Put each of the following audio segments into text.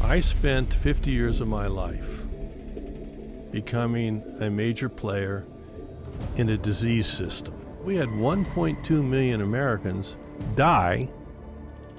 I spent 50 years of my life becoming a major player in a disease system. We had 1.2 million Americans die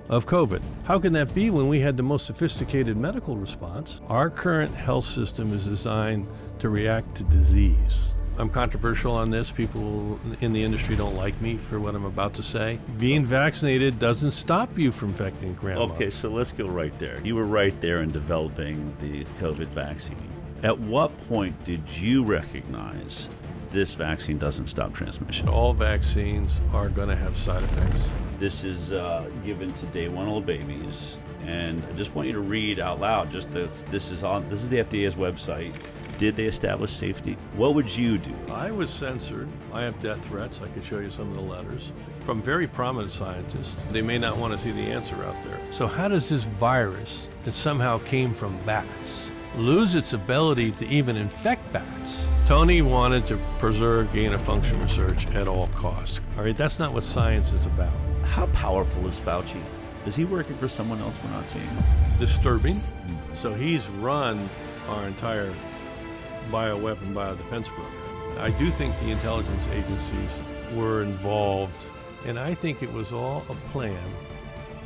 of COVID. How can that be when we had the most sophisticated medical response? Our current health system is designed to react to disease. I'm controversial on this. People in the industry don't like me for what I'm about to say. Being vaccinated doesn't stop you from infecting grandma. Okay, so let's go right there. You were right there in developing the COVID vaccine. At what point did you recognize this vaccine doesn't stop transmission? All vaccines are going to have side effects. This is given to day one old babies, and I just want you to read out loud. This is the FDA's website. Did they establish safety? What would you do? I was censored. I have death threats. I could show you some of the letters from very prominent scientists. They may not want to see the answer out there. So how does this virus that somehow came from bats lose its ability to even infect bats? Tony wanted to preserve gain-of-function research at all costs. All right, that's not what science is about. How powerful is Fauci? Is he working for someone else we're not seeing? Disturbing. So he's run our entire bioweapon, biodefense program. I do think the intelligence agencies were involved, and I think it was all a plan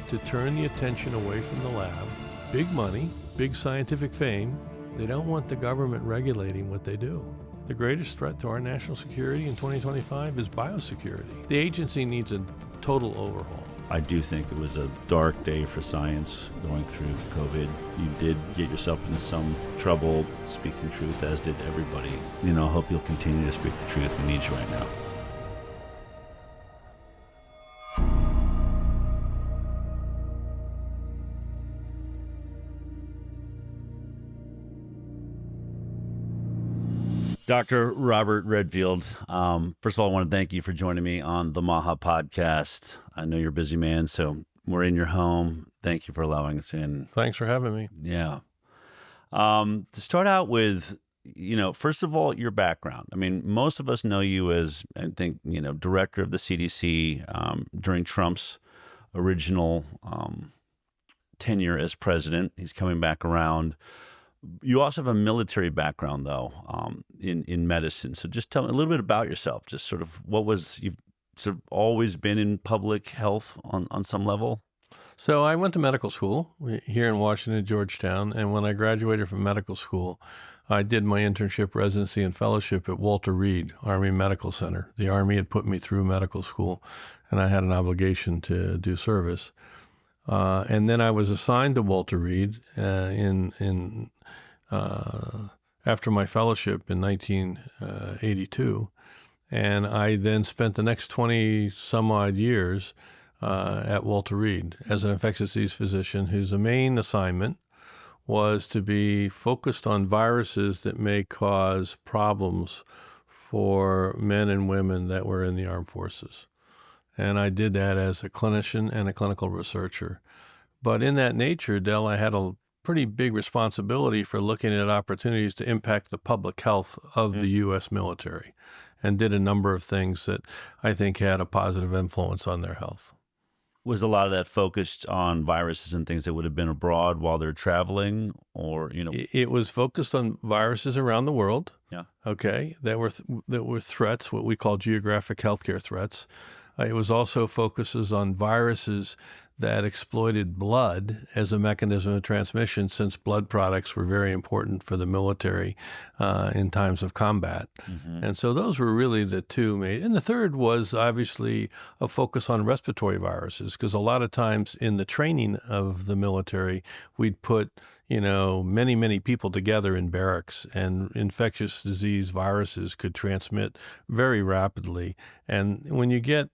to turn the attention away from the lab. Big money, big scientific fame. They don't want the government regulating what they do. The greatest threat to our national security in 2025 is biosecurity. The agency needs a total overhaul. I do think it was a dark day for science going through COVID. You did get yourself into some trouble speaking truth, as did everybody. I hope you'll continue to speak the truth. We need you right now. Dr. Robert Redfield, first of all, I want to thank you for joining me on the MAHA podcast. I know you're a busy man, so we're in your home. Thank you for allowing us in. Thanks for having me. Yeah. To start out with, first of all, your background. I mean, most of us know you as, I think, director of the CDC during Trump's original tenure as president. He's coming back around. You also have a military background, though, in medicine. So just tell me a little bit about yourself. Just sort of you've sort of always been in public health on some level? So I went to medical school here in Washington, Georgetown. And when I graduated from medical school, I did my internship, residency, and fellowship at Walter Reed Army Medical Center. The Army had put me through medical school, and I had an obligation to do service. And then I was assigned to Walter Reed after my fellowship in 1982. And I then spent the next 20 some odd years at Walter Reed as an infectious disease physician whose main assignment was to be focused on viruses that may cause problems for men and women that were in the armed forces. And I did that as a clinician and a clinical researcher. But in that nature, Del, I had a pretty big responsibility for looking at opportunities to impact the public health of the U.S. military, and did a number of things that I think had a positive influence on their health. Was a lot of that focused on viruses and things that would have been abroad while they're traveling, or It was focused on viruses around the world. Yeah. Okay, that were threats, what we call geographic healthcare threats. It was also focuses on viruses that exploited blood as a mechanism of transmission, since blood products were very important for the military in times of combat. Mm-hmm. And so those were really the two main. And the third was obviously a focus on respiratory viruses, because a lot of times in the training of the military, we'd put many, many people together in barracks, and infectious disease viruses could transmit very rapidly. And when you get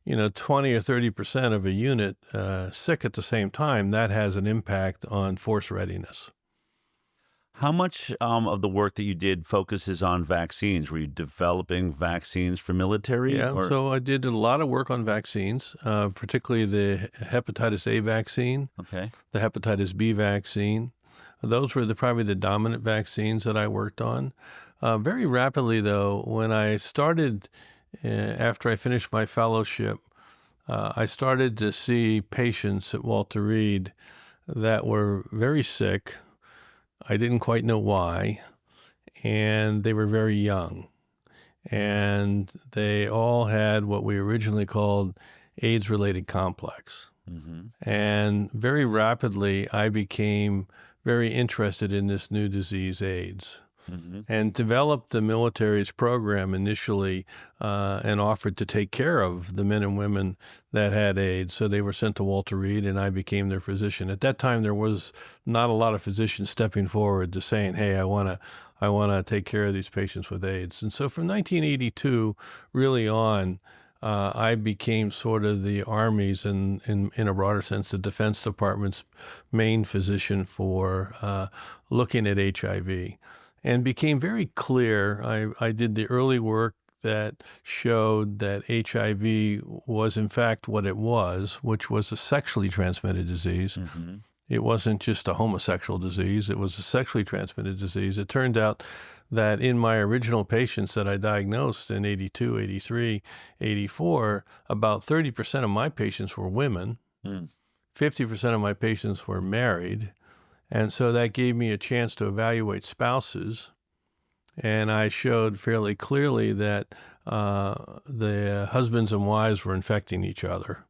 20 or 30% of a unit sick at the same time, that has an impact on force readiness. How much of the work that you did focuses on vaccines? Were you developing vaccines for military? Yeah, so I did a lot of work on vaccines, particularly the hepatitis A vaccine, the hepatitis B vaccine. Those were probably the dominant vaccines that I worked on. Very rapidly, though, when I started after I finished my fellowship, I started to see patients at Walter Reed that were very sick. I didn't quite know why, and they were very young. And they all had what we originally called AIDS-related complex. And very rapidly, I became very interested in this new disease, AIDS, and developed the military's program initially and offered to take care of the men and women that had AIDS. So they were sent to Walter Reed, and I became their physician. At that time, there was not a lot of physicians stepping forward to saying, hey, I want to take care of these patients with AIDS. And so from 1982 really on, I became sort of the Army's, in a broader sense, the Defense Department's main physician for looking at HIV, and became very clear. I did the early work that showed that HIV was in fact what it was, which was a sexually transmitted disease. It wasn't just a homosexual disease. It was a sexually transmitted disease. It turned out that in my original patients that I diagnosed in 82, 83, 84, about 30% of my patients were women. 50% of my patients were married. And so that gave me a chance to evaluate spouses. And I showed fairly clearly that the husbands and wives were infecting each other.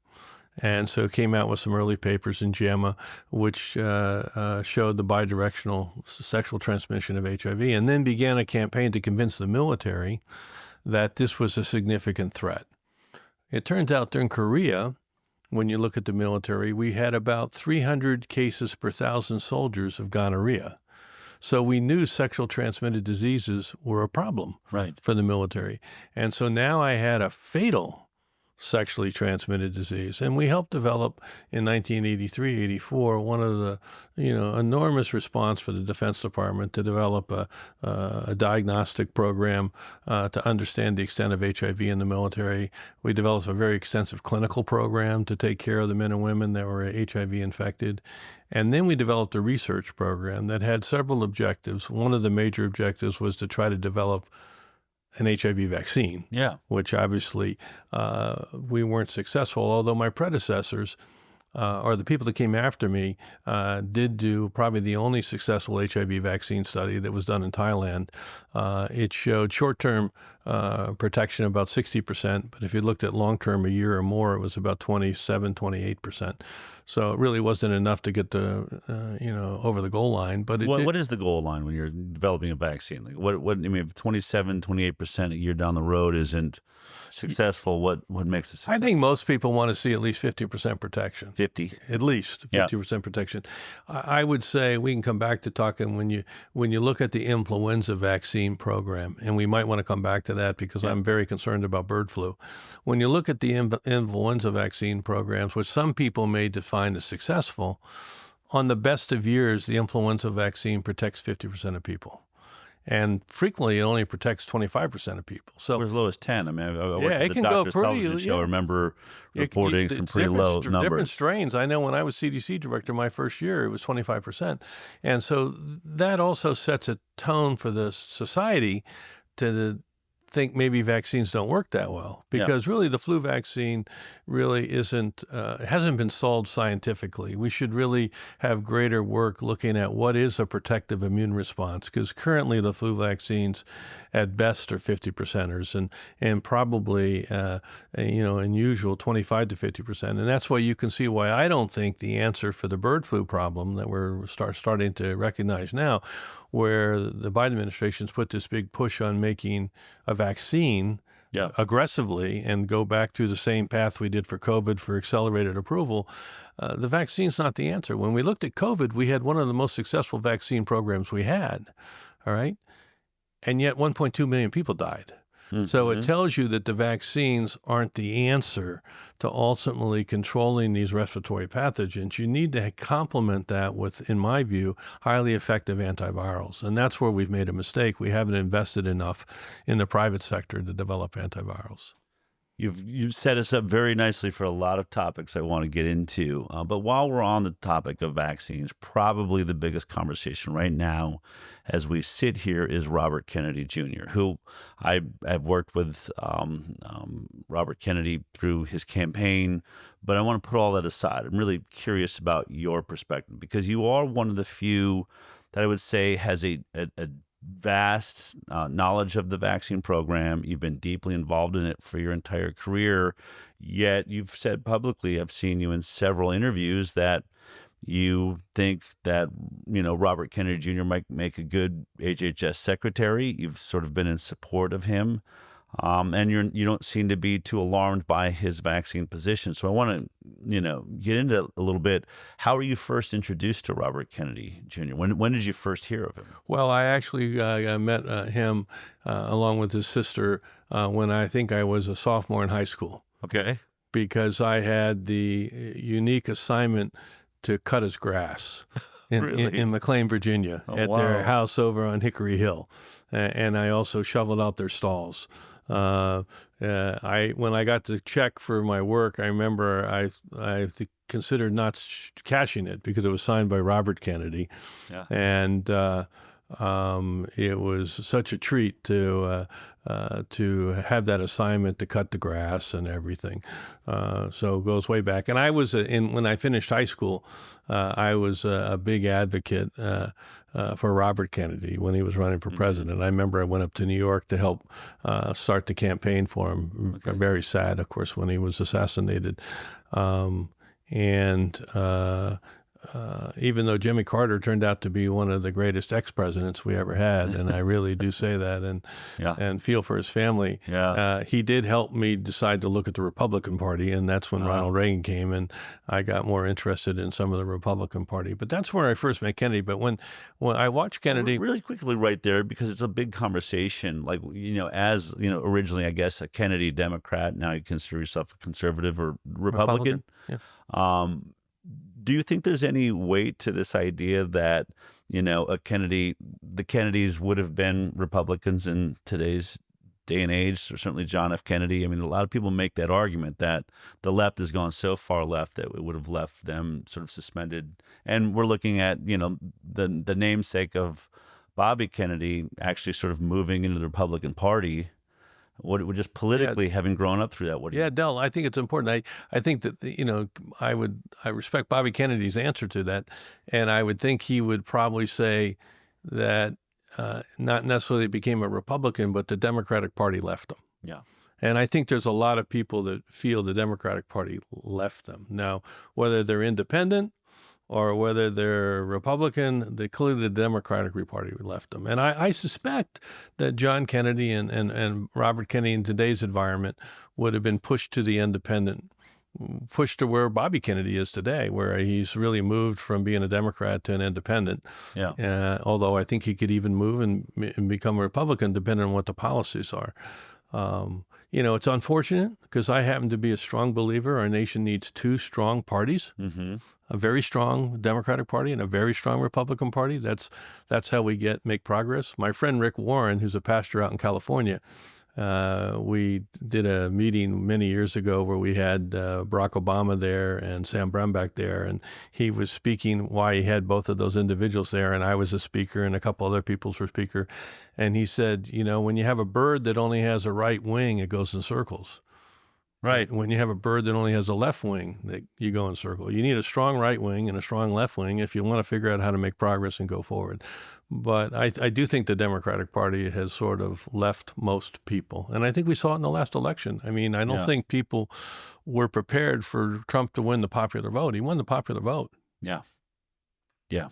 And so came out with some early papers in JAMA, which showed the bidirectional sexual transmission of HIV, and then began a campaign to convince the military that this was a significant threat. It turns out during Korea, when you look at the military, we had about 300 cases per 1,000 soldiers of gonorrhea. So we knew sexual transmitted diseases were a problem for the military. And so now I had a fatal sexually transmitted disease. And we helped develop in 1983, 84, one of the, enormous response for the Defense Department to develop a diagnostic program to understand the extent of HIV in the military. We developed a very extensive clinical program to take care of the men and women that were HIV infected. And then we developed a research program that had several objectives. One of the major objectives was to try to develop an HIV vaccine, which obviously we weren't successful, although my predecessors, or the people that came after me, did do probably the only successful HIV vaccine study that was done in Thailand. It showed short-term protection about 60%, but if you looked at long-term, a year or more, it was about 27, 28%. So it really wasn't enough to get over the goal line. But what is the goal line when you're developing a vaccine? Like what I mean, if 27, 28% a year down the road isn't successful, what makes it successful? I think most people want to see at least 50% protection. 50? At least 50% protection. I would say we can come back to talking when you look at the influenza vaccine program, and we might want to come back to that because I'm very concerned about bird flu. When you look at the influenza vaccine programs, which some people may define as successful, on the best of years, the influenza vaccine protects 50% of people. And frequently, it only protects 25% of people. So as low as 10. I mean, I worked it at the can doctor's go pretty. television show. I remember reporting some pretty low numbers. Different strains. I know when I was CDC director my first year, it was 25%. And so that also sets a tone for the society to think maybe vaccines don't work that well, because really the flu vaccine really hasn't been solved scientifically. We should really have greater work looking at what is a protective immune response, because currently the flu vaccines at best are 50%ers and probably, unusual 25 to 50%. And that's why you can see why I don't think the answer for the bird flu problem that we're starting to recognize now, where the Biden administration's put this big push on making a vaccine aggressively and go back through the same path we did for COVID for accelerated approval, the vaccine's not the answer. When we looked at COVID, we had one of the most successful vaccine programs we had, all right? And yet 1.2 million people died. So it tells you that the vaccines aren't the answer to ultimately controlling these respiratory pathogens. You need to complement that with, in my view, highly effective antivirals. And that's where we've made a mistake. We haven't invested enough in the private sector to develop antivirals. You've set us up very nicely for a lot of topics I want to get into. But while we're on the topic of vaccines, probably the biggest conversation right now, as we sit here, is Robert Kennedy Jr., who I've worked with Robert Kennedy through his campaign. But I want to put all that aside. I'm really curious about your perspective, because you are one of the few that I would say has a vast knowledge of the vaccine program. You've been deeply involved in it for your entire career, yet you've said publicly, I've seen you in several interviews, that you think that, Robert Kennedy Jr. might make a good HHS secretary. You've sort of been in support of him. And you don't seem to be too alarmed by his vaccine position. So I want to, get into a little bit. How were you first introduced to Robert Kennedy Jr.? When did you first hear of him? Well, I actually met him along with his sister when I think I was a sophomore in high school. Okay. Because I had the unique assignment to cut his grass in McLean, Virginia, at their house over on Hickory Hill. And I also shoveled out their stalls. When I got the check for my work, I remember I considered not cashing it because it was signed by Robert Kennedy, and it was such a treat to have that assignment to cut the grass and everything. So it goes way back. And I was when I finished high school, I was a big advocate for Robert Kennedy when he was running for president. I remember I went up to New York to help start the campaign for him. Okay. Very sad, of course, when he was assassinated. Even though Jimmy Carter turned out to be one of the greatest ex-presidents we ever had, and I really do say that and feel for his family, he did help me decide to look at the Republican Party, and that's when Ronald Reagan came, and I got more interested in some of the Republican Party. But that's where I first met Kennedy. But when I watched Kennedy... Really quickly right there, because it's a big conversation. Like, originally, I guess, a Kennedy Democrat, now you consider yourself a conservative or Republican. Yeah. Do you think there's any weight to this idea that, the Kennedys would have been Republicans in today's day and age, or certainly John F. Kennedy? I mean, a lot of people make that argument that the left has gone so far left that it would have left them sort of suspended. And we're looking at, the namesake of Bobby Kennedy actually sort of moving into the Republican Party. What just politically, having grown up through that? Del, I think it's important. I think that, I respect Bobby Kennedy's answer to that. And I would think he would probably say that not necessarily became a Republican, but the Democratic Party left him. Yeah. And I think there's a lot of people that feel the Democratic Party left them. Now, whether they're independent or whether they're Republican, clearly the Democratic Party left them. And I suspect that John Kennedy and Robert Kennedy in today's environment would have been pushed to the independent, pushed to where Bobby Kennedy is today, where he's really moved from being a Democrat to an independent. Yeah. Although I think he could even move and become a Republican depending on what the policies are. It's unfortunate because I happen to be a strong believer our nation needs two strong parties. Mm-hmm. A very strong Democratic Party and a very strong Republican Party. That's how we make progress. My friend Rick Warren, who's a pastor out in California, we did a meeting many years ago where we had Barack Obama there and Sam Brownback there, and he was speaking why he had both of those individuals there, and I was a speaker and a couple other people were speaker. And he said, when you have a bird that only has a right wing, it goes in circles. Right. When you have a bird that only has a left wing, you go in circle. You need a strong right wing and a strong left wing if you want to figure out how to make progress and go forward. But I do think the Democratic Party has sort of left most people. And I think we saw it in the last election. I mean, I don't think people were prepared for Trump to win the popular vote. He won the popular vote. Yeah. Yeah.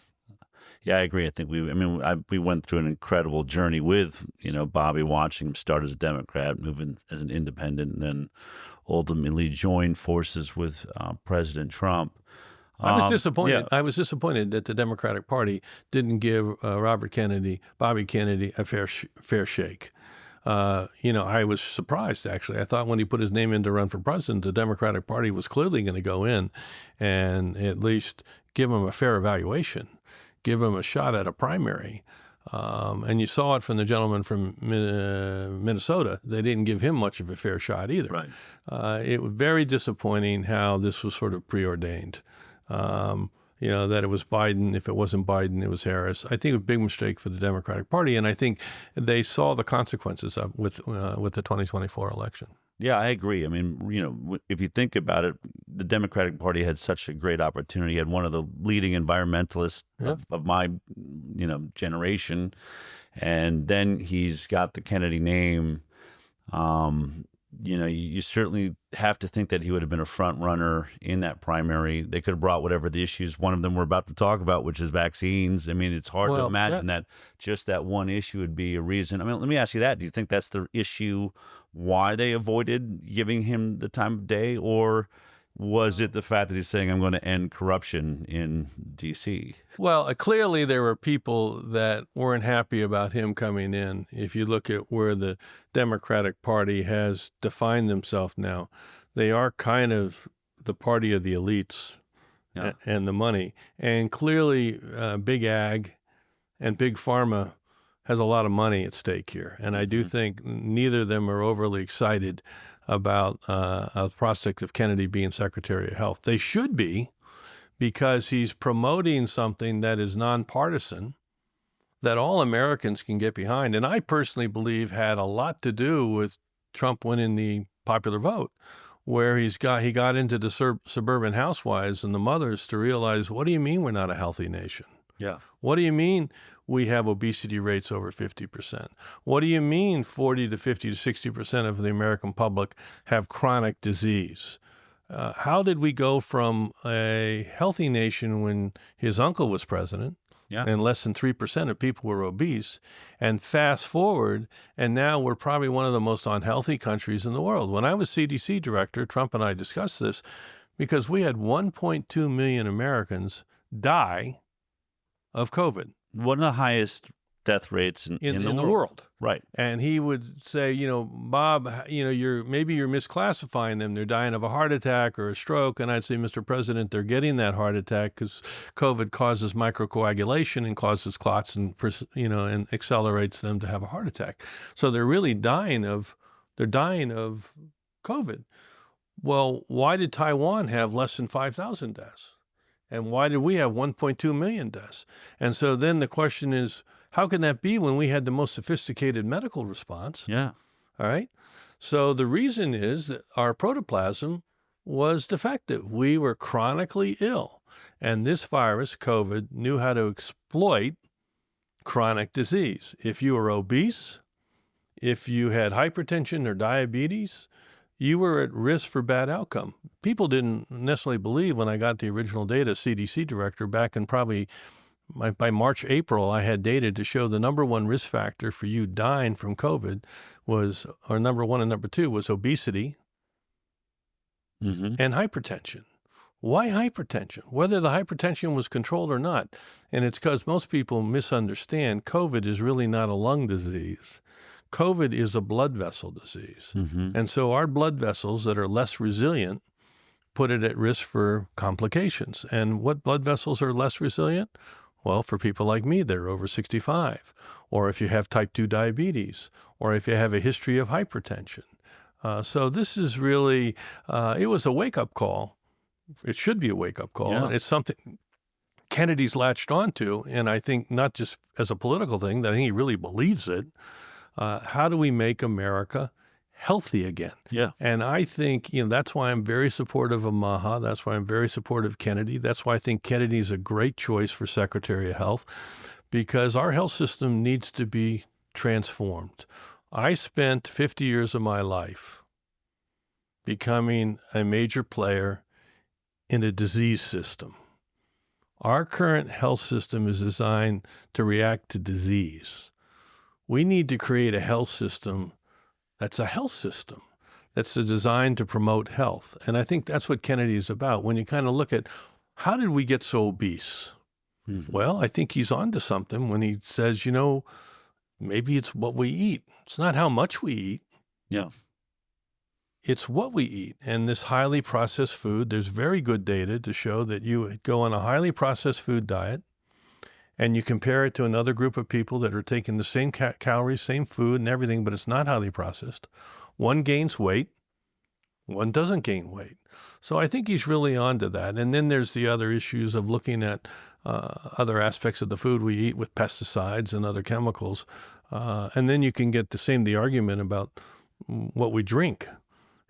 Yeah, I agree. I think we went through an incredible journey with, Bobby, watching him start as a Democrat, moving as an independent, and then ultimately join forces with President Trump. I was disappointed. Yeah. I was disappointed that the Democratic Party didn't give Bobby Kennedy, a fair shake. I was surprised, actually. I thought when he put his name in to run for president, the Democratic Party was clearly going to go in and at least give him a fair evaluation, give him a shot at a primary. And you saw it from the gentleman from Minnesota. They didn't give him much of a fair shot either. Right. It was very disappointing how this was sort of preordained. That it was Biden. If it wasn't Biden, it was Harris. I think it was a big mistake for the Democratic Party, and I think they saw the consequences of with the 2024 election. Yeah, I agree. I mean, if you think about it, the Democratic Party had such a great opportunity. He had one of the leading environmentalists of my, generation, and then he's got the Kennedy name. You certainly have to think that he would have been a front runner in that primary. They could have brought whatever the issues, one of them we're about to talk about, which is vaccines. I mean, it's hard to imagine that just that one issue would be a reason. I mean, let me ask you that. Do you think that's the issue why they avoided giving him the time of day? Or was it the fact that he's saying, I'm going to end corruption in D.C.? Well, clearly there were people that weren't happy about him coming in. If you look at where the Democratic Party has defined themselves now, they are kind of the party of the elites and the money. And clearly Big Ag and Big Pharma has a lot of money at stake here. And I do think neither of them are overly excited about the prospect of Kennedy being Secretary of Health. They should be, because he's promoting something that is nonpartisan, that all Americans can get behind. And I personally believe had a lot to do with Trump winning the popular vote, where he got into the suburban housewives and the mothers to realize, what do you mean we're not a healthy nation? Yeah. What do you mean we have obesity rates over 50%? What do you mean 40 to 50 to 60% of the American public have chronic disease? How did we go from a healthy nation when his uncle was president and less than 3% of people were obese, and fast forward, and now we're probably one of the most unhealthy countries in the world? When I was CDC director, Trump and I discussed this, because we had 1.2 million Americans die of COVID. One of the highest death rates in the world. Right. And he would say, Bob, you're misclassifying them. They're dying of a heart attack or a stroke. And I'd say, Mr. President, they're getting that heart attack because COVID causes microcoagulation and causes clots and accelerates them to have a heart attack. So they're really dying of COVID. Well, why did Taiwan have less than 5,000 deaths? And why did we have 1.2 million deaths? And so then the question is, how can that be when we had the most sophisticated medical response? Yeah. All right. So the reason is that our protoplasm was defective. We were chronically ill. And this virus, COVID, knew how to exploit chronic disease. If you were obese, if you had hypertension or diabetes, you were at risk for bad outcome. People didn't necessarily believe when I got the original data, CDC director, back in probably by March, April, I had data to show the number one risk factor for you dying from COVID was, or number one and number two was obesity and hypertension. Why hypertension? Whether the hypertension was controlled or not. And it's because most people misunderstand COVID is really not a lung disease. COVID is a blood vessel disease. And so our blood vessels that are less resilient put it at risk for complications. And what blood vessels are less resilient? Well, for people like me, they're over 65, or if you have type 2 diabetes, or if you have a history of hypertension. So this is really, it was a wake-up call. It should be a wake-up call. Yeah. It's something Kennedy's latched onto, and I think not just as a political thing, that I think he really believes it. How do we make America healthy again? Yeah. And I think, that's why I'm very supportive of MAHA. That's why I'm very supportive of Kennedy. That's why I think Kennedy is a great choice for Secretary of Health, because our health system needs to be transformed. I spent 50 years of my life becoming a major player in a disease system. Our current health system is designed to react to disease. We need to create a health system that's a health system that's designed to promote health. And I think that's what Kennedy is about. When you kind of look at how did we get so obese? Well, I think he's onto something when he says, maybe it's what we eat. It's not how much we eat. Yeah. It's what we eat. And this highly processed food, there's very good data to show that you go on a highly processed food diet and you compare it to another group of people that are taking the same calories, same food and everything, but it's not highly processed, one gains weight, one doesn't gain weight. So I think he's really onto that. And then there's the other issues of looking at other aspects of the food we eat with pesticides and other chemicals. And then you can get the argument about what we drink.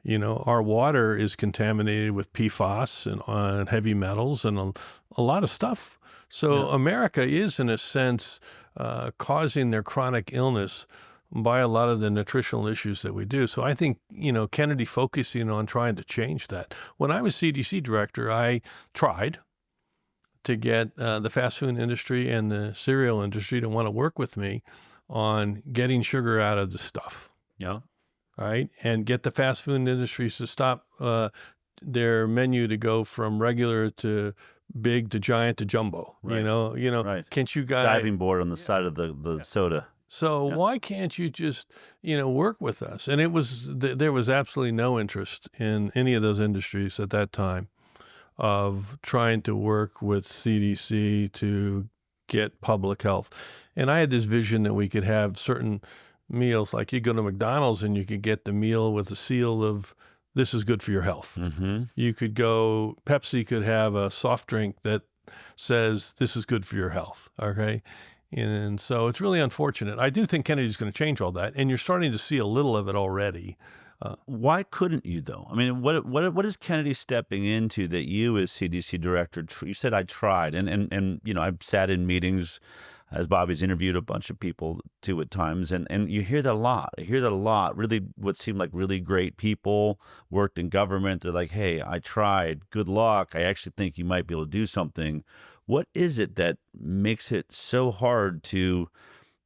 You know, our water is contaminated with PFAS and heavy metals and a lot of stuff. So America is, in a sense, causing their chronic illness by a lot of the nutritional issues that we do. So I think, you know, Kennedy focusing on trying to change that. When I was CDC director, I tried to get the fast food industry and the cereal industry to want to work with me on getting sugar out of the stuff. Yeah. Right. And get the fast food industries to stop their menu to go from regular to big to giant to jumbo. Right. You know, Right. Can't you guys Diving board on the side of the soda. So why can't you just, you know, work with us? And there was absolutely no interest in any of those industries at that time of trying to work with CDC to get public health. And I had this vision that we could have certain meals, like you go to McDonald's and you could get the meal with a seal of this is good for your health. Mm-hmm. You could go, Pepsi could have a soft drink that says this is good for your health. Okay. And so it's really unfortunate. I do think Kennedy's going to change all that, and you're starting to see a little of it already. Why couldn't you, though? I mean, what is Kennedy stepping into that you, as CDC director, you said I tried, and you know, I've sat in meetings, as Bobby's interviewed a bunch of people too at times, and you hear that a lot. I hear that a lot. Really, what seemed like really great people worked in government. They're like, hey, I tried. Good luck. I actually think you might be able to do something. What is it that makes it so hard to,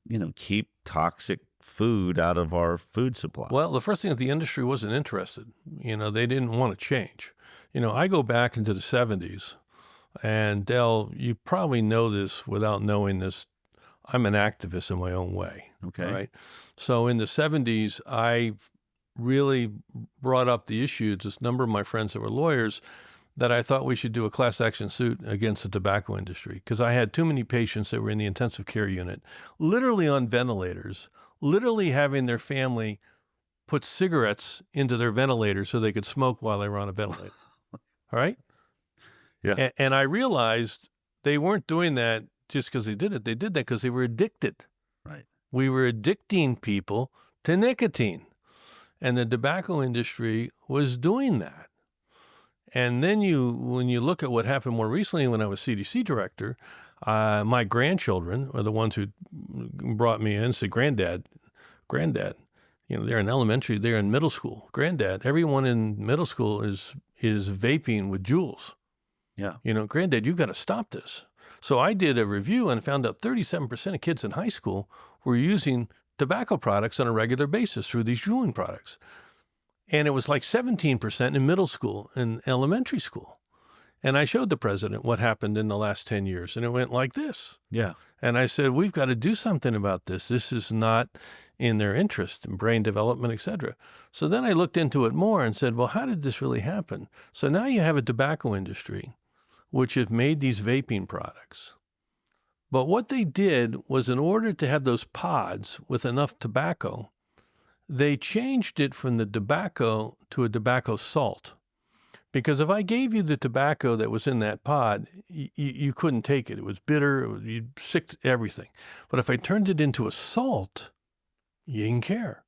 you know, keep toxic food out of our food supply? Well, the first thing is the industry wasn't interested. You know, they didn't want to change. You know, I go back into the 70s, and Del, you probably know this without knowing this. I'm an activist in my own way. Okay. Right. So in the 70s, I really brought up the issue to a number of my friends that were lawyers that I thought we should do a class action suit against the tobacco industry, because I had too many patients that were in the intensive care unit, literally on ventilators, literally having their family put cigarettes into their ventilator so they could smoke while they were on a ventilator. All right? Yeah. And I realized they weren't doing that just because they did it. They did that because they were addicted. Right. We were addicting people to nicotine. And the tobacco industry was doing that. And then when you look at what happened more recently when I was CDC director, my grandchildren are the ones who brought me in and said, Granddad, you know, they're in elementary, they're in middle school. Granddad, everyone in middle school is vaping with Juuls. Yeah. You know, Granddad, you got to stop this. So I did a review and found out 37% of kids in high school were using tobacco products on a regular basis through these Juuling products. And it was like 17% in middle school and elementary school. And I showed the president what happened in the last 10 years, and it went like this. Yeah. And I said, we've got to do something about this. This is not in their interest in brain development, et cetera. So then I looked into it more and said, well, how did this really happen? So now you have a tobacco industry which have made these vaping products. But what they did was, in order to have those pods with enough tobacco, they changed it from the tobacco to a tobacco salt. Because if I gave you the tobacco that was in that pod, you couldn't take it. It was bitter. You'd sick everything. But if I turned it into a salt, you didn't care.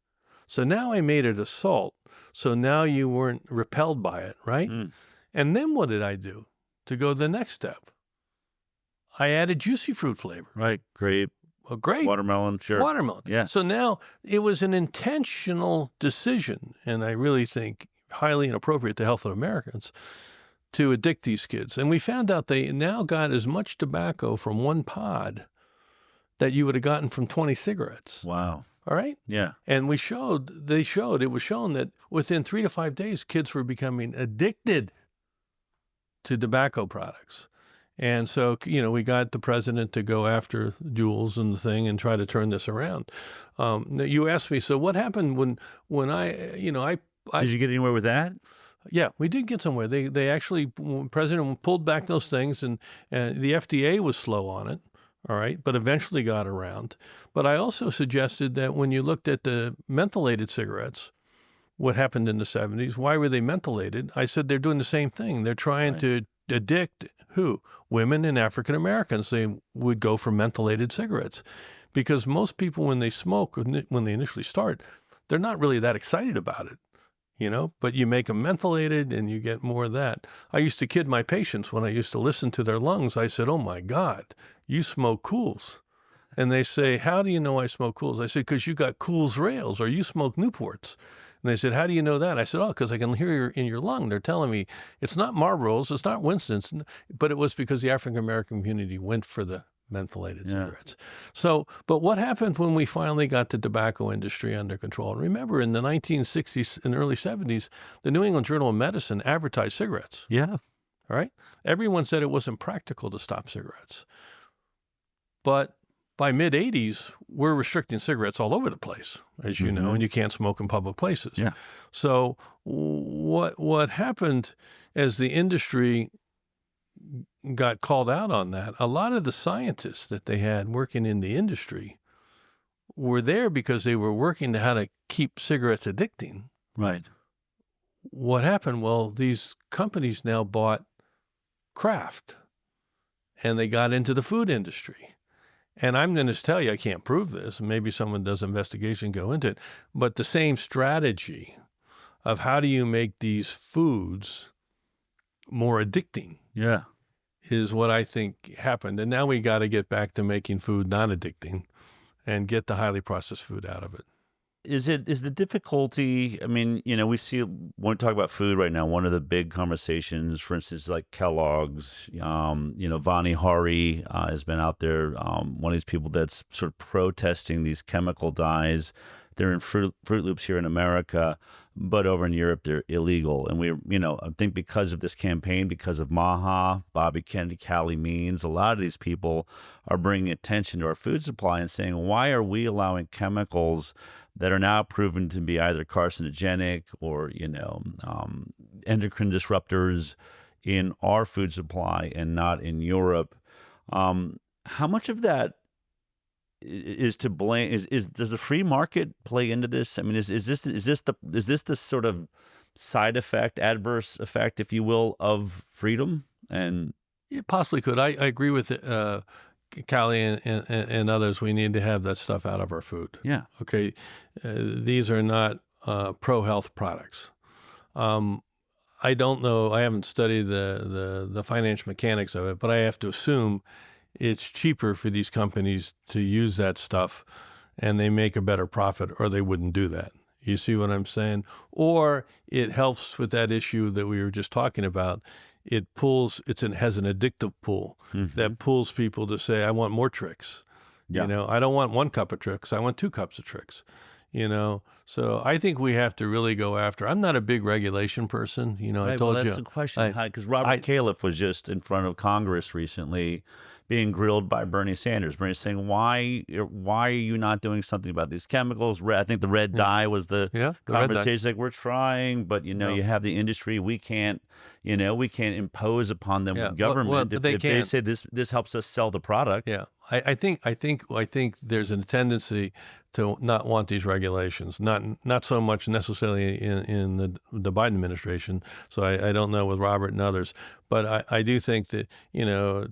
So now I made it a salt. So now you weren't repelled by it, right? Mm. And then what did I do to go the next step? I added juicy fruit flavor. Right. Grape. Well, great. Watermelon. Sure. Watermelon. Yeah. So now it was an intentional decision, and I really think highly inappropriate to health of Americans, to addict these kids. And we found out they now got as much tobacco from one pod that you would have gotten from 20 cigarettes. Wow. All right? Yeah. And it was shown that within 3 to 5 days, kids were becoming addicted to tobacco products. And so, you know, we got the president to go after Juuls and the thing and try to turn this around. You asked me, so what happened when I, you know, Did you get anywhere with that? Yeah, we did get somewhere. They actually, when the president pulled back those things, and the FDA was slow on it. all right, but eventually got around. But I also suggested that when you looked at the mentholated cigarettes, what happened in the 70s, why were they mentholated? I said they're doing the same thing. They're trying Right. to addict who? Women and African Americans. They would go for mentholated cigarettes because most people, when they smoke, when they initially start, they're not really that excited about it. But you make them mentholated and you get more of that. I used to kid my patients when I used to listen to their lungs. I said, "Oh my God, you smoke Cools." And they say, "How do you know I smoke Cools?" I said, "Because you got Cools rails or you smoke Newports." And they said, "How do you know that?" I said, "Oh, because I can hear in your lung. They're telling me it's not Marlboros, it's not Winston's." But it was because the African American community went for the mentholated Yeah. cigarettes. So, but what happened when we finally got the tobacco industry under control? And remember, in the 1960s and early 70s, the New England Journal of Medicine advertised cigarettes. Yeah. All right. Everyone said it wasn't practical to stop cigarettes. But by mid 80s, we're restricting cigarettes all over the place, as you know, and you can't smoke in public places. Yeah. So what happened as the industry got called out on that, a lot of the scientists that they had working in the industry were there because they were working to how to keep cigarettes addicting. Right. What happened? Well, these companies now bought Kraft and they got into the food industry. And I'm going to tell you, I can't prove this. Maybe someone does investigation, go into it. But the same strategy of how do you make these foods more addicting Yeah. is what I think happened. And now we got to get back to making food non-addicting and get the highly processed food out of it. Is the difficulty, I mean, when we talk about food right now, one of the big conversations, for instance, like Kellogg's, Vani Hari has been out there, one of these people that's sort of protesting these chemical dyes. They're in Fruit Loops here in America, but over in Europe, they're illegal. And I think because of this campaign, because of MAHA, Bobby Kennedy, Callie Means, a lot of these people are bringing attention to our food supply and saying, why are we allowing chemicals that are now proven to be either carcinogenic or, endocrine disruptors in our food supply and not in Europe? How much of that is to blame? Does the free market play into this? I mean, is this the sort of side effect, adverse effect, if you will, of freedom? And It possibly could. I agree with Callie and others. We need to have that stuff out of our food. yeah, Okay. These are not pro-health products. I don't know. I haven't studied the financial mechanics of it, but I have to assume it's cheaper for these companies to use that stuff and they make a better profit or they wouldn't do that. You see what I'm saying? Or it helps with that issue that we were just talking about. It has an addictive pull that pulls people to say, I want more tricks. Yeah. I don't want 1 cup of tricks. I want 2 cups of tricks. So I think we have to really go after. I'm not a big regulation person. I Right, told well, you. that's a question, because Robert Califf was just in front of Congress recently being grilled by Bernie Sanders. Bernie's saying, why are you not doing something about these chemicals? I think the red dye was the the red dye. conversation. Like, we're trying, but, you have the industry. We can't impose upon them with government. Well, if they if they can't. say this helps us sell the product. Yeah, I think there's a tendency to not want these regulations. Not so much necessarily in the Biden administration. So I don't know with Robert and others, but I do think that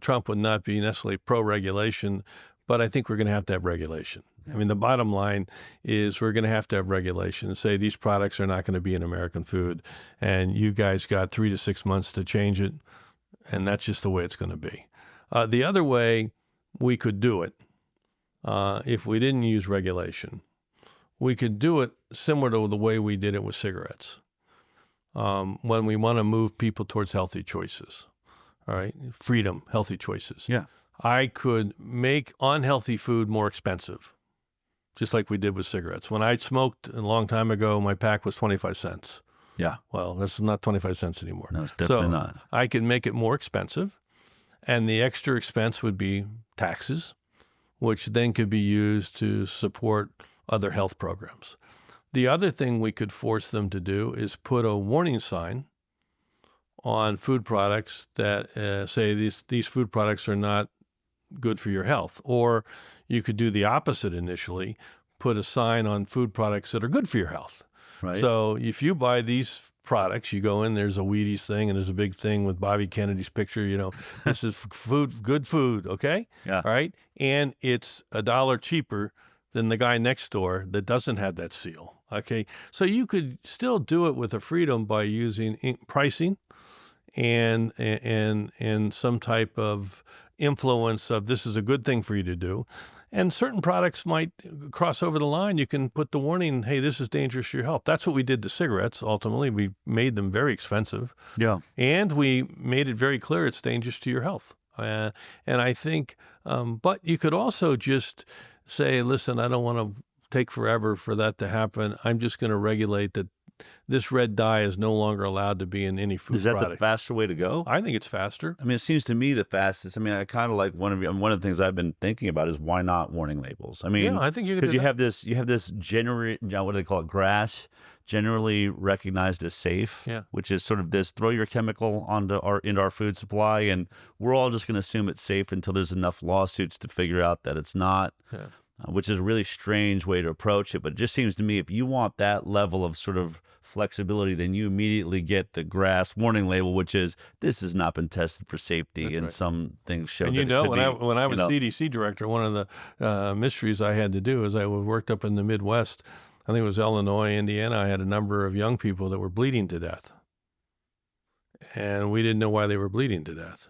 Trump would not be necessarily pro-regulation, but I think we're going to have regulation. I mean, the bottom line is we're going to have regulation and say these products are not going to be in American food, and you guys got 3 to 6 months to change it, and that's just the way it's going to be. The other way we could do it, if we didn't use regulation, we could do it similar to the way we did it with cigarettes. When we want to move people towards healthy choices, all right, freedom, healthy choices. Yeah. I could make unhealthy food more expensive, just like we did with cigarettes. When I smoked a long time ago, my pack was 25 cents. Yeah. Well, that's not 25 cents anymore. No, it's definitely so not. I could make it more expensive, and the extra expense would be taxes, which then could be used to support other health programs. The other thing we could force them to do is put a warning sign on food products that say these food products are not good for your health. Or you could do the opposite initially, put a sign on food products that are good for your health. Right. So if you buy these products, you go in, there's a Wheaties thing, and there's a big thing with Bobby Kennedy's picture, this is food, good food, okay? Yeah. All right? And it's $1 cheaper than the guy next door that doesn't have that seal, okay? So you could still do it with a freedom by using pricing and some type of influence of this is a good thing for you to do. And certain products might cross over the line. You can put the warning, hey, this is dangerous to your health. That's what we did to cigarettes. Ultimately, we made them very expensive. Yeah. And we made it very clear it's dangerous to your health. And I think, but you could also just say, listen, I don't want to take forever for that to happen. I'm just going to regulate that this red dye is no longer allowed to be in any food product. Is that the faster way to go? I think it's faster. I mean, it seems to me the fastest. I mean, I kind of like one of the things I've been thinking about is why not warning labels? I mean, yeah, I think you could because do you have this what do they call it? GRAS, generally recognized as safe, Yeah. which is sort of this throw your chemical into our food supply, and we're all just going to assume it's safe until there's enough lawsuits to figure out that it's not. Yeah. Which is a really strange way to approach it. But it just seems to me if you want that level of sort of flexibility, then you immediately get the GRAS warning label, which is this has not been tested for safety, That's and right. some things show. And that when I was CDC director, one of the mysteries I had to do is I worked up in the Midwest. I think it was Illinois, Indiana. I had a number of young people that were bleeding to death, and we didn't know why they were bleeding to death.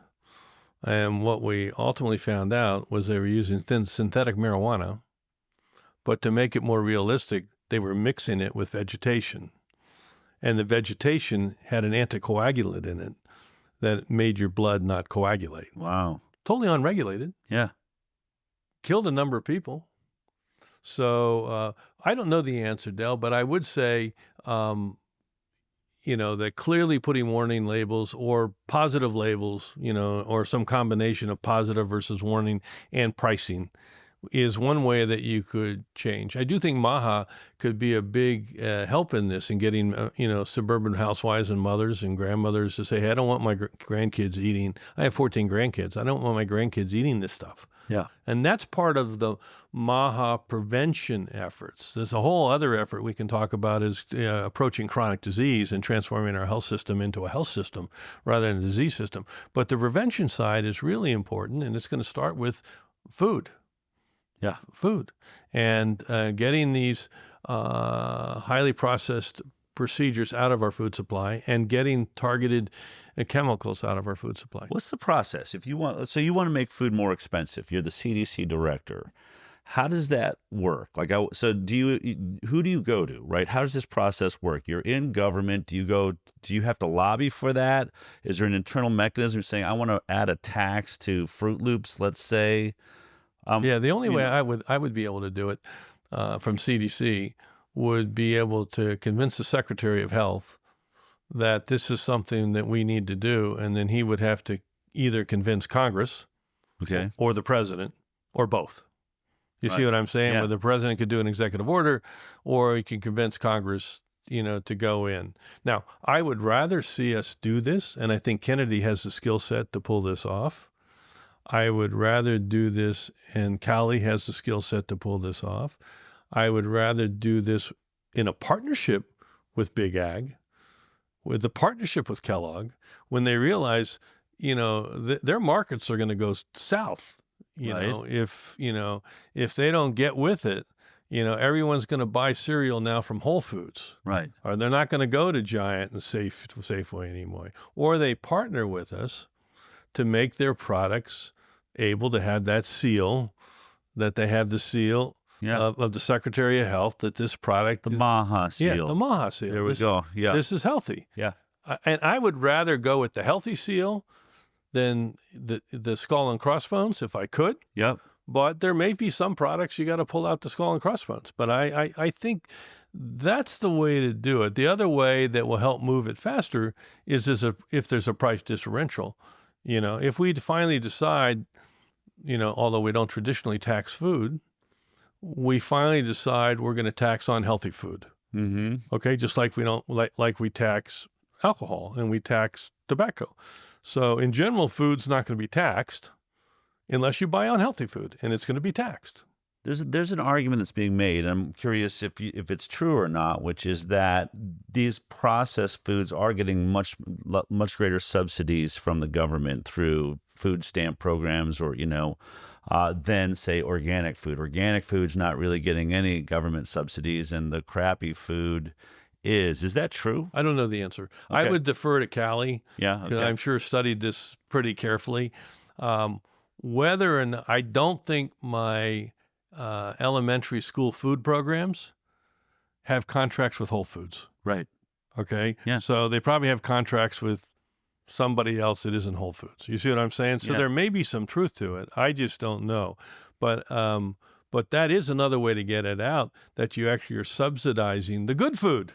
And what we ultimately found out was they were using synthetic marijuana, but to make it more realistic, they were mixing it with vegetation. And the vegetation had an anticoagulant in it that made your blood not coagulate. Wow. Totally unregulated. Yeah. Killed a number of people. So I don't know the answer, Del, but I would say that clearly putting warning labels or positive labels, or some combination of positive versus warning and pricing is one way that you could change. I do think MAHA could be a big help in this, in getting, suburban housewives and mothers and grandmothers to say, hey, I don't want my grandkids eating. I have 14 grandkids. I don't want my grandkids eating this stuff. Yeah. And that's part of the MAHA prevention efforts. There's a whole other effort we can talk about is approaching chronic disease and transforming our health system into a health system rather than a disease system. But the prevention side is really important, and it's going to start with food. Yeah. Food. And getting these highly processed procedures out of our food supply and getting targeted chemicals out of our food supply. What's the process? If you want, so you want to make food more expensive. You're the CDC director. How does that work? Who do you go to, right? How does this process work? You're in government. Do you have to lobby for that? Is there an internal mechanism saying, I want to add a tax to Fruit Loops, let's say? The only way I would be able to do it from CDC would be able to convince the Secretary of Health that this is something that we need to do, and then he would have to either convince Congress, okay, or the president, or both. You see what I'm saying? Yeah. Where the president could do an executive order, or he can convince Congress, to go in. Now, I would rather see us do this, and I think Kennedy has the skill set to pull this off. I would rather do this, and Cali has the skill set to pull this off. I would rather do this in a partnership with Big Ag, with the partnership with Kellogg, when they realize, their markets are going to go south. If they don't get with it, everyone's going to buy cereal now from Whole Foods. Right. Or they're not going to go to Giant and Safeway anymore. Or they partner with us to make their products able to have that seal, that they have the seal of the Secretary of Health, that this product the MAHA seal. Yeah, the MAHA seal. There we go. Yeah. This is healthy. Yeah. And I would rather go with the healthy seal than the skull and crossbones, if I could. Yep. But there may be some products you got to pull out the skull and crossbones. But I think that's the way to do it. The other way that will help move it faster is if there's a price differential. If we finally decide, although we don't traditionally tax food, we finally decide we're going to tax on healthy food. Mm-hmm. Okay, just like we don't like we tax alcohol and we tax tobacco. So in general, food's not going to be taxed. unless you buy unhealthy food, and it's going to be taxed. There's an argument that's being made, and I'm curious if it's true or not, which is that these processed foods are getting much greater subsidies from the government through food stamp programs, or than say organic food. Organic food's not really getting any government subsidies, and the crappy food is. Is that true? I don't know the answer. Okay. I would defer to Callie. Yeah, okay. I'm sure studied this pretty carefully. Whether or not, I don't think my elementary school food programs have contracts with Whole Foods. Right. Okay. Yeah. So they probably have contracts with somebody else that isn't Whole Foods. You see what I'm saying? So Yeah. there may be some truth to it. I just don't know. But that is another way to get it out, that you actually are subsidizing the good food.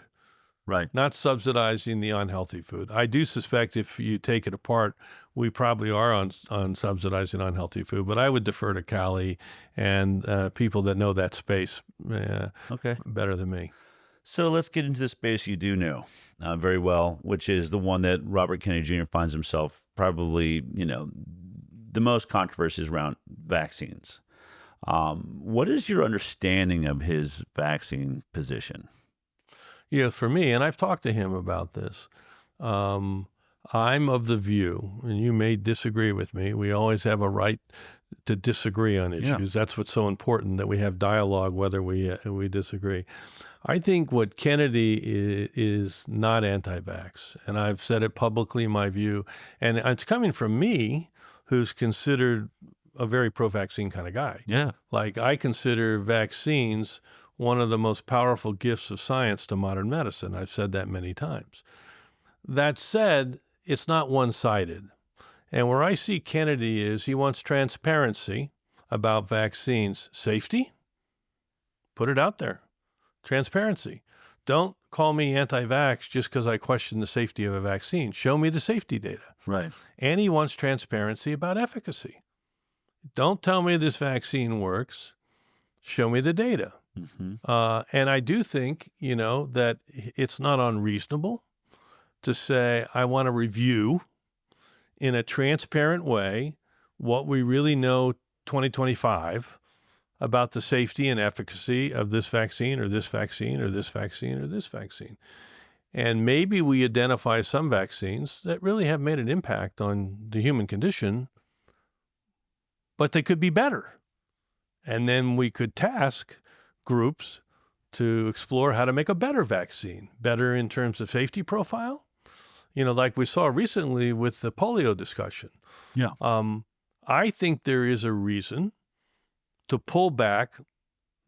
Right. Not subsidizing the unhealthy food. I do suspect if you take it apart, we probably are on subsidizing unhealthy food, but I would defer to Callie and people that know that space Okay. better than me. So let's get into the space you do know very well, which is the one that Robert Kennedy Jr. finds himself probably, the most controversies around vaccines. What is your understanding of his vaccine position? For me, and I've talked to him about this, I'm of the view, and you may disagree with me, we always have a right to disagree on issues. Yeah. That's what's so important, that we have dialogue whether we disagree. I think what Kennedy is not anti-vax, and I've said it publicly, my view, and it's coming from me, who's considered a very pro-vaccine kind of guy. Yeah. Like, I consider vaccines one of the most powerful gifts of science to modern medicine. I've said that many times. That said, it's not one-sided. And where I see Kennedy is he wants transparency about vaccines. Safety? Put it out there. Transparency. Don't call me anti-vax just because I question the safety of a vaccine. Show me the safety data. Right. And he wants transparency about efficacy. Don't tell me this vaccine works. Show me the data. Mm-hmm. And I do think, that it's not unreasonable to say, I want to review in a transparent way what we really know 2025 about the safety and efficacy of this vaccine or this vaccine or this vaccine or this vaccine. And maybe we identify some vaccines that really have made an impact on the human condition, but they could be better. And then we could task groups to explore how to make a better vaccine, better in terms of safety profile, like we saw recently with the polio discussion. Yeah. I think there is a reason to pull back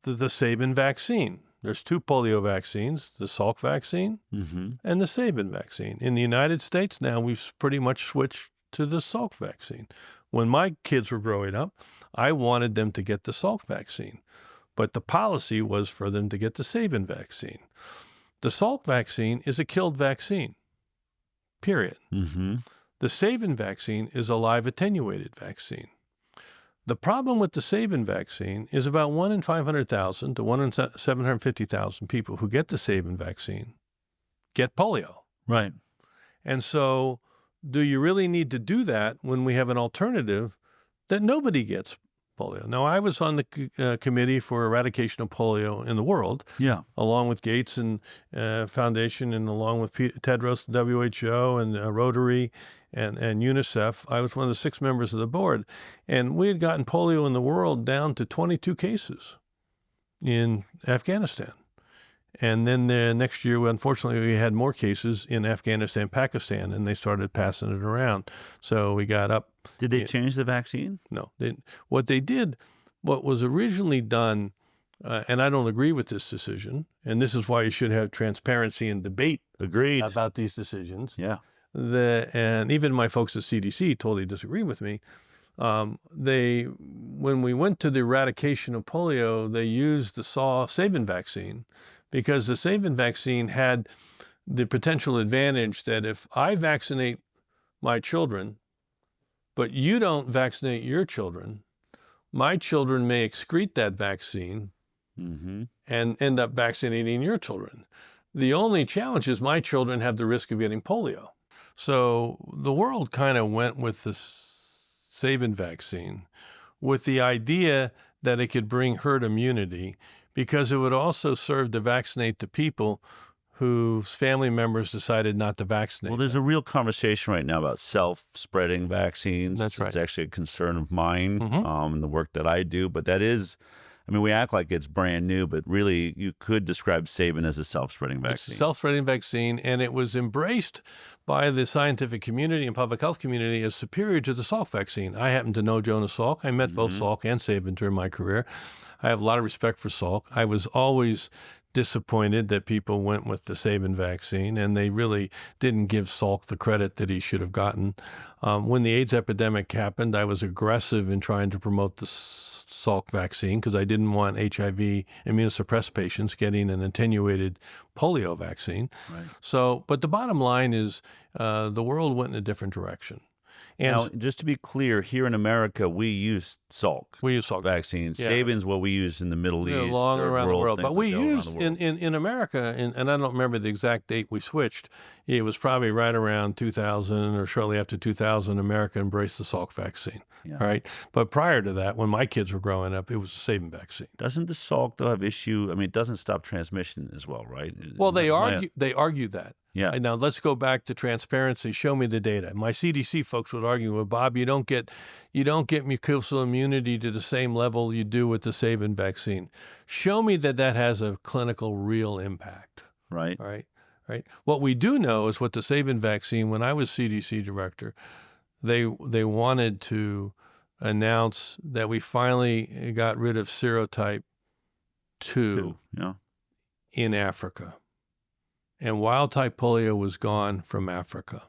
the Sabin vaccine. There's two polio vaccines, the Salk vaccine and the Sabin vaccine. In the United States now, we've pretty much switched to the Salk vaccine. When my kids were growing up, I wanted them to get the Salk vaccine, but the policy was for them to get the Sabin vaccine. The Salk vaccine is a killed vaccine, period. Mm-hmm. The Sabin vaccine is a live attenuated vaccine. The problem with the Sabin vaccine is about 1 in 500,000 to 1 in 750,000 people who get the Sabin vaccine get polio. Right. And so do you really need to do that when we have an alternative that nobody gets polio? Now, I was on the committee for eradication of polio in the world, along with Gates and Foundation, and along with Tedros, the WHO, and Rotary, and UNICEF. I was one of the 6 members of the board, and we had gotten polio in the world down to 22 cases in Afghanistan. And then the next year, unfortunately, we had more cases in Afghanistan, Pakistan, and they started passing it around. So we got up. Did they change the vaccine? No. What they did, what was originally done, and I don't agree with this decision, and this is why you should have transparency and debate Agreed. about these decisions. Yeah. And even my folks at CDC totally disagree with me. When we went to the eradication of polio, they used the Sabin vaccine, because the Sabin vaccine had the potential advantage that if I vaccinate my children, but you don't vaccinate your children, my children may excrete that vaccine and end up vaccinating your children. The only challenge is my children have the risk of getting polio. So the world kind of went with the Sabin vaccine, with the idea that it could bring herd immunity, because it would also serve to vaccinate the people whose family members decided not to vaccinate. Well, there's a real conversation right now about self-spreading vaccines. That's right. It's actually a concern of mine in the work that I do. But that is, I mean, we act like it's brand new, but really you could describe Sabin as a self-spreading vaccine. It's a self-spreading vaccine, and it was embraced by the scientific community and public health community as superior to the Salk vaccine. I happen to know Jonas Salk. I met both Salk and Sabin during my career. I have a lot of respect for Salk. I was always disappointed that people went with the Sabin vaccine, and they really didn't give Salk the credit that he should have gotten. When the AIDS epidemic happened, I was aggressive in trying to promote the Salk vaccine because I didn't want HIV immunosuppressed patients getting an attenuated polio vaccine. Right. So, but the bottom line is the world went in a different direction. And now, just to be clear, here in America, we use Salk. We use Salk vaccines. Yeah. Sabin's what we use in the Middle East, long third around the world. things But we that go around used the world. in America, and I don't remember the exact date we switched. It was probably right around 2000 or shortly after 2000. America embraced the Salk vaccine. Yeah. All right, but prior to that, when my kids were growing up, it was the Sabin vaccine. Doesn't the Salk though have issue? I mean, it doesn't stop transmission as well, right? Well, they That's argue that. Yeah. Now let's go back to transparency. Show me the data. My CDC folks would argue, well, Bob, you don't get mucosal immunity to the same level you do with the Sabin vaccine. Show me that has a clinical real impact. right. All right. Right. What we do know is what the Sabin vaccine, when I was CDC director, they wanted to announce that we finally got rid of serotype 2 Yeah. in Africa. And wild-type polio was gone from Africa.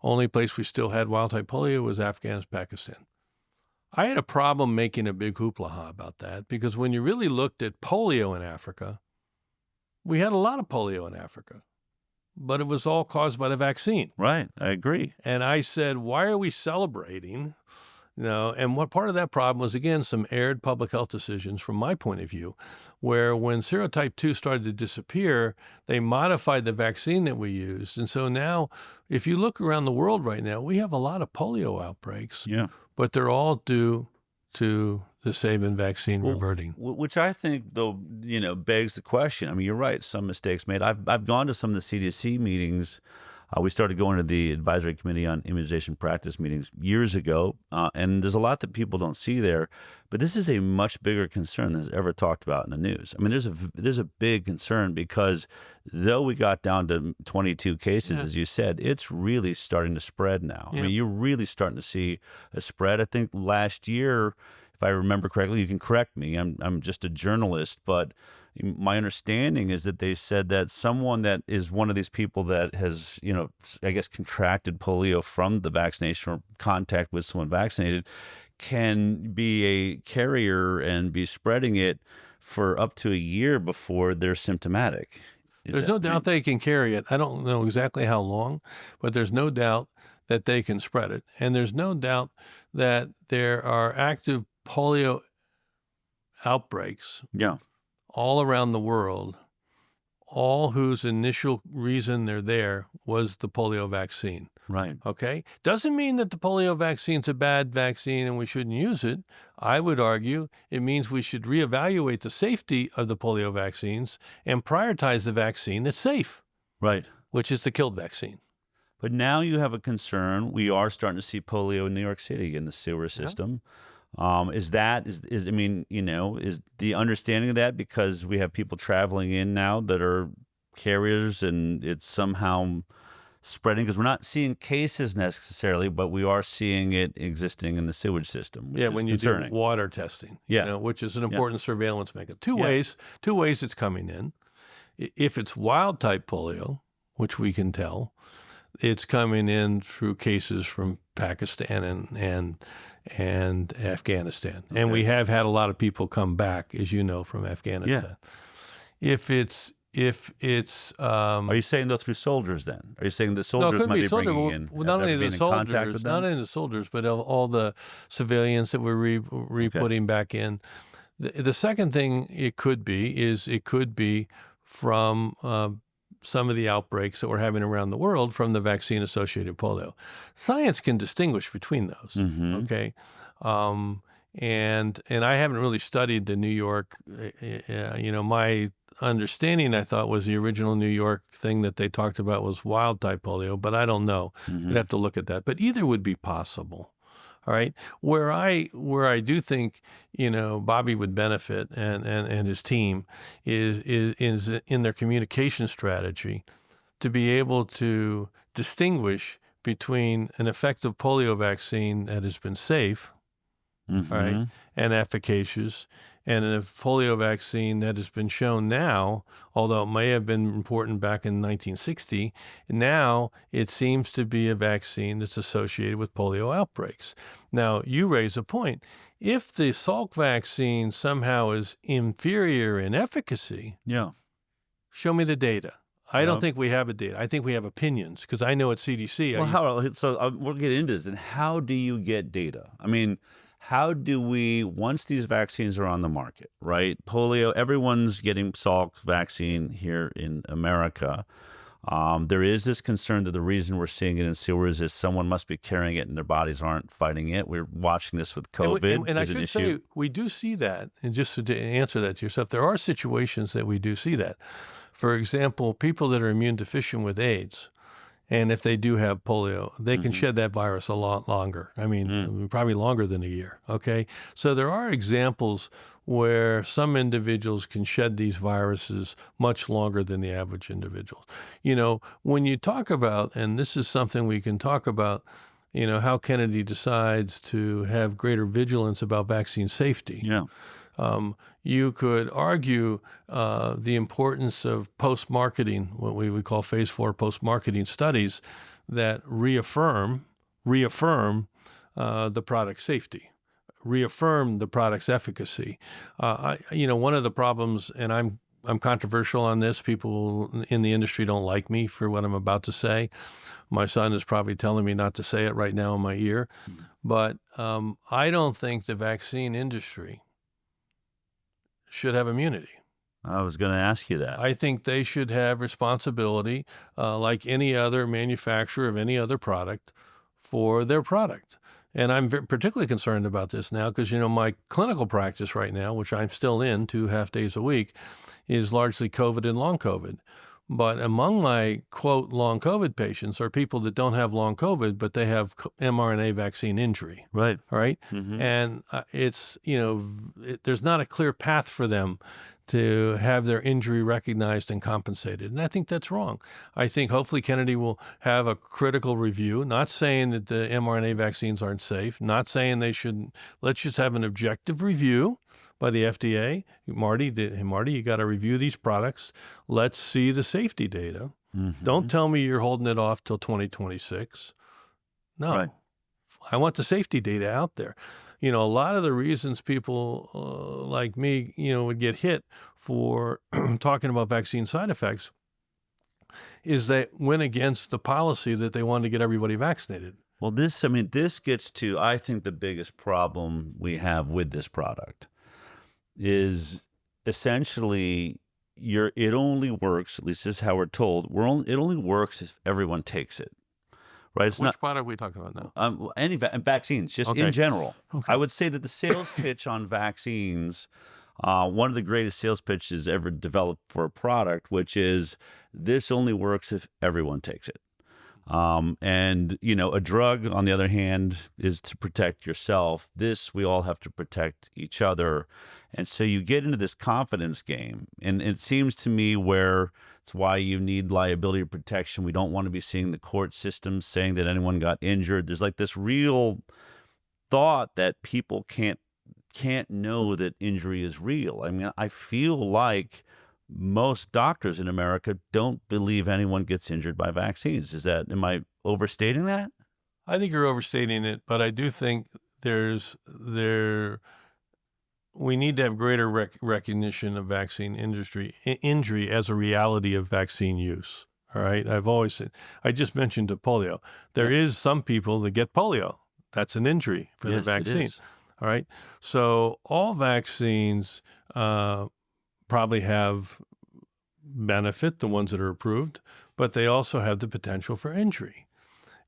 Only place we still had wild-type polio was Afghanistan, Pakistan. I had a problem making a big hoopla about that because when you really looked at polio in Africa, we had a lot of polio in Africa, but it was all caused by the vaccine. Right. I agree. And I said, why are we celebrating? And what part of that problem was, again, some erred public health decisions from my point of view, where when serotype 2 started to disappear, they modified the vaccine that we used. And so now, if you look around the world right now, we have a lot of polio outbreaks, Yeah. but they're all due to the Sabin vaccine reverting. Which I think, though, begs the question. I mean, you're right. Some mistakes made. I've gone to some of the CDC meetings. We started going to the advisory committee on immunization practice meetings years ago, and there's a lot that people don't see there. But this is a much bigger concern than is ever talked about in the news. I mean, there's a big concern because though we got down to 22 cases, as you said, it's really starting to spread now. Yeah. I mean, you're really starting to see a spread. I think last year, if I remember correctly, you can correct me. I'm just a journalist, but my understanding is that they said that someone that is one of these people that has, I guess, contracted polio from the vaccination or contact with someone vaccinated can be a carrier and be spreading it for up to a year before they're symptomatic. There's no doubt they can carry it. I don't know exactly how long, but there's no doubt that they can spread it. And there's no doubt that there are active polio outbreaks Yeah. all around the world, all whose initial reason they're there was the polio vaccine. Right. Okay? Doesn't mean that the polio vaccine's a bad vaccine and we shouldn't use it. I would argue it means we should reevaluate the safety of the polio vaccines and prioritize the vaccine that's safe, Right. which is the killed vaccine. But now you have a concern. We are starting to see polio in New York City in the sewer system. Is the understanding of that because we have people traveling in now that are carriers and it's somehow spreading? Because we're not seeing cases necessarily, but we are seeing it existing in the sewage system. Which is when you concerning. do water testing, which is an important surveillance mechanism. Two ways it's coming in. If it's wild type polio, which we can tell, it's coming in through cases from Pakistan and Afghanistan. Okay. And we have had a lot of people come back, as you know, from Afghanistan. If it's Are you saying though through soldiers then? Are you saying the soldiers might be bringing in? Well, not only the soldiers, but all the civilians that we're re-putting back in. The second thing it could be from some of the outbreaks that we're having around the world from the vaccine-associated polio. Science can distinguish between those, okay? And I haven't really studied the New York. My understanding, I thought, was the original New York thing that they talked about was wild type polio, but I don't know. You'd have to look at that. But either would be possible. All right. Where I do think, Bobby would benefit and his team is in their communication strategy to be able to distinguish between an effective polio vaccine that has been safe, all right, and efficacious, and a polio vaccine that has been shown now, although it may have been important back in 1960, now it seems to be a vaccine that's associated with polio outbreaks. Now, you raise a point. If the Salk vaccine somehow is inferior in efficacy, Yeah. show me the data. I don't think we have a data. I think we have opinions because I know at CDC. Well, we'll get into this. And how do you get data? I mean, how do we, once these vaccines are on the market, right? Polio, everyone's getting Salk vaccine here in America. There is this concern that the reason we're seeing it in sewers is someone must be carrying it and their bodies aren't fighting it. We're watching this with COVID And I as an should issue. say, we do see that. And just to answer that to yourself, there are situations that we do see that. For example, people that are immune deficient with AIDS, and if they do have polio, they can shed that virus a lot longer. I mean, probably longer than a year, okay? So there are examples where some individuals can shed these viruses much longer than the average individual. When you talk about, and this is something we can talk about, how Kennedy decides to have greater vigilance about vaccine safety. Yeah. You could argue the importance of post-marketing, what we would call phase 4 post-marketing studies that reaffirm the product's safety, reaffirm the product's efficacy. One of the problems, and I'm controversial on this. People in the industry don't like me for what I'm about to say. My son is probably telling me not to say it right now in my ear. But I don't think the vaccine industry should have immunity. I was going to ask you that. I think they should have responsibility, like any other manufacturer of any other product, for their product. And I'm particularly concerned about this now because, my clinical practice right now, which I'm still in 2.5 days a week, is largely COVID and long COVID. But among my, quote, long COVID patients are people that don't have long COVID, but they have mRNA vaccine injury. Right. All right. And it's, there's not a clear path for them to have their injury recognized and compensated. And I think that's wrong. I think hopefully Kennedy will have a critical review, not saying that the mRNA vaccines aren't safe, not saying they shouldn't. Let's just have an objective review by the FDA. Marty, you got to review these products. Let's see the safety data. Don't tell me you're holding it off till 2026. No. Right. I want the safety data out there. A lot of the reasons people like me, would get hit for talking about vaccine side effects is they went against the policy that they wanted to get everybody vaccinated. Well, this gets to, I think, the biggest problem we have with this product is essentially it only works, at least this is how we're told, it only works if everyone takes it. Right? It's Which product are we talking about now? Any vaccines, just in general. I would say that the sales pitch on vaccines, one of the greatest sales pitches ever developed for a product, which is this only works if everyone takes it. And, a drug, on the other hand, is to protect yourself. This, we all have to protect each other. And so you get into this confidence game. And it seems to me where it's why you need liability protection. We don't want to be seeing the court system saying that anyone got injured. There's like this real thought that people can't know that injury is real. I mean, I feel like most doctors in America don't believe anyone gets injured by vaccines. Am I overstating that? I think you're overstating it, but I do think we need to have greater recognition of vaccine injury as a reality of vaccine use. All right. I just mentioned polio. There is some people that get polio. That's an injury for the vaccine. All right. So all vaccines probably have benefit, the ones that are approved, but they also have the potential for injury.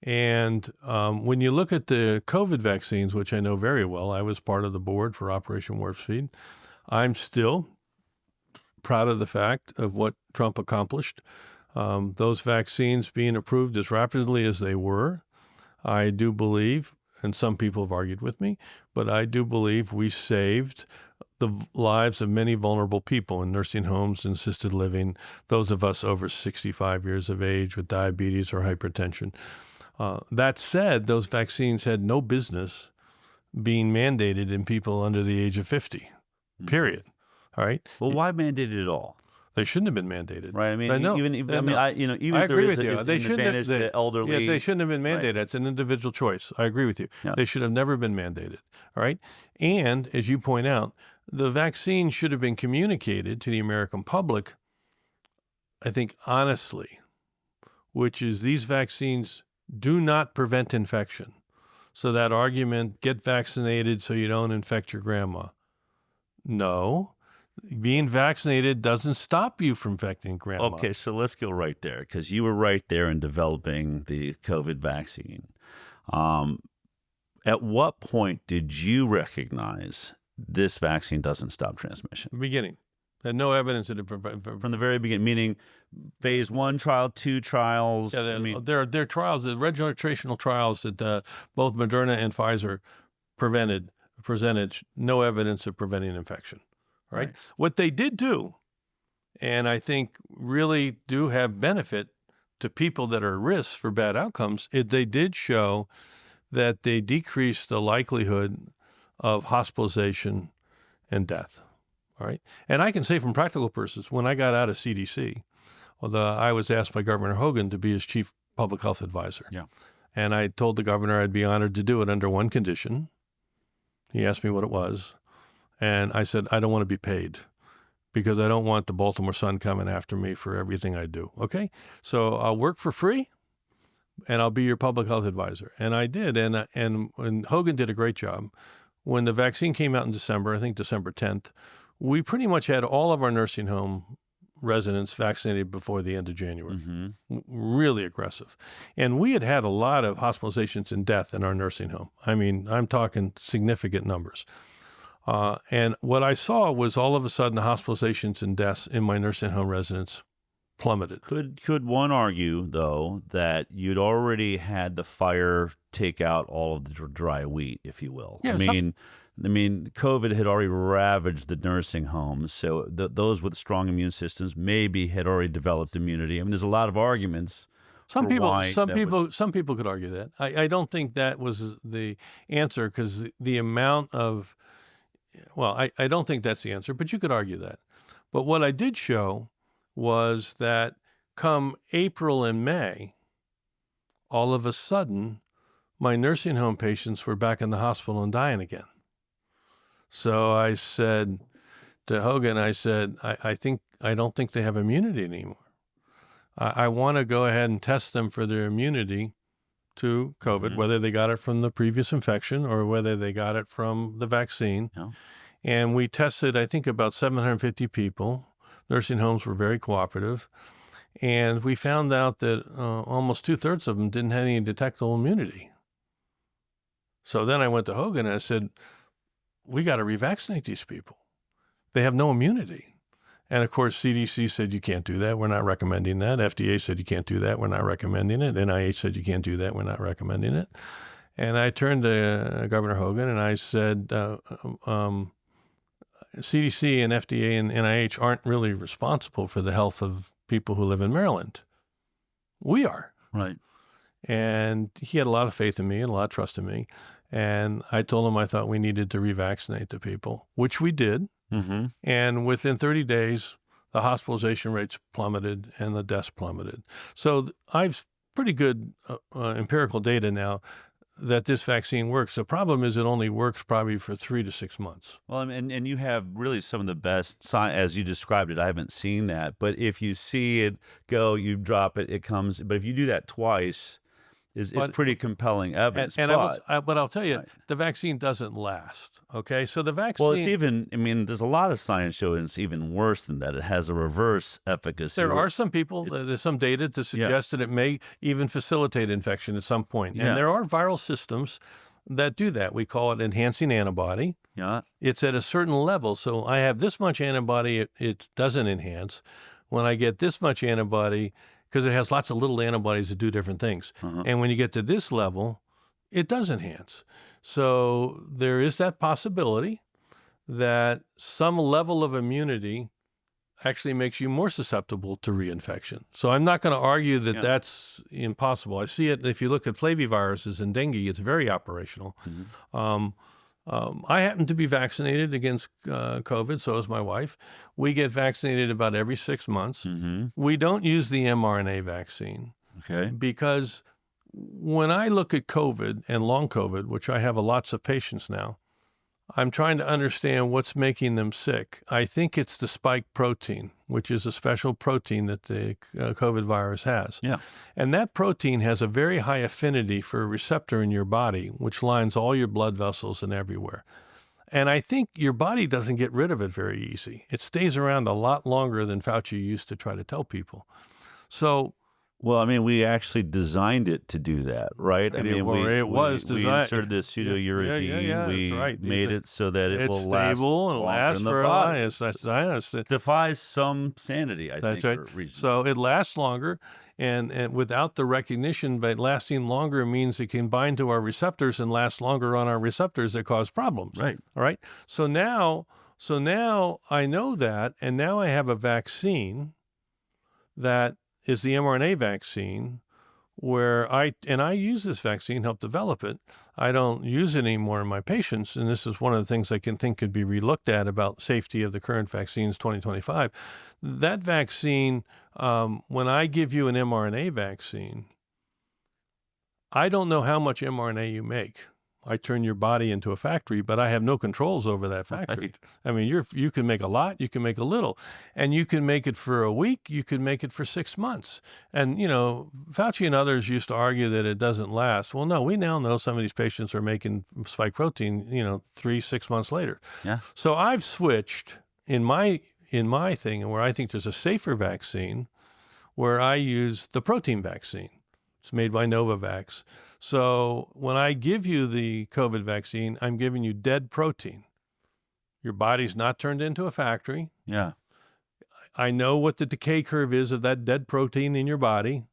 And when you look at the COVID vaccines, which I know very well, I was part of the board for Operation Warp Speed. I'm still proud of the fact of what Trump accomplished. Those vaccines being approved as rapidly as they were, I do believe, and some people have argued with me, but I do believe we saved the lives of many vulnerable people in nursing homes and assisted living, those of us over 65 years of age with diabetes or hypertension. That said, those vaccines had no business being mandated in people under the age of 50, period. All right. Well, why mandate it at all? They shouldn't have been mandated. Right. I mean, even I agree with you. They shouldn't advantage to elderly. Yeah, they shouldn't have been mandated. It's an individual choice. I agree with you. Yeah. They should have never been mandated. All right. And as you point out, the vaccine should have been communicated to the American public, I think, honestly, which is these vaccines do not prevent infection. So that argument, get vaccinated so you don't infect your grandma. No. Being vaccinated doesn't stop you from infecting grandma. Okay, so let's go right there, because you were right there in developing the COVID vaccine. At what point did you recognize this vaccine doesn't stop transmission? The beginning. Had no evidence that it from the very beginning, meaning phase 1 trial, 2 trials. Yeah, there are trials, the registrational trials that both Moderna and Pfizer presented no evidence of preventing infection. Right? What they did do, and I think really do have benefit to people that are at risk for bad outcomes, they did show that they decreased the likelihood of hospitalization and death. All right. And I can say from practical purposes, when I got out of CDC, I was asked by Governor Hogan to be his chief public health advisor. Yeah. And I told the governor I'd be honored to do it under one condition. He asked me what it was. And I said, I don't want to be paid because I don't want the Baltimore Sun coming after me for everything I do. Okay. So I'll work for free and I'll be your public health advisor. And I did. And Hogan did a great job. When the vaccine came out in December, I think December 10th, we pretty much had all of our nursing home residents vaccinated before the end of January. Mm-hmm. Really aggressive. And we had a lot of hospitalizations and death in our nursing home. I mean, I'm talking significant numbers. And what I saw was all of a sudden the hospitalizations and deaths in my nursing home residents plummeted. Could one argue, though, that you'd already had the fire take out all of the dry wheat, if you will? Yeah, I mean, COVID had already ravaged the nursing homes, so those with strong immune systems maybe had already developed immunity. I mean, there's a lot of arguments. Some people could argue that. I don't think that was the answer because the amount of, I don't think that's the answer, but you could argue that. But what I did show was that come April and May, all of a sudden, my nursing home patients were back in the hospital and dying again. So I said to Hogan, I don't think they have immunity anymore. I want to go ahead and test them for their immunity to COVID, mm-hmm. whether they got it from the previous infection or whether they got it from the vaccine. Yeah. And we tested, I think, about 750 people. Nursing homes were very cooperative. And we found out that almost 2/3 of them didn't have any detectable immunity. So then I went to Hogan and I said, we got to revaccinate these people. They have no immunity. And of course, CDC said, you can't do that. We're not recommending that. FDA said, you can't do that. We're not recommending it. NIH said, you can't do that. We're not recommending it. And I turned to Governor Hogan and I said, CDC and FDA and NIH aren't really responsible for the health of people who live in Maryland. We are. Right. And he had a lot of faith in me and a lot of trust in me. And I told him I thought we needed to revaccinate the people, which we did. Mm-hmm. And within 30 days, the hospitalization rates plummeted and the deaths plummeted. So I've pretty good empirical data now that this vaccine works. The problem is it only works probably for 3 to 6 months. Well, and you have really some of the best science, as you described it. I haven't seen that. But if you see it go, you drop it, it comes. But if you do that twice, is pretty compelling evidence. But I'll tell you, right. the vaccine doesn't last. Okay, so the vaccine. Well, it's even. I mean, there's a lot of science showing it's even worse than that. It has a reverse efficacy. There are some people. There's some data to suggest that it may even facilitate infection at some point. And there are viral systems that do that. We call it enhancing antibody. Yeah. It's at a certain level. So I have this much antibody, it doesn't enhance. When I get this much antibody, because it has lots of little antibodies that do different things. And when you get to this level, it does enhance. So there is that possibility that some level of immunity actually makes you more susceptible to reinfection. So I'm not going to argue that that's impossible. I see it if you look at flaviviruses and dengue, it's very operational. I happen to be vaccinated against COVID, so is my wife. We get vaccinated about every 6 months. We don't use the mRNA vaccine because when I look at COVID and long COVID, which I have lots of patients now, I'm trying to understand what's making them sick. I think it's the spike protein, which is a special protein that the COVID virus has. Yeah. And that protein has a very high affinity for a receptor in your body, which lines all your blood vessels and everywhere. And I think your body doesn't get rid of it very easy. It stays around a lot longer than Fauci used to try to tell people. So, well, I mean, we actually designed it to do that, right? I mean, we inserted this pseudo-uridine. We made it so that it will last stable and lasts for a while. It defies some sanity, I think. Right. So it lasts longer, and without the recognition, but lasting longer means it can bind to our receptors and last longer on our receptors that cause problems. Right. All right. So now I know that, and now I have a vaccine that is the mRNA vaccine, where I use this vaccine, help develop it. I don't use it anymore in my patients, and this is one of the things I can think could be relooked at about safety of the current vaccines 2025. That vaccine, when I give you an mRNA vaccine, I don't know how much mRNA you make. I turn your body into a factory, but I have no controls over that factory. Right. I mean, you can make a lot, you can make a little, and you can make it for a week, you can make it for 6 months. And, Fauci and others used to argue that it doesn't last. Well, no, we now know some of these patients are making spike protein, 3-6 months later. Yeah. So I've switched in my thing, and where I think there's a safer vaccine, where I use the protein vaccine. It's made by Novavax. So when I give you the COVID vaccine, I'm giving you dead protein. Your body's not turned into a factory. Yeah. I know what the decay curve is of that dead protein in your body.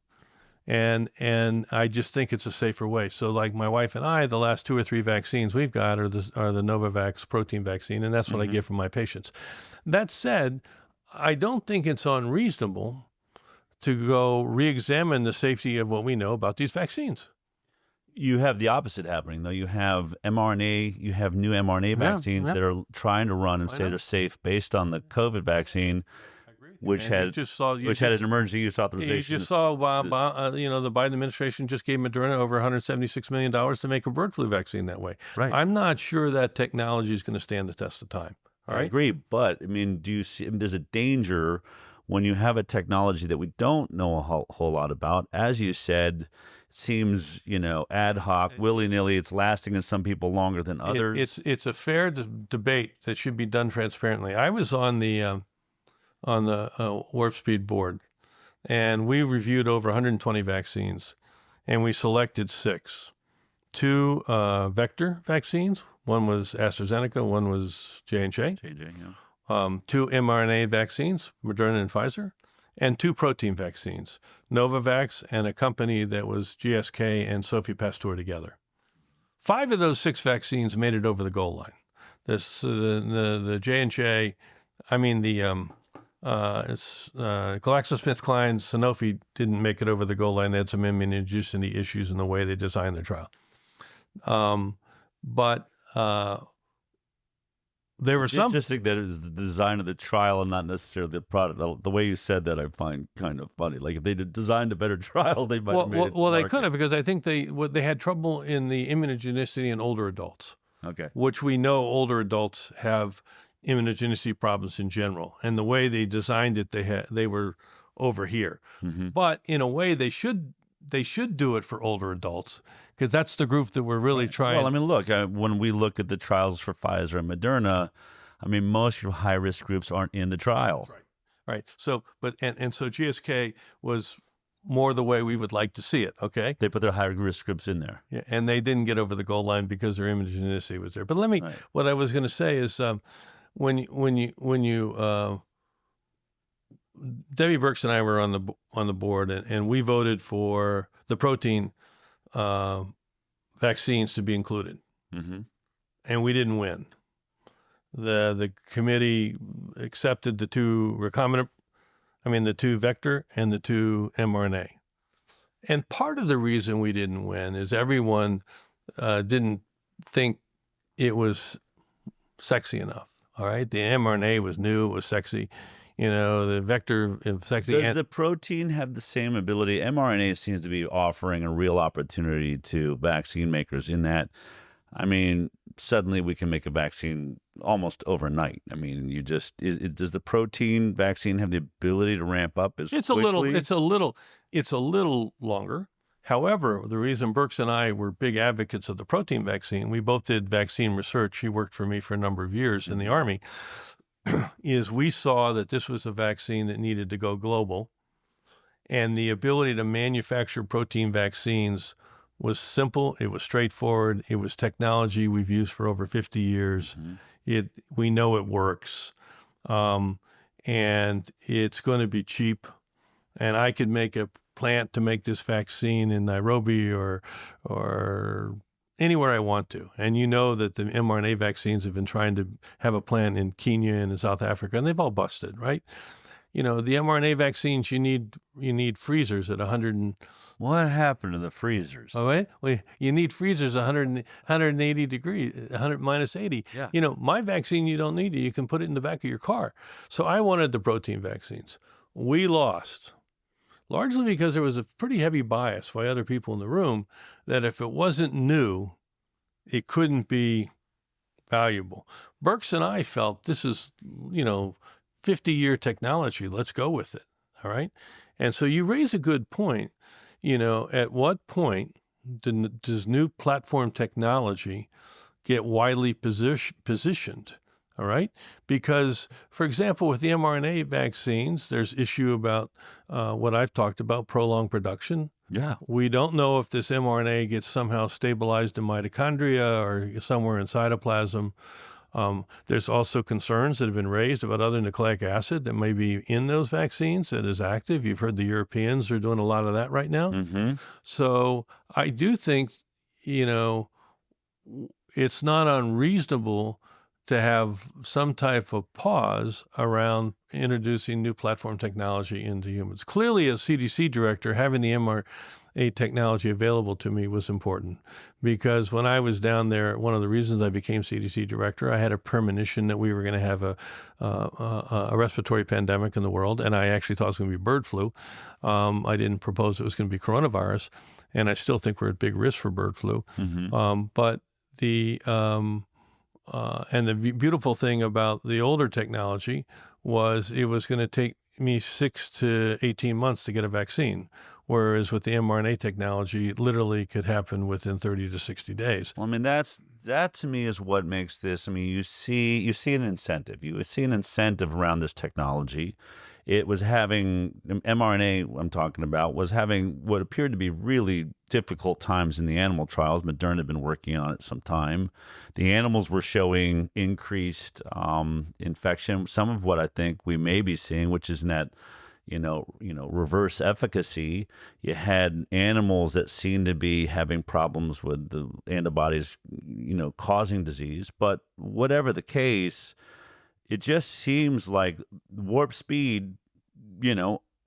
And I just think it's a safer way. So like my wife and I, the last 2 or 3 vaccines we've got are the Novavax protein vaccine, and that's what I give for my patients. That said, I don't think it's unreasonable to go re-examine the safety of what we know about these vaccines. You have the opposite happening, though. You have mRNA, you have new mRNA vaccines that are trying to run and say they're safe based on the COVID vaccine, which had an emergency use authorization. You just saw, the Biden administration just gave Moderna over $176 million to make a bird flu vaccine that way. Right. I'm not sure that technology is going to stand the test of time. All right? I agree, but, I mean, do you see there's a danger when you have a technology that we don't know a whole lot about? As you said, it seems, ad hoc, willy-nilly. It's lasting in some people longer than others. It's a fair debate that should be done transparently. I was on the Warp Speed board, and we reviewed over 120 vaccines, and we selected 6. 2 vector vaccines. One was AstraZeneca, one was J&J. J&J, yeah. 2 mRNA vaccines, Moderna and Pfizer, and 2 protein vaccines, Novavax and a company that was GSK and Sophie Pasteur together. 5 of those 6 vaccines made it over the goal line. The J&J, GlaxoSmithKline, Sanofi didn't make it over the goal line. They had some immunogenicity issues in the way they designed the trial. There were some. Interesting that it was the design of the trial and not necessarily the product. The way you said that, I find kind of funny. Like if they had designed a better trial, they might have made it. Well, they could have, because I think they had trouble in the immunogenicity in older adults. Okay. Which we know older adults have immunogenicity problems in general, and the way they designed it, they were over here. But in a way, they should they should do it for older adults because that's the group that we're really trying. Well, I mean, look, when we look at the trials for Pfizer and Moderna, I mean, most of your high-risk groups aren't in the trial. Right. So, but so GSK was more the way we would like to see it. Okay. They put their high-risk groups in there. Yeah, and they didn't get over the goal line because their immunogenicity was there. But let me. Right. What I was going to say is, when you Debbie Birx and I were on the board, and we voted for the protein vaccines to be included, and we didn't win. The committee accepted the two the two vector and the two mRNA. And part of the reason we didn't win is everyone didn't think it was sexy enough. All right, the mRNA was new, it was sexy. The vector sexy. Does the protein have the same ability? mRNA seems to be offering a real opportunity to vaccine makers in that, I mean, suddenly we can make a vaccine almost overnight. I mean, does the protein vaccine have the ability to ramp up as quickly? It's a little longer. However, the reason Birx and I were big advocates of the protein vaccine, we both did vaccine research. He worked for me for a number of years in the Army, is we saw that this was a vaccine that needed to go global, and the ability to manufacture protein vaccines was simple. It was straightforward. It was technology we've used for over 50 years. We know it works, and it's going to be cheap. And I could make a plant to make this vaccine in Nairobi or anywhere I want to. And you know that the mRNA vaccines have been trying to have a plant in Kenya and in South Africa, and they've all busted, right? The mRNA vaccines, you need freezers at 100. What happened to the freezers? All right. Well, you need freezers 180 degrees, -80. Yeah. My vaccine, you don't need it. You can put it in the back of your car. So I wanted the protein vaccines. We lost, largely because there was a pretty heavy bias by other people in the room that if it wasn't new, it couldn't be valuable. Birx and I felt this is, 50-year technology. Let's go with it. All right. And so you raise a good point. At what point does new platform technology get widely positioned? All right. Because, for example, with the mRNA vaccines, there's issue about what I've talked about, prolonged production. Yeah. We don't know if this mRNA gets somehow stabilized in mitochondria or somewhere in cytoplasm. There's also concerns that have been raised about other nucleic acid that may be in those vaccines that is active. You've heard the Europeans are doing a lot of that right now. So I do think, it's not unreasonable to have some type of pause around introducing new platform technology into humans. Clearly, as CDC director, having the mRNA technology available to me was important because when I was down there, one of the reasons I became CDC director, I had a premonition that we were going to have a respiratory pandemic in the world, and I actually thought it was going to be bird flu. I didn't propose it was going to be coronavirus, and I still think we're at big risk for bird flu. But the beautiful thing about the older technology was it was going to take me 6 to 18 months to get a vaccine, whereas with the mRNA technology, it literally could happen within 30 to 60 days. Well, I mean, that to me is what makes this. I mean, you see an incentive. You see an incentive around this technology. It was having mRNA. I'm talking about was having what appeared to be really difficult times in the animal trials. Moderna had been working on it some time. The animals were showing increased infection. Some of what I think we may be seeing, which is in that reverse efficacy. You had animals that seemed to be having problems with the antibodies, causing disease. But whatever the case, it just seems like warp speed,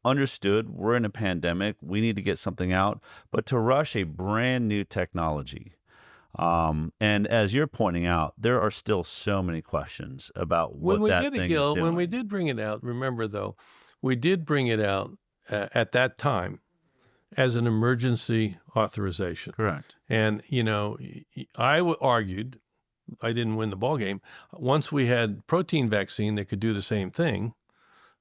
understood we're in a pandemic. We need to get something out. But to rush a brand new technology, and as you're pointing out, there are still so many questions about what that thing is doing. When we did bring it out, remember though, we did bring it out at that time as an emergency authorization. Correct. And, I argued, I didn't win the ball game. Once we had protein vaccine that could do the same thing,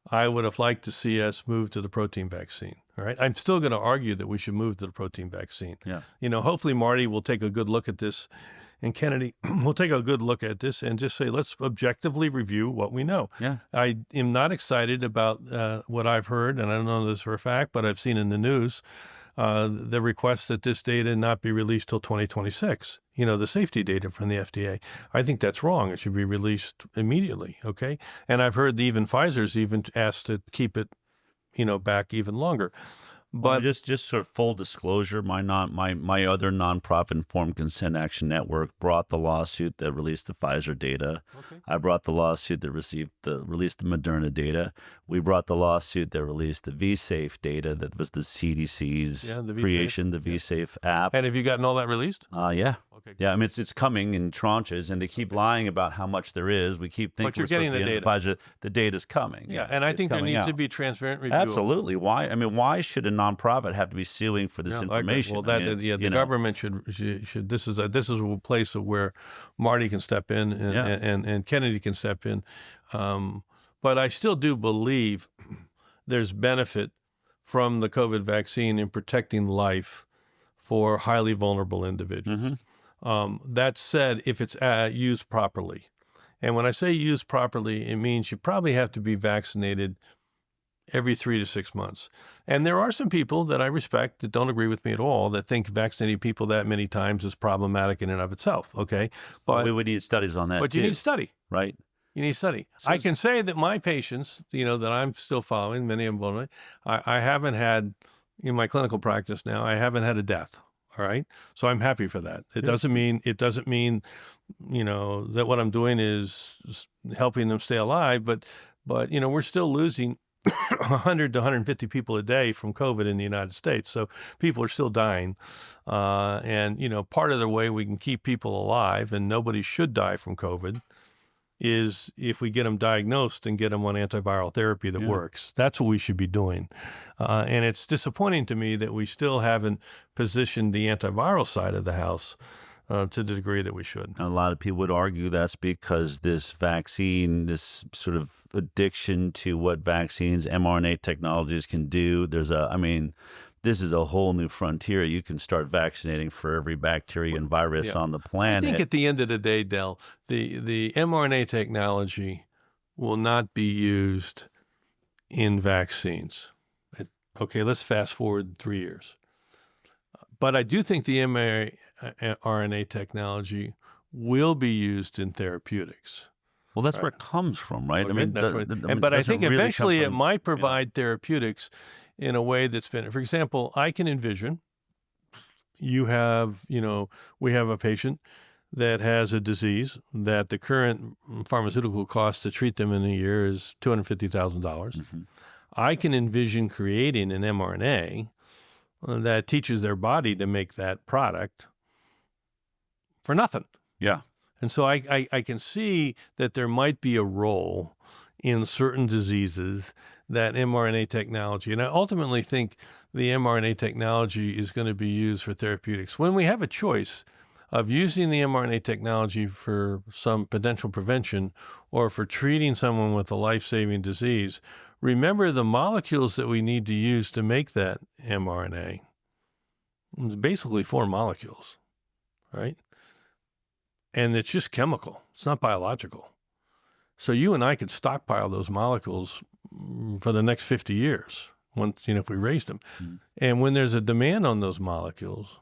I would have liked to see us move to the protein vaccine. All right. I'm still going to argue that we should move to the protein vaccine. Yeah. Hopefully Marty will take a good look at this, and Kennedy will take a good look at this and just say, let's objectively review what we know. Yeah. I am not excited about what I've heard, and I don't know this for a fact, but I've seen in the news the request that this data not be released till 2026. The safety data from the FDA. I think that's wrong. It should be released immediately. Okay. And I've heard even Pfizer's even asked to keep it, back even longer. But just sort of full disclosure, my other nonprofit Informed Consent Action Network brought the lawsuit that released the Pfizer data. Okay. I brought the lawsuit that released the Moderna data. We brought the lawsuit that released the VSafe data that was the CDC's creation, the VSafe app. And have you gotten all that released? Yeah. Okay. Yeah, I mean, it's coming in tranches, and they keep lying about how much there is. We keep thinking But you're we're supposed getting to be the in Pfizer. The data's coming. Yeah, and I think there needs to be transparent review. Absolutely. Why should a nonprofit have to be suing for this information? Well, the government should. This is a place where Marty can step in and Kennedy can step in. But I still do believe there's benefit from the COVID vaccine in protecting life for highly vulnerable individuals. Mm-hmm. That said, if it's used properly, and when I say used properly, it means you probably have to be vaccinated every 3 to 6 months. And there are some people that I respect that don't agree with me at all, that think vaccinating people that many times is problematic in and of itself. Okay. But we would need studies on that. But you need study. Right. You need study. So I can say that my patients, that I'm still following, many of them, I haven't had, in my clinical practice now, I haven't had a death. All right. So I'm happy for that. It doesn't mean, that what I'm doing is helping them stay alive, but we're still losing 100 to 150 people a day from COVID in the United States. So people are still dying. And part of the way we can keep people alive, and nobody should die from COVID, is if we get them diagnosed and get them on antiviral therapy that works. That's what we should be doing. And it's disappointing to me that we still haven't positioned the antiviral side of the house to the degree that we should. A lot of people would argue that's because this vaccine, this sort of addiction to what vaccines, mRNA technologies can do, this is a whole new frontier. You can start vaccinating for every bacteria and virus on the planet. I think at the end of the day, Del, the mRNA technology will not be used in vaccines. Okay, let's fast forward 3 years. But I do think the mRNA technology will be used in therapeutics. Well, that's where it comes from, right? Okay, but I think eventually it might provide therapeutics in a way that's been, for example, I can envision we have a patient that has a disease that the current pharmaceutical cost to treat them in a year is $250,000. Mm-hmm. I can envision creating an mRNA that teaches their body to make that product for nothing. Yeah. And so I can see that there might be a role in certain diseases that mRNA technology, and I ultimately think the mRNA technology is going to be used for therapeutics. When we have a choice of using the mRNA technology for some potential prevention or for treating someone with a life-saving disease, remember the molecules that we need to use to make that mRNA. It's basically 4 molecules, right? And it's just chemical. It's not biological. So you and I could stockpile those molecules for the next 50 years, if we raised them. Mm-hmm. And when there's a demand on those molecules,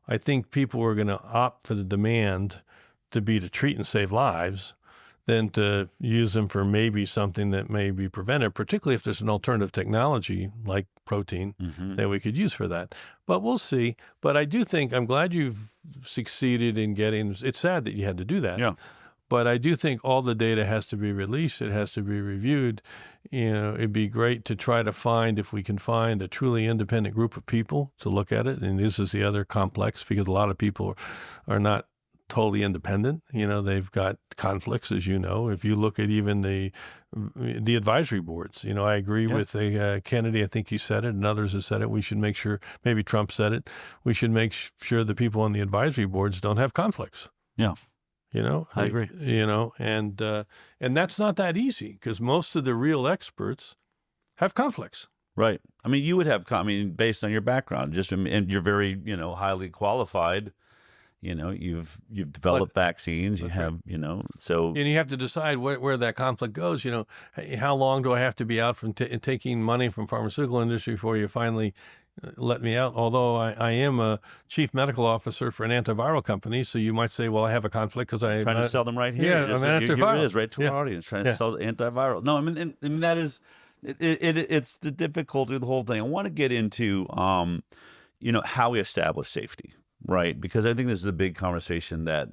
I think people are going to opt for the demand to be to treat and save lives than to use them for maybe something that may be prevented, particularly if there's an alternative technology like protein that we could use for that. But we'll see. But I do think, I'm glad you've succeeded in getting, it's sad that you had to do that. Yeah. But I do think all the data has to be released. It has to be reviewed. It'd be great to try to find, if we can find a truly independent group of people to look at it. And this is the other complex, because a lot of people are not totally independent. They've got conflicts, as you know. If you look at even the advisory boards, I agree with Kennedy. I think he said it, and others have said it. We should make sure, maybe Trump said it, we should make sure the people on the advisory boards don't have conflicts. Yeah. I agree. And that's not that easy because most of the real experts have conflicts. Right. I mean, you would have, based on your background, and you're very, highly qualified. You've developed vaccines. You have, so. And you have to decide where that conflict goes. How long do I have to be out from taking money from pharmaceutical industry before you finally let me out? Although I am a chief medical officer for an antiviral company, so you might say, well, I have a conflict because I'm trying to sell them right here. Yeah, I'm an antiviral. Here it is, right to our audience, trying to sell antiviral. No, I mean that is. It's the difficulty of the whole thing. I want to get into, how we establish safety, right? Because I think this is a big conversation that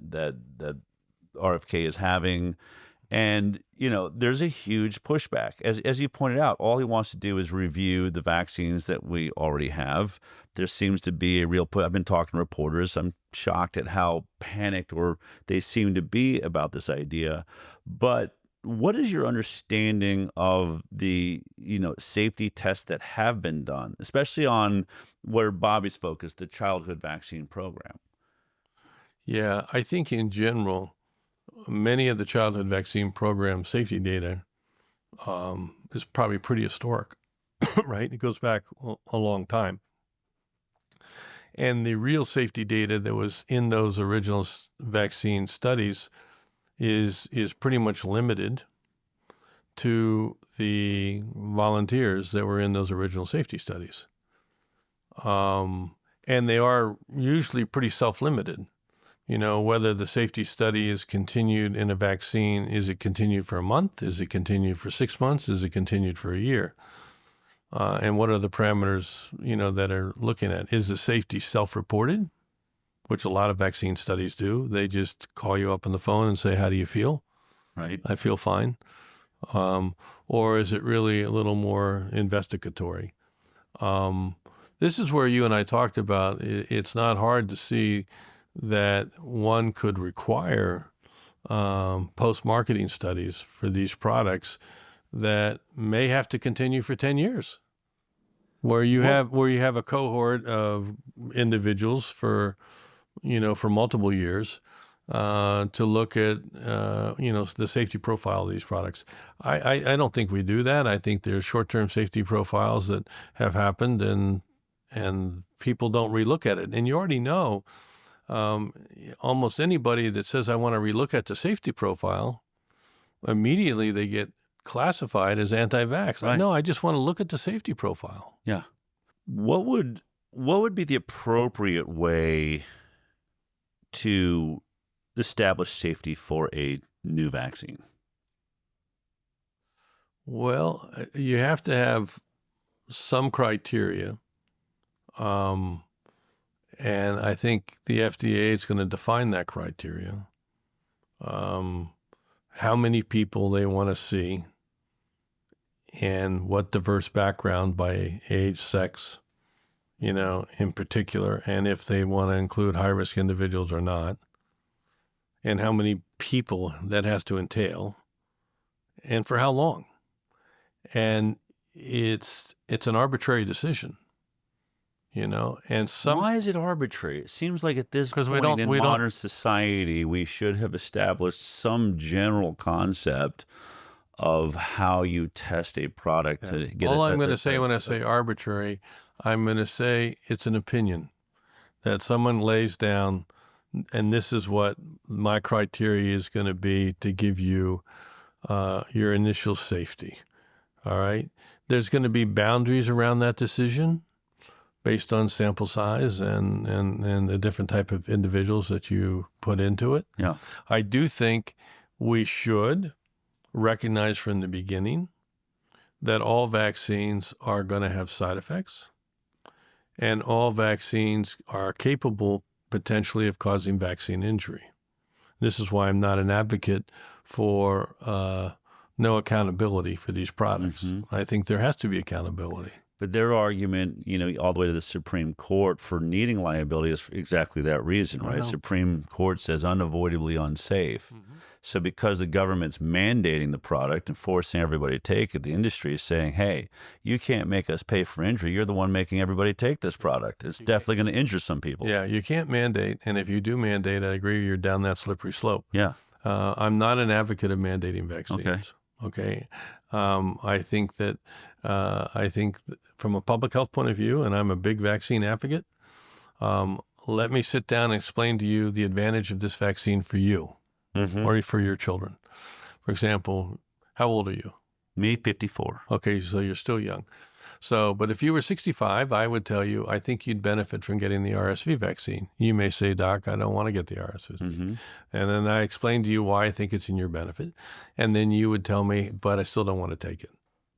RFK is having, and there's a huge pushback. As you pointed out, all he wants to do is review the vaccines that we already have. There seems to be a real I've been talking to reporters. I'm shocked at how panicked or they seem to be about this idea, but. What is your understanding of the, safety tests that have been done, especially on where Bobby's focused, the childhood vaccine program? Yeah, I think in general, many of the childhood vaccine program safety data is probably pretty historic, right? It goes back a long time. And the real safety data that was in those original vaccine studies is pretty much limited to the volunteers that were in those original safety studies. And they are usually pretty self-limited. Whether the safety study is continued in a vaccine, is it continued for a month? Is it continued for 6 months? Is it continued for a year? And what are the parameters, that are looking at? Is the safety self-reported? Which a lot of vaccine studies do. They just call you up on the phone and say, how do you feel? Right. I feel fine. Or is it really a little more investigatory? This is where you and I talked about it's not hard to see that one could require post-marketing studies for these products that may have to continue for 10 years. Where you have a cohort of individuals for multiple years to look at, the safety profile of these products. I don't think we do that. I think there's short-term safety profiles that have happened and people don't relook at it. And you already know almost anybody that says, I want to relook at the safety profile, immediately they get classified as anti-vax. Right. No, I just want to look at the safety profile. Yeah. What would be the appropriate way to establish safety for a new vaccine? Well, you have to have some criteria. And I think the FDA is going to define that criteria. How many people they want to see and what diverse background by age, sex, in particular, and if they want to include high-risk individuals or not, and how many people that has to entail, and for how long. And it's an arbitrary decision, and why is it arbitrary? It seems like at this point in modern society, we should have established some general concept of how you test a product to get all I'm going to say when I say arbitrary, I'm going to say it's an opinion that someone lays down, and this is what my criteria is going to be to give you your initial safety. All right? There's going to be boundaries around that decision based on sample size and the different type of individuals that you put into it. Yeah. I do think we should recognize from the beginning that all vaccines are going to have side effects, and all vaccines are capable potentially of causing vaccine injury. This is why I'm not an advocate for no accountability for these products. Mm-hmm. I think there has to be accountability. But their argument, all the way to the Supreme Court for needing liability is for exactly that reason, right? Supreme Court says unavoidably unsafe. Mm-hmm. So because the government's mandating the product and forcing everybody to take it, the industry is saying, hey, you can't make us pay for injury. You're the one making everybody take this product. It's definitely going to injure some people. Yeah, you can't mandate. And if you do mandate, I agree, you're down that slippery slope. Yeah. I'm not an advocate of mandating vaccines. Okay. I think that from a public health point of view, and I'm a big vaccine advocate, let me sit down and explain to you the advantage of this vaccine for you or for your children. For example, how old are you? Me, 54. Okay, so you're still young. So, but if you were 65, I would tell you, I think you'd benefit from getting the RSV vaccine. You may say, Doc, I don't want to get the RSV. And then I explain to you why I think it's in your benefit. And then you would tell me, but I still don't want to take it.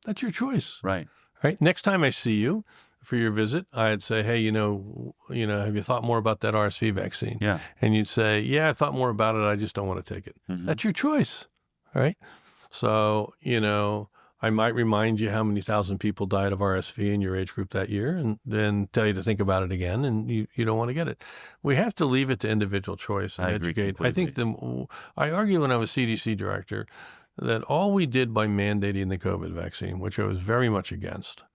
That's your choice. Right. Right. Next time I see you for your visit, I'd say, hey, have you thought more about that RSV vaccine? Yeah. And you'd say, yeah, I thought more about it. I just don't want to take it. That's your choice. Right. So, I might remind you how many thousand people died of RSV in your age group that year and then tell you to think about it again, and you don't want to get it. We have to leave it to individual choice and educate. I think I argue when I was CDC director that all we did by mandating the COVID vaccine, which I was very much against,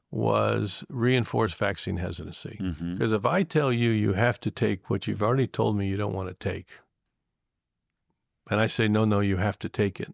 was reinforce vaccine hesitancy. Because if I tell you you have to take what you've already told me you don't want to take, and I say, no, you have to take it,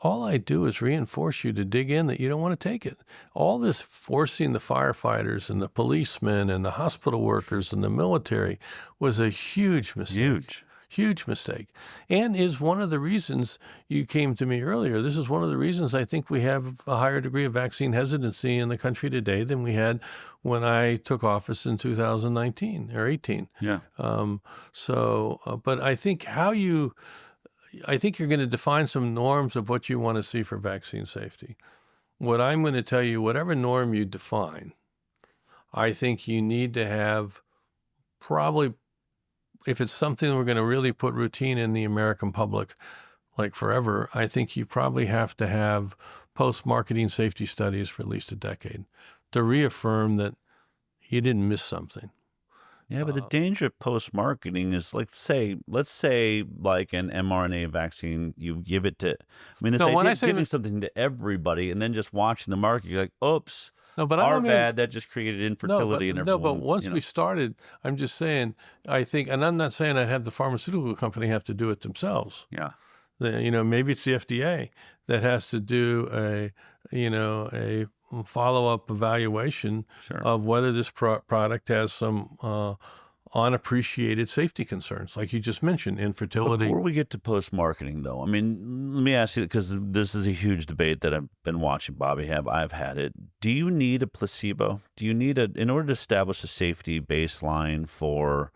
all I do is reinforce you to dig in that you don't want to take it. All this forcing the firefighters and the policemen and the hospital workers and the military was a huge mistake. Huge mistake. And is one of the reasons you came to me earlier. This is one of the reasons I think we have a higher degree of vaccine hesitancy in the country today than we had when I took office in 2019 or 18. Yeah. But I think I think you're going to define some norms of what you want to see for vaccine safety. What I'm going to tell you, whatever norm you define, I think you need to have probably, if it's something we're going to really put routine in the American public, like forever, I think you probably have to have post-marketing safety studies for at least a decade to reaffirm that you didn't miss something. Yeah, but the danger of post-marketing is, let's say like an mRNA vaccine, you give it to, giving something to everybody and then just watching the market, you're like, oops, bad, that just created infertility in everyone. No, but once we started, I'm just saying, I think, and I'm not saying I'd have the pharmaceutical company have to do it themselves. Yeah. Maybe it's the FDA that has to do a follow-up evaluation of whether this product has some unappreciated safety concerns, like you just mentioned, infertility. Before we get to post-marketing, though, let me ask you, because this is a huge debate that I've been watching Bobby have. I've had it. Do you need a placebo? Do you need in order to establish a safety baseline for,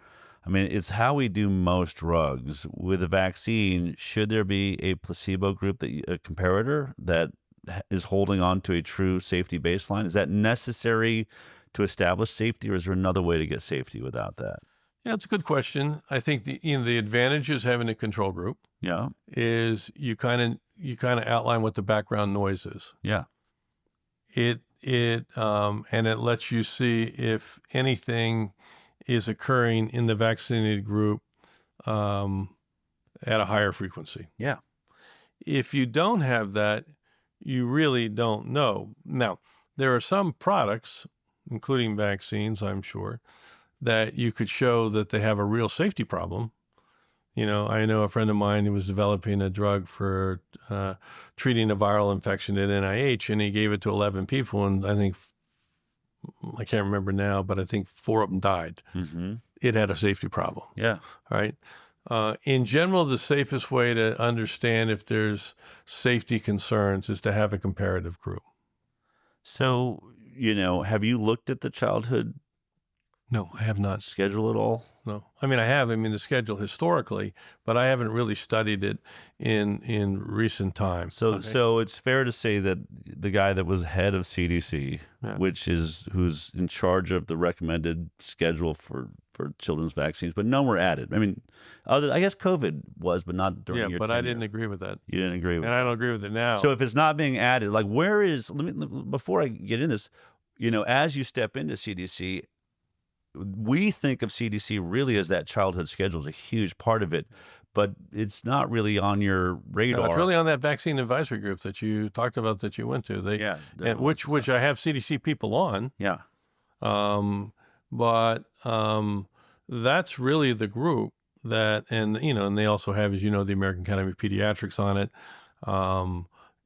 it's how we do most drugs. With a vaccine, should there be a placebo group, a comparator that is holding on to a true safety baseline? Is that necessary to establish safety, or is there another way to get safety without that? Yeah, it's a good question. I think the advantage is having a control group. Yeah, is you kind of outline what the background noise is. Yeah, and it lets you see if anything is occurring in the vaccinated group at a higher frequency. Yeah. If you don't have that, you really don't know. Now, there are some products, including vaccines, I'm sure, that you could show that they have a real safety problem. I know a friend of mine who was developing a drug for treating a viral infection at NIH, and he gave it to 11 people, and I can't remember now, but I think 4 of them died. It had a safety problem. Yeah. Right? In general, the safest way to understand if there's safety concerns is to have a comparative group. So, have you looked at the childhood? No, I have not. Schedule at all? No. I have. The schedule historically, but I haven't really studied it in recent times. So it's fair to say that the guy that was head of CDC, who's in charge of the recommended schedule for children's vaccines, but none were added. I guess COVID was, but not during your tenure. Yeah, but I didn't agree with that. You didn't agree with it. And I don't agree with it now. So if it's not being added, like before I get in this, as you step into CDC, we think of CDC really as that childhood schedule is a huge part of it. but it's not really on your radar. No, it's really on that vaccine advisory group that you talked about that you went to. Yeah, and which I have CDC people on. yeah. But that's really the group that, and they also have, as you know, the American Academy of Pediatrics on it.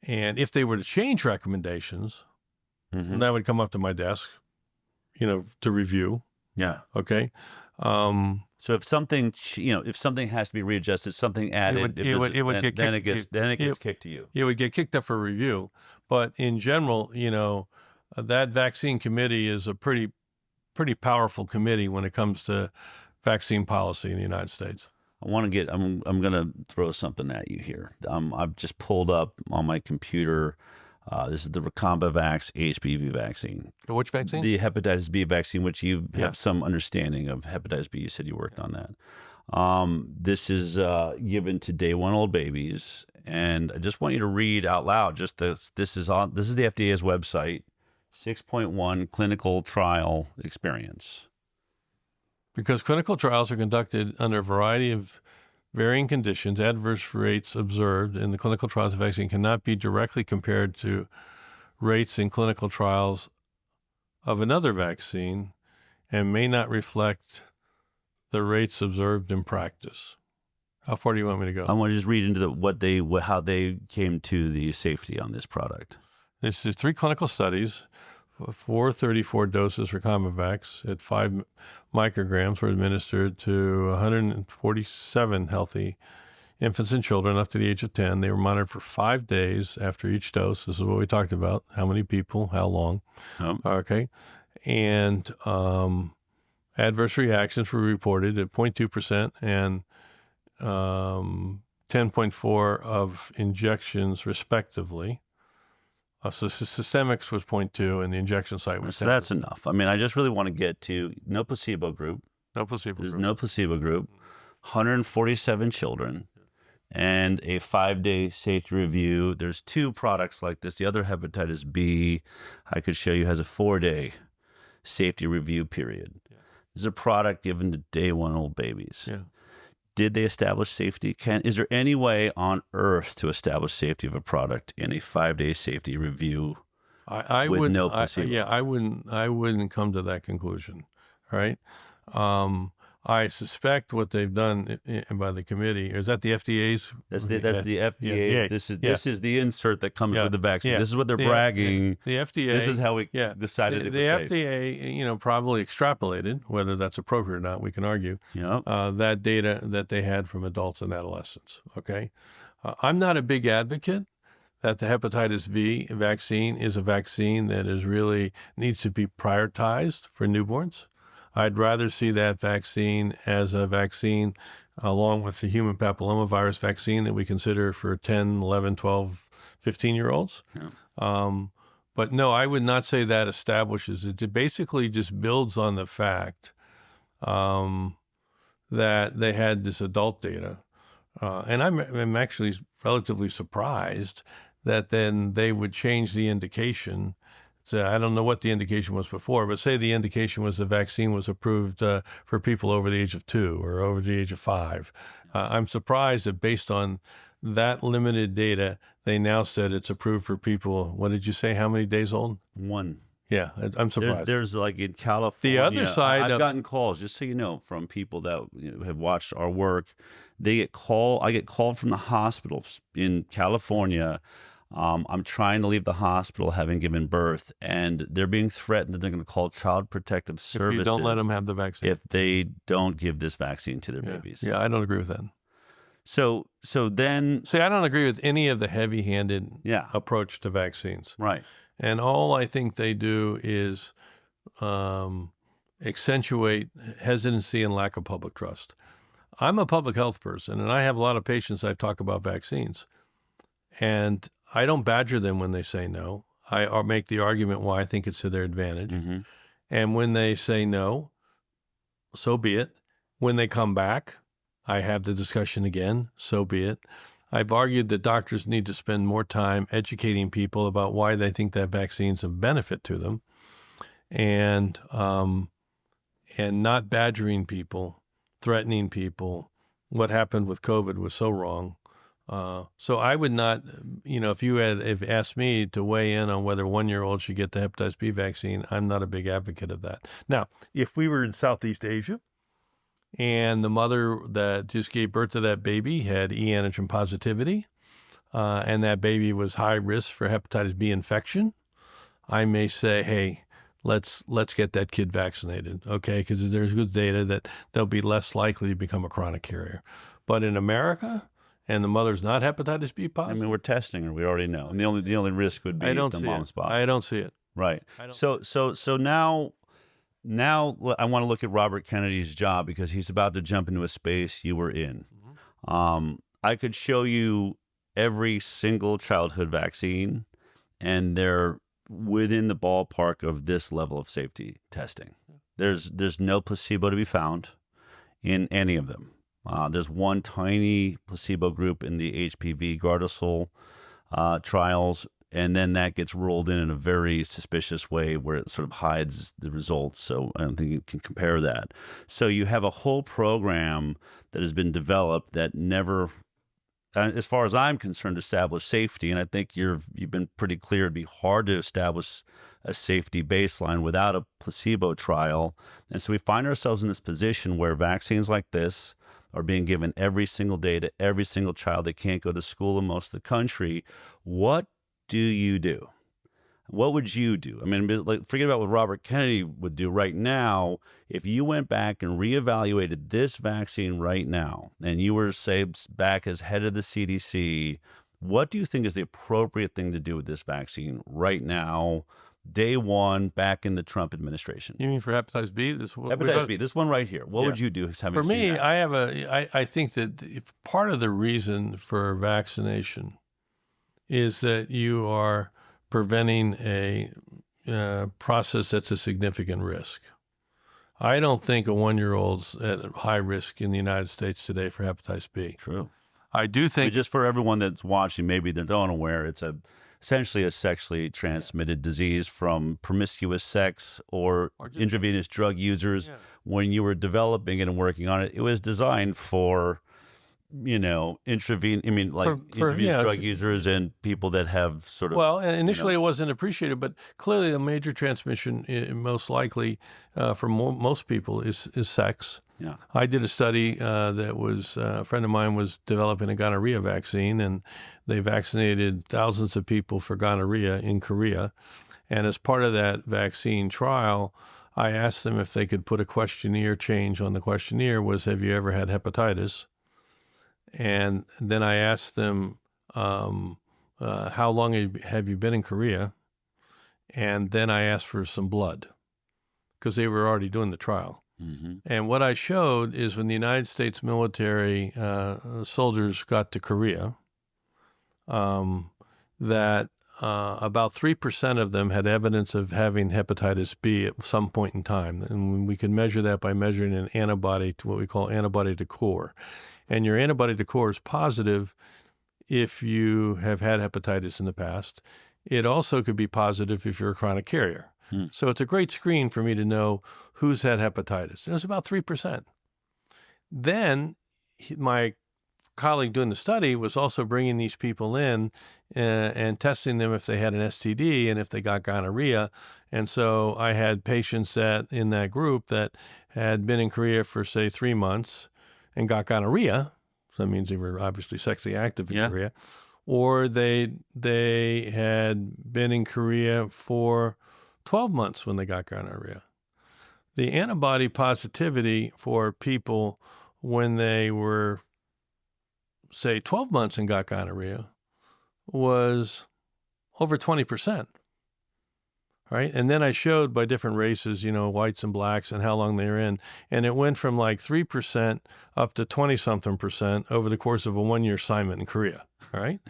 And if they were to change recommendations, that would come up to my desk, to review. Yeah. Okay. So if something, if something has to be readjusted, something added, then it gets kicked to you. It would get kicked up for review. But in general, that vaccine committee is a pretty powerful committee when it comes to vaccine policy in the United States. I'm going to throw something at you here. I've just pulled up on my computer. This is the ReCombiVax HBV vaccine. Which vaccine? The hepatitis B vaccine, which you have some understanding of hepatitis B. You said you worked on that. This is given to day 1 old babies, and I just want you to read out loud. This is the FDA's website, 6.1 clinical trial experience. Because clinical trials are conducted under a variety of varying conditions, adverse rates observed in the clinical trials of vaccine cannot be directly compared to rates in clinical trials of another vaccine and may not reflect the rates observed in practice. How far do you want me to go? I want to just read into how they came to the safety on this product. This is 3 clinical studies. 434 doses for ReCombiVax at 5 micrograms were administered to 147 healthy infants and children up to the age of 10. They were monitored for 5 days after each dose. This is what we talked about. How many people, how long. Okay. And adverse reactions were reported at 0.2% and 10.4 of injections respectively. So systemics was 0.2 and the injection site was 10%. So that's enough. I mean, I just really want to get to no placebo group. No placebo There's group. no placebo group, 147 children, and a 5-day safety review. There's 2 products like this. The other hepatitis B, I could show you, has a 4-day safety review period. Yeah. This is a product given to day 1 old babies. Yeah. Did they establish safety? Is there any way on earth to establish safety of a product in a 5-day safety review with no placebo? I wouldn't come to that conclusion. Right? I suspect what they've done by the committee is that the FDA's. That's the FDA. Yeah. This is the insert that comes with the vaccine. Yeah. This is what they're bragging. The FDA. This is how we decided it was safe. The FDA, probably extrapolated, whether that's appropriate or not, we can argue. Yep. That data that they had from adults and adolescents. Okay, I'm not a big advocate that the hepatitis V vaccine is a vaccine that needs to be prioritized for newborns. I'd rather see that vaccine as a vaccine along with the human papillomavirus vaccine that we consider for 10, 11, 12, 15-year-olds. Yeah. But no, I would not say that establishes it. It basically just builds on the fact that they had this adult data. And I'm actually relatively surprised that then they would change the indication. So I don't know what the indication was before, but say the indication was the vaccine was approved for people over the age of 2 or over the age of 5. I'm surprised that based on that limited data, they now said it's approved for people. What did you say? How many days old? 1. Yeah, I'm surprised. There's like in California. The other side. I've gotten calls, just so you know, from people that have watched our work. I get called from the hospitals in California. I'm trying to leave the hospital having given birth, and they're being threatened that they're going to call Child Protective Services. If you don't let them have the vaccine. If they don't give this vaccine to their babies. Yeah, I don't agree with that. So then... See, I don't agree with any of the heavy-handed approach to vaccines. Right. And all I think they do is accentuate hesitancy and lack of public trust. I'm a public health person, and I have a lot of patients I've talked about vaccines. And I don't badger them when they say no. I make the argument why I think it's to their advantage. Mm-hmm. And when they say no, so be it. When they come back, I have the discussion again, so be it. I've argued that doctors need to spend more time educating people about why they think that vaccine's of benefit to them, and not badgering people, threatening people, what happened with COVID was so wrong. So I would not, if you had asked me to weigh in on whether 1-year-olds should get the hepatitis B vaccine, I'm not a big advocate of that. Now, if we were in Southeast Asia and the mother that just gave birth to that baby had E antigen positivity, and that baby was high risk for hepatitis B infection, I may say, hey, let's get that kid vaccinated, okay? Because there's good data that they'll be less likely to become a chronic carrier. But in America, and the mother's not hepatitis B positive, I mean, we're testing her. We already know, and the only risk would be the mom's body. I don't see it. Right. So now I want to look at Robert Kennedy's job, because he's about to jump into a space you were in. I could show you every single childhood vaccine, and they're within the ballpark of this level of safety testing. There's no placebo to be found in any of them. There's one tiny placebo group in the HPV Gardasil trials, and then that gets rolled in a very suspicious way where it sort of hides the results. So I don't think you can compare that. So you have a whole program that has been developed that never, as far as I'm concerned, established safety. And I think you've been pretty clear it'd be hard to establish a safety baseline without a placebo trial. And so we find ourselves in this position where vaccines like this are being given every single day to every single child that can't go to school in most of the country. What do you do? What would you do? I mean, like, forget about what Robert Kennedy would do right now. If you went back and reevaluated this vaccine right now, and you were, say, back as head of the CDC, what do you think is the appropriate thing to do with this vaccine right now, day one, back in the Trump administration? You mean for hepatitis B? Hepatitis B, this one right here. What would you do? For me, I think that if part of the reason for vaccination is that you are preventing a process that's a significant risk. I don't think a 1-year-old's at high risk in the United States today for hepatitis B. True. I do think... But just for everyone that's watching, maybe they're unaware, it's essentially a sexually transmitted disease from promiscuous sex or intravenous drug users. Yeah. When you were developing it and working on it, it was designed for, intravenous drug users and people that have sort of... Well, initially it wasn't appreciated, but clearly the major transmission, most likely for most people, is sex. Yeah. I did a study that was, a friend of mine was developing a gonorrhea vaccine, and they vaccinated thousands of people for gonorrhea in Korea. And as part of that vaccine trial, I asked them if they could put a questionnaire change on the questionnaire was, have you ever had hepatitis? And then I asked them, how long have you been in Korea? And then I asked for some blood, because they were already doing the trial. Mm-hmm. And what I showed is when the United States military soldiers got to Korea, that about 3% of them had evidence of having hepatitis B at some point in time. And we could measure that by measuring an antibody to what we call antibody to core. And your antibody to core is positive if you have had hepatitis in the past. It also could be positive if you're a chronic carrier. So it's a great screen for me to know who's had hepatitis. And it was about 3%. Then my colleague doing the study was also bringing these people in and testing them if they had an STD and if they got gonorrhea. And so I had patients in that group that had been in Korea for, say, 3 months and got gonorrhea. So that means they were obviously sexually active in Korea. Or they had been in Korea for 12 months when they got gonorrhea. The antibody positivity for people when they were, say, 12 months and got gonorrhea was over 20%, right? And then I showed by different races, whites and blacks, and how long they were in. And it went from like 3% up to 20-something% over the course of a 1-year assignment in Korea, all right?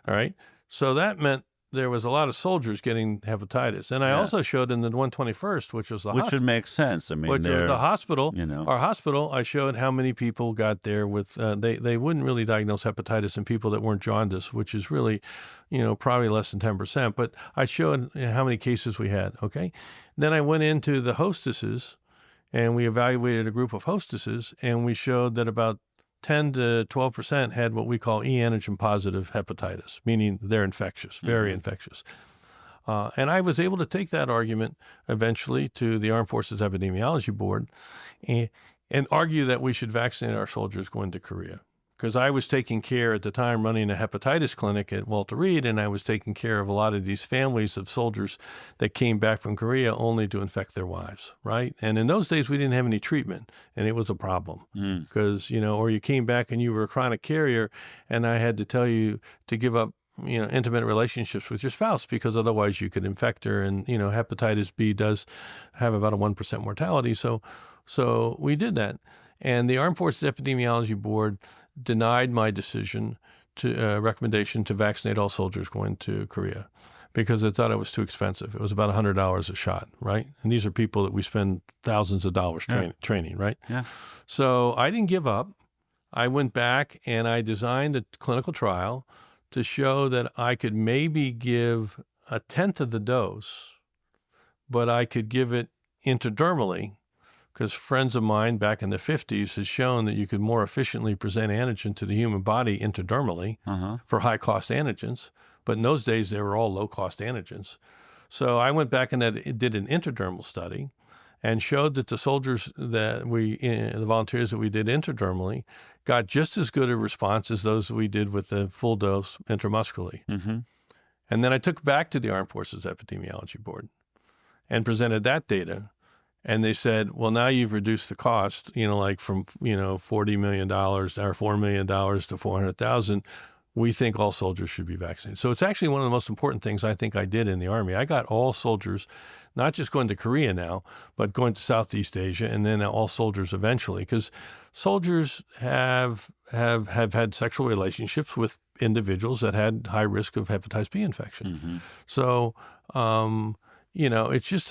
All right? So that meant there was a lot of soldiers getting hepatitis. And I also showed in the 121st, which was the hospital. Which would make sense. I mean, which was the hospital. Our hospital, I showed how many people got there with, they wouldn't really diagnose hepatitis in people that weren't jaundiced, which is really, probably less than 10%. But I showed how many cases we had, okay? Then I went into the hostesses, and we evaluated a group of hostesses, and we showed that about 10 to 12% had what we call e-antigen positive hepatitis, meaning they're infectious, very infectious. And I was able to take that argument eventually to the Armed Forces Epidemiology Board and argue that we should vaccinate our soldiers going to Korea. Because I was taking care at the time running a hepatitis clinic at Walter Reed, and I was taking care of a lot of these families of soldiers that came back from Korea only to infect their wives, right? And in those days, we didn't have any treatment, and it was a problem because, or you came back and you were a chronic carrier, and I had to tell you to give up intimate relationships with your spouse because otherwise you could infect her. And, hepatitis B does have about a 1% mortality. So we did that. And the Armed Forces Epidemiology Board denied my decision to recommendation to vaccinate all soldiers going to Korea because they thought it was too expensive. It was about $100 a shot, right? And these are people that we spend thousands of dollars training, right? Yeah. So I didn't give up. I went back and I designed a clinical trial to show that I could maybe give a tenth of the dose, but I could give it intradermally because friends of mine back in the 50s has shown that you could more efficiently present antigen to the human body intradermally for high-cost antigens. But in those days, they were all low-cost antigens. So I went back and did an intradermal study and showed that the soldiers that the volunteers that we did intradermally got just as good a response as those that we did with the full dose intramuscularly. And then I took back to the Armed Forces Epidemiology Board and presented that data. And they said, well, now you've reduced the cost, like from, $40 million or $4 million to 400,000. We think all soldiers should be vaccinated. So it's actually one of the most important things I think I did in the Army. I got all soldiers, not just going to Korea now, but going to Southeast Asia and then all soldiers eventually, because soldiers have had sexual relationships with individuals that had high risk of hepatitis B infection. So, it's just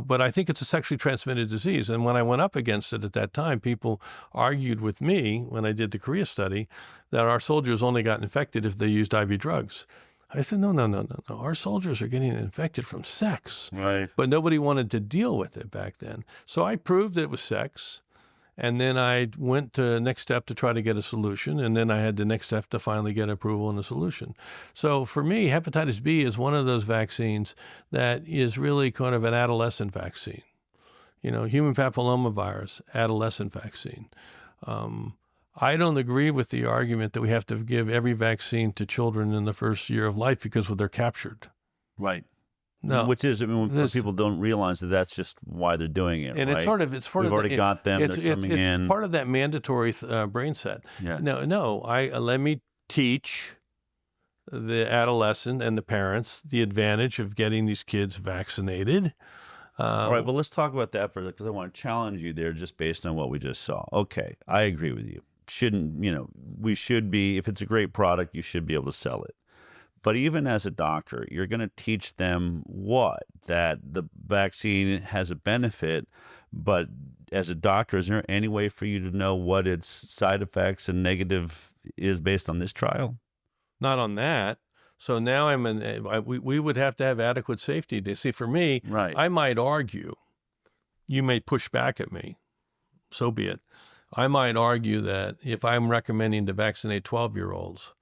but I think it's a sexually transmitted disease. And when I went up against it at that time, people argued with me when I did the Korea study that our soldiers only got infected if they used IV drugs. I said, no. Our soldiers are getting infected from sex. Right. But nobody wanted to deal with it back then. So I proved that it was sex. And then I went to the next step to try to get a solution. And then I had the next step to finally get approval and a solution. So for me, hepatitis B is one of those vaccines that is really kind of an adolescent vaccine. Human papillomavirus, adolescent vaccine. I don't agree with the argument that we have to give every vaccine to children in the first year of life because they're captured. Right. No, which is, people don't realize that that's just why they're doing it. And right? it's part of We've already got them. They're coming in. It's part of that mandatory brain set. Yeah. No. Let me teach the adolescent and the parents the advantage of getting these kids vaccinated. All right, but let's talk about that for because I want to challenge you there, just based on what we just saw. Okay, I agree with you. We should be. If it's a great product, you should be able to sell it. But even as a doctor, you're going to teach them that the vaccine has a benefit. But as a doctor, is there any way for you to know what its side effects and negative is based on this trial? Not on that. So now we would have to have adequate safety. To see, for me, right. I might argue, you may push back at me, so be it. I might argue that if I'm recommending to vaccinate 12-year-olds,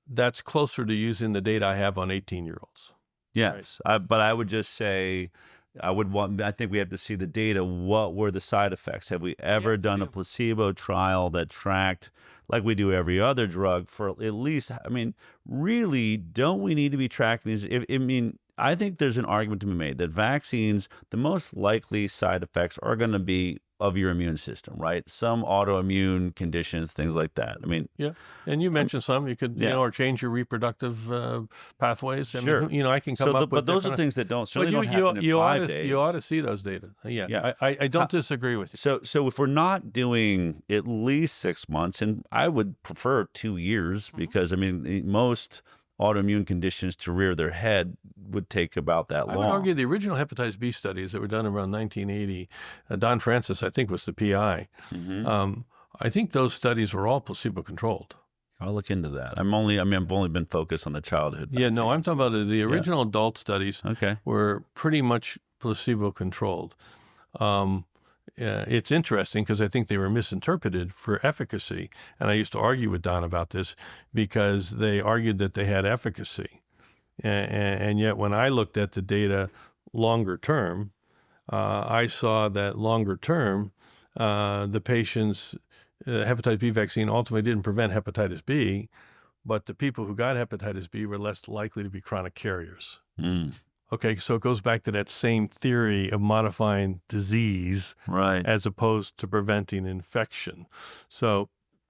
that's closer to using the data I have on 18-year-olds. Yes, right? But I would just say I think we have to see the data. What were the side effects? Have we ever done a placebo trial that tracked, like we do every other drug, for at least, really, don't we need to be tracking these? I think there's an argument to be made that vaccines, the most likely side effects are going to be of your immune system, right? Some autoimmune conditions, things like that. Yeah. And you mentioned some. You could, or change your reproductive pathways. Sure. I can come up with. But those are things that don't happen in 5 days. You ought to see those data. Yeah. I don't disagree with you. So if we're not doing at least 6 months, and I would prefer 2 years, because most autoimmune conditions to rear their head would take about that long. I would argue the original hepatitis B studies that were done around 1980, Don Francis, I think, was the PI. I think those studies were all placebo-controlled. I'll look into that. I've only been focused on the childhood vaccines. Yeah, no, I'm talking about the original adult studies were pretty much placebo-controlled. it's interesting because I think they were misinterpreted for efficacy. And I used to argue with Don about this because they argued that they had efficacy. And yet when I looked at the data longer term, I saw that longer term, the patients, hepatitis B vaccine ultimately didn't prevent hepatitis B, but the people who got hepatitis B were less likely to be chronic carriers. Okay, so it goes back to that same theory of modifying disease as opposed to preventing infection. So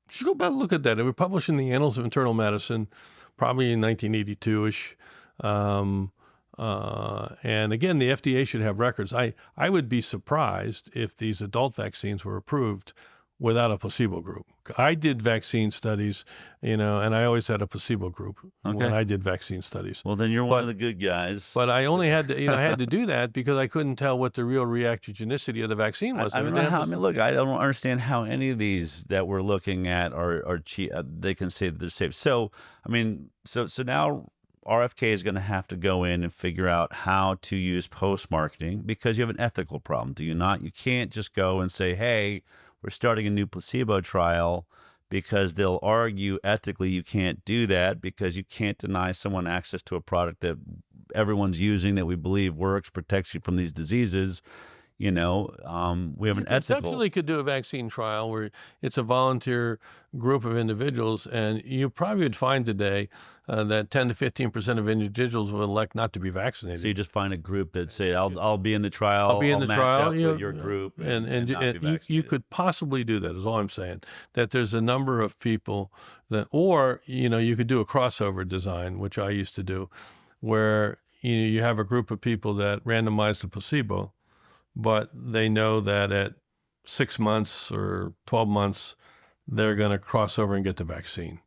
you should go back and look at that. It was published in the Annals of Internal Medicine, probably in 1982-ish. And again, the FDA should have records. I would be surprised if these adult vaccines were approved without a placebo group. I did vaccine studies, and I always had a placebo group when I did vaccine studies. Well, then you're one of the good guys. But I only had to, I had to do that because I couldn't tell what the real reactogenicity of the vaccine was. I don't know how. Look, I don't understand how any of these that we're looking at are cheap. They can say that they're safe. So, so now RFK is going to have to go in and figure out how to use post-marketing because you have an ethical problem, do you not? You can't just go and say, hey, we're starting a new placebo trial, because they'll argue ethically you can't do that because you can't deny someone access to a product that everyone's using that we believe works, protects you from these diseases. We have an ethical. Conceptually could do a vaccine trial where it's a volunteer group of individuals, and you probably would find today that 10 to 15% of individuals will elect not to be vaccinated. So you just find a group that say, "I'll be in the trial. I'll be in the trial with your group," and you could possibly do that. Is all I'm saying. That there's a number of people that, or you could do a crossover design, which I used to do, where you have a group of people that randomize the placebo, but they know that at 6 months or 12 months, they're going to cross over and get the vaccine.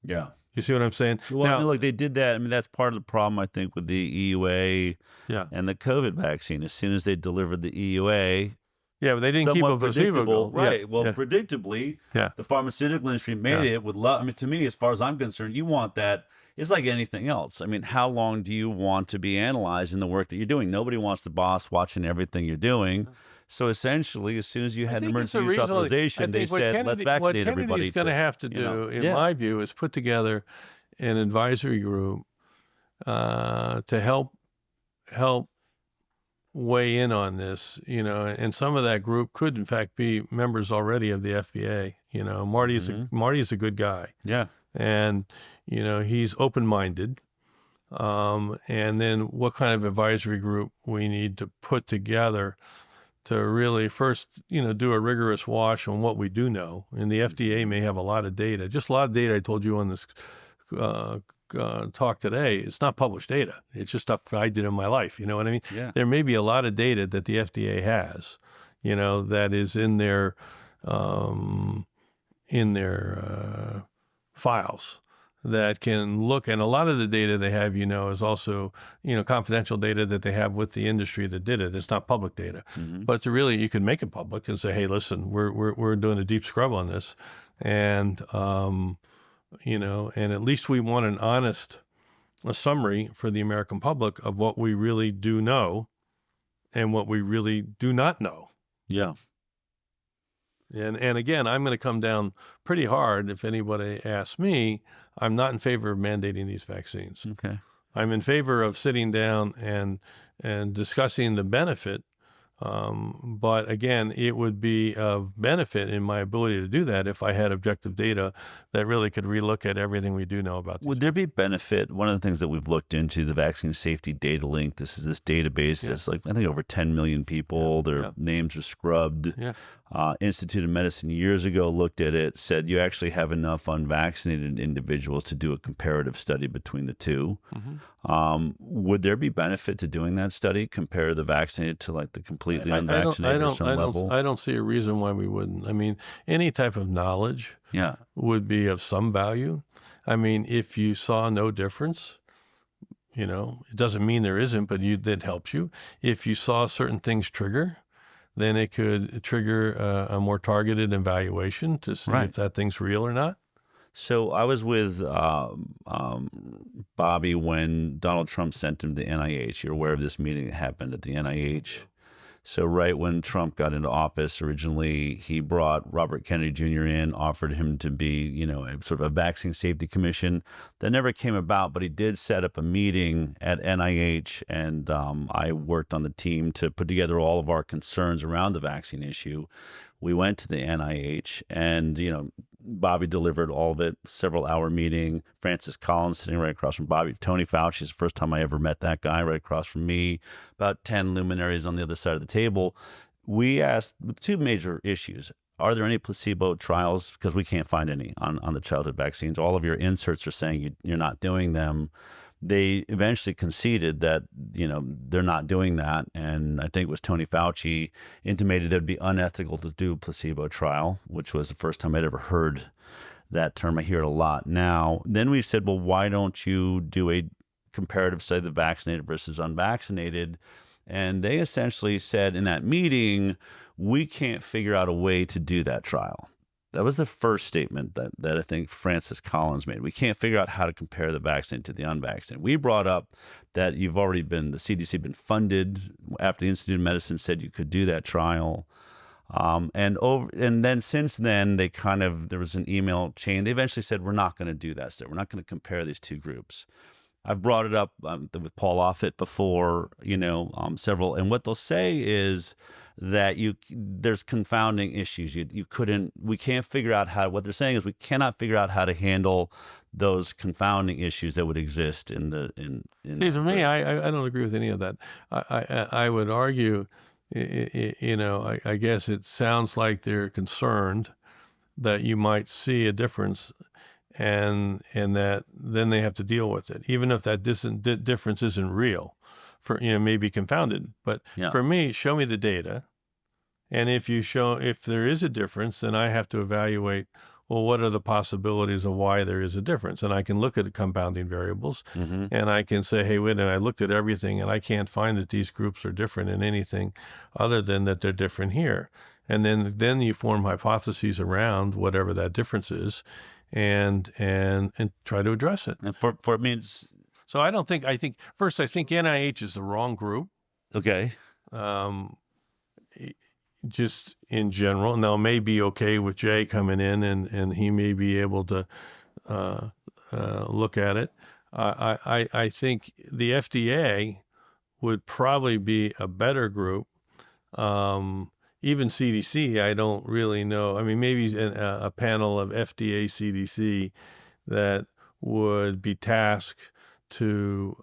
Yeah. You see what I'm saying? Well, now, look, they did that. That's part of the problem, I think, with the EUA and the COVID vaccine. As soon as they delivered the EUA, but they didn't keep a placebo goal. Right. Well, predictably, the pharmaceutical industry made it with love. To me, as far as I'm concerned, you want that. It's like anything else. How long do you want to be analyzed in the work that you're doing? Nobody wants the boss watching everything you're doing. So essentially, as soon as you had an emergency use authorization, they said, let's vaccinate everybody. What Kennedy's going to have to do, in my view, is put together an advisory group to help weigh in on this, and some of that group could, in fact, be members already of the FDA. Marty's a good guy. Yeah. And, he's open-minded. And then what kind of advisory group we need to put together to really first, do a rigorous wash on what we do know. And the FDA may have a lot of data, just a lot of data I told you on this talk today. It's not published data. It's just stuff I did in my life. You know what I mean? Yeah. There may be a lot of data that the FDA has, that is in their files that can look, and a lot of the data they have, is also, confidential data that they have with the industry that did it. It's not public data, but you can make it public and say, hey, listen, we're doing a deep scrub on this. And, and at least we want an honest summary for the American public of what we really do know and what we really do not know. Yeah. And again, I'm going to come down pretty hard if anybody asks me. I'm not in favor of mandating these vaccines. Okay. I'm in favor of sitting down and discussing the benefit. But again, it would be of benefit in my ability to do that if I had objective data that really could relook at everything we do know about these. Would there be benefit? One of the things that we've looked into, the Vaccine Safety Data Link, this is this database that's I think over 10 million people. Their names are scrubbed. Yeah. Institute of Medicine years ago looked at it, said you actually have enough unvaccinated individuals to do a comparative study between the two. Would there be benefit to doing that study, compare the vaccinated to the completely unvaccinated at some level? I don't see a reason why we wouldn't. Any type of knowledge would be of some value. If you saw no difference, it doesn't mean there isn't, but that helps you. If you saw certain things trigger, then it could trigger a more targeted evaluation to see if that thing's real or not. So I was with Bobby when Donald Trump sent him to the NIH. You're aware of this meeting that happened at the NIH. So right when Trump got into office originally, he brought Robert Kennedy Jr. in, offered him to be, a sort of a vaccine safety commission. That never came about, but he did set up a meeting at NIH, and I worked on the team to put together all of our concerns around the vaccine issue. We went to the NIH, and Bobby delivered all of it, several-hour meeting. Francis Collins sitting right across from Bobby. Tony Fauci is the first time I ever met that guy, right across from me. About 10 luminaries on the other side of the table. We asked two major issues. Are there any placebo trials? Because we can't find any on the childhood vaccines. All of your inserts are saying you're not doing them. They eventually conceded that, they're not doing that. And I think it was Tony Fauci intimated it would be unethical to do a placebo trial, which was the first time I'd ever heard that term. I hear it a lot now. Then we said, well, why don't you do a comparative study of the vaccinated versus unvaccinated? And they essentially said in that meeting, we can't figure out a way to do that trial. That was the first statement that I think Francis Collins made. We can't figure out how to compare the vaccinated to the unvaccinated. We brought up that the CDC been funded after the Institute of Medicine said you could do that trial. And then since then, there was an email chain. They eventually said, we're not going to do that stuff. We're not going to compare these two groups. I've brought it up with Paul Offit before, several. And what they'll say is that there's confounding issues. We can't figure out what they're saying is we cannot figure out how to handle those confounding issues that would exist in See, to me, I don't agree with any of that. I would argue, I guess it sounds like they're concerned that you might see a difference and that then they have to deal with it, even if that difference isn't real. May be confounded, but for me, show me the data, and if there is a difference, then I have to evaluate. Well, what are the possibilities of why there is a difference? And I can look at the compounding variables, and I can say, hey, wait a minute, I looked at everything, and I can't find that these groups are different in anything other than that they're different here. And then you form hypotheses around whatever that difference is, and try to address it. And for me, so I think NIH is the wrong group. Okay. Just in general. Now, it may be okay with Jay coming in and he may be able to look at it. I think the FDA would probably be a better group. Even CDC, I don't really know. I mean, maybe a panel of FDA CDC that would be tasked to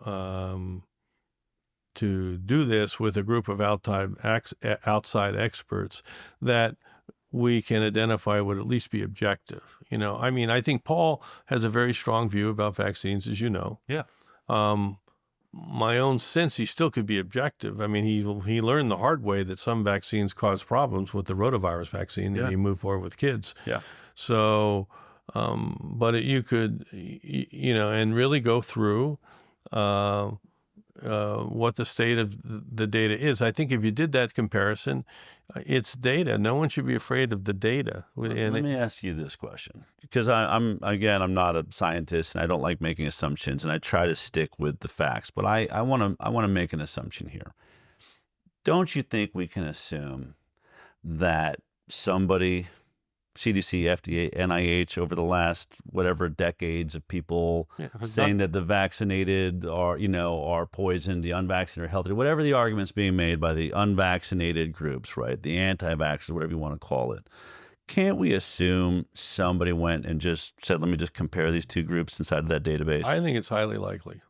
do this with a group of outside experts that we can identify would at least be objective. I think Paul has a very strong view about vaccines, as you know. Yeah. My own sense, he still could be objective. I mean, he learned the hard way that some vaccines cause problems with the rotavirus vaccine, and he moved forward with kids. Yeah. So, but you could, and really go through what the state of the data is. I think if you did that comparison, it's data. No one should be afraid of the data. Let me ask you this question, because I'm not a scientist and I don't like making assumptions, and I try to stick with the facts. But I want to make an assumption here. Don't you think we can assume that somebody, CDC, FDA, NIH, over the last whatever decades of people saying that the vaccinated are poisoned, the unvaccinated are healthy, whatever the argument's being made by the unvaccinated groups, right? The anti-vaxxers, whatever you want to call it. Can't we assume somebody went and just said, let me just compare these two groups inside of that database? I think it's highly likely.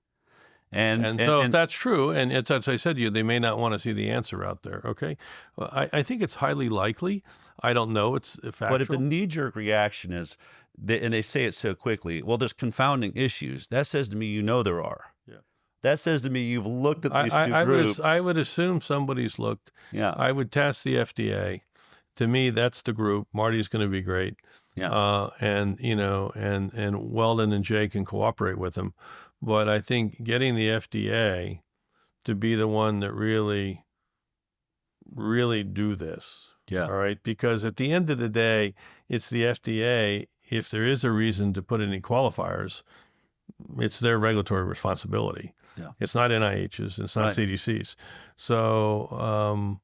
And if that's true, and it's, as I said to you, they may not want to see the answer out there, okay? Well, I think it's highly likely. I don't know. It's factual. But if the knee-jerk reaction is, and they say it so quickly, well, there's confounding issues, that says to me, there are. Yeah. That says to me, you've looked at these two groups. I would assume somebody's looked. Yeah. I would task the FDA. To me, that's the group. Marty's going to be great. Yeah. And Weldon and Jay can cooperate with him. But I think getting the FDA to be the one that really do this. Yeah. All right. Because at the end of the day, it's the FDA. If there is a reason to put any qualifiers, it's their regulatory responsibility. Yeah. It's not NIH's. It's not CDC's. So,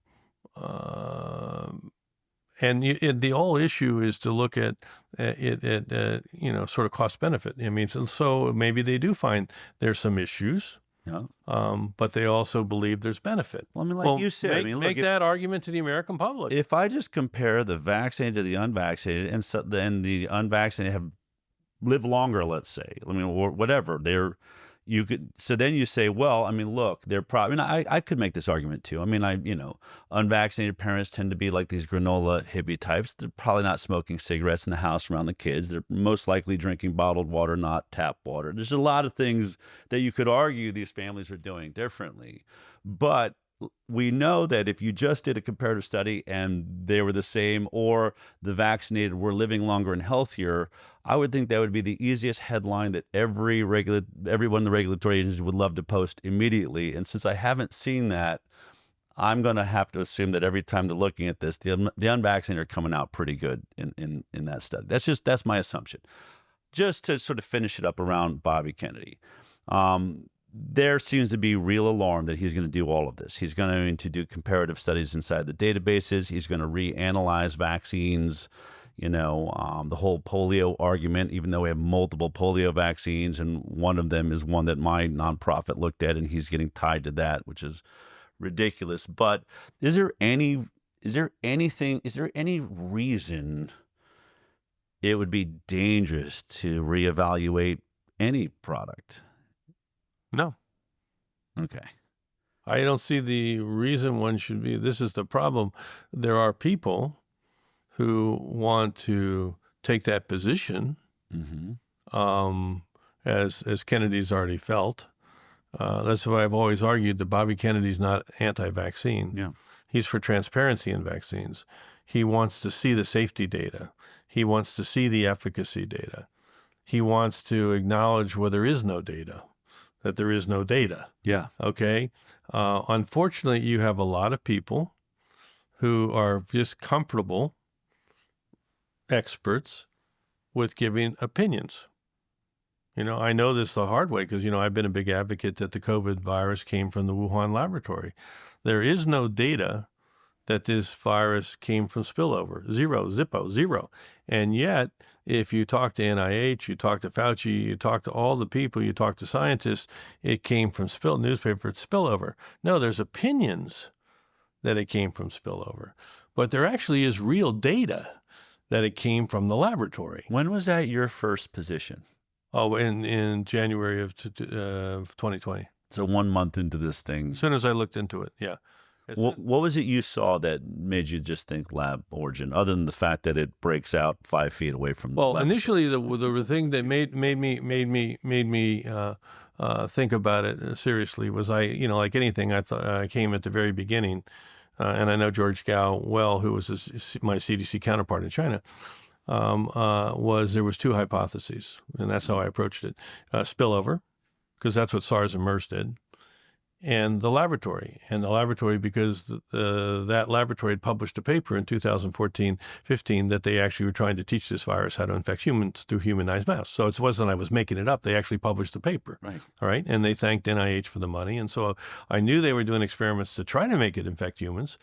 And the whole issue is to look at it, sort of cost benefit. I mean, so maybe they do find there's some issues, Yeah. but they also believe there's benefit. Well, I mean, like you said, make that argument to the American public. If I just compare the vaccinated to the unvaccinated, and then the unvaccinated have lived longer, let's say, I mean, or whatever, so then you say, well, I mean, look, they're probably, I could make this argument too. I mean, unvaccinated parents tend to be like these granola hippie types. They're probably not smoking cigarettes in the house around the kids. They're most likely drinking bottled water, not tap water. There's a lot of things that you could argue these families are doing differently. But we know that if you just did a comparative study and they were the same, or the vaccinated were living longer and healthier, I would think that would be the easiest headline that everyone in the regulatory agency would love to post immediately. And since I haven't seen that, I'm going to have to assume that every time they're looking at this, the unvaccinated are coming out pretty good in that study. That's my assumption. Just to sort of finish it up around Bobby Kennedy. There seems to be real alarm that he's going to do all of this. He's going to do comparative studies inside the databases. He's going to reanalyze vaccines, the whole polio argument, even though we have multiple polio vaccines, and one of them is one that my nonprofit looked at, and he's getting tied to that, which is ridiculous. But is there any reason it would be dangerous to reevaluate any product? No. Okay. I don't see the reason one should be. This is the problem. There are people who want to take that position, as Kennedy's already felt. That's why I've always argued that Bobby Kennedy's not anti-vaccine. Yeah. He's for transparency in vaccines. He wants to see the safety data. He wants to see the efficacy data. He wants to acknowledge where there is no data, that there is no data. Yeah. Okay. Unfortunately, you have a lot of people who are just comfortable experts with giving opinions. I know this the hard way because, I've been a big advocate that the COVID virus came from the Wuhan laboratory. There is no data that this virus came from spillover. Zero. And yet, if you talk to NIH, you talk to Fauci, you talk to all the people, you talk to scientists, it came from newspaper spillover. No, there's opinions that it came from spillover. But there actually is real data that it came from the laboratory. When was that your first position? Oh, in January of 2020. So 1 month into this thing. As soon as I looked into it, yeah. What was it you saw that made you just think lab origin, other than the fact that it breaks out 5 feet away from the lab? Initially, the thing that made me think about it seriously was like anything, I thought I came at the very beginning, and I know George Gao well, who was my CDC counterpart in China. There was two hypotheses, and that's how I approached it: spillover, because that's what SARS and MERS did. And the laboratory because that laboratory had published a paper in 2014-15 that they actually were trying to teach this virus how to infect humans through humanized mouse. So it wasn't I was making it up. They actually published the paper. Right. All right. And they thanked NIH for the money. And so I knew they were doing experiments to try to make it infect humans.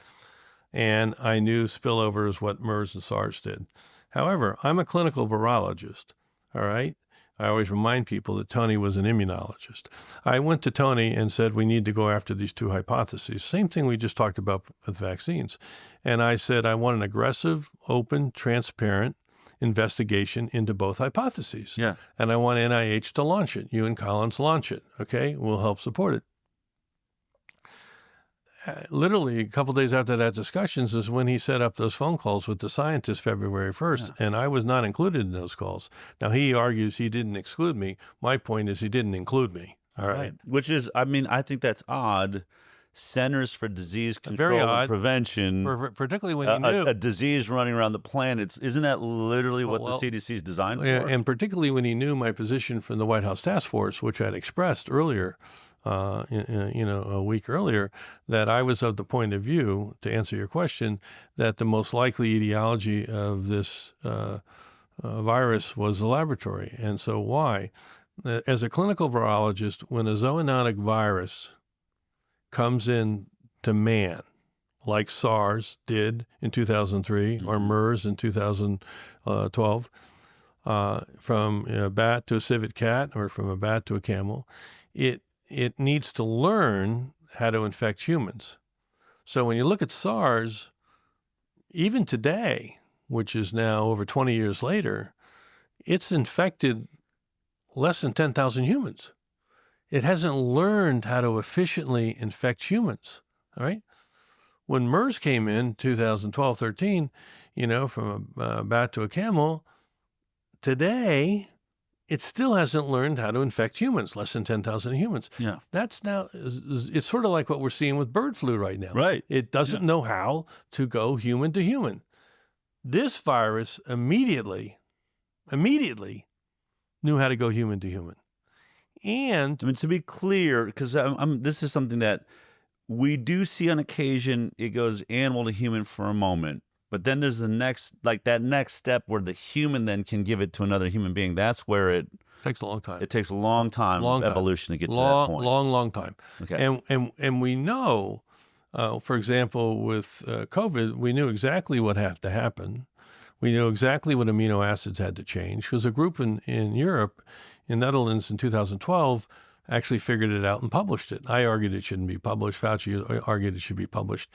And I knew spillover is what MERS and SARS did. However, I'm a clinical virologist. All right. I always remind people that Tony was an immunologist. I went to Tony and said, we need to go after these two hypotheses. Same thing we just talked about with vaccines. And I said, I want an aggressive, open, transparent investigation into both hypotheses. Yeah. And I want NIH to launch it. You and Collins launch it. Okay. We'll help support it. Literally a couple of days after that discussions is when he set up those phone calls with the scientists February 1st, and I was not included in those calls. Now, he argues he didn't exclude me. My point is he didn't include me. All right. Which is, I think that's odd. Centers for Disease Control Very odd. and Prevention, particularly when he knew a disease running around the planet. Isn't that literally what the CDC is designed for? And particularly when he knew my position from the White House Task Force, which I'd expressed earlier, a week earlier, that I was of the point of view, to answer your question, that the most likely etiology of this virus was the laboratory. And so why? As a clinical virologist, when a zoonotic virus comes in to man, like SARS did in 2003 or MERS in 2012, from a bat to a civet cat or from a bat to a camel, it needs to learn how to infect humans. So when you look at SARS, even today, which is now over 20 years later, it's infected less than 10,000 humans. It hasn't learned how to efficiently infect humans, all right? When MERS came in 2012, 13, from a bat to a camel, today it still hasn't learned how to infect humans, less than 10,000 humans. Yeah. That's now, it's sort of like what we're seeing with bird flu right now. Right. It doesn't know how to go human to human. This virus immediately knew how to go human to human. And I mean, to be clear, because this is something that we do see on occasion. It goes animal to human for a moment, but then there's that next step where the human then can give it to another human being. That's where it takes a long time. It takes a long time of evolution to get to that point. Long time. Okay. And we know, for example, with COVID, we knew exactly what had to happen. We knew exactly what amino acids had to change because a group in Europe, in Netherlands in 2012, actually figured it out and published it. I argued it shouldn't be published. Fauci argued it should be published.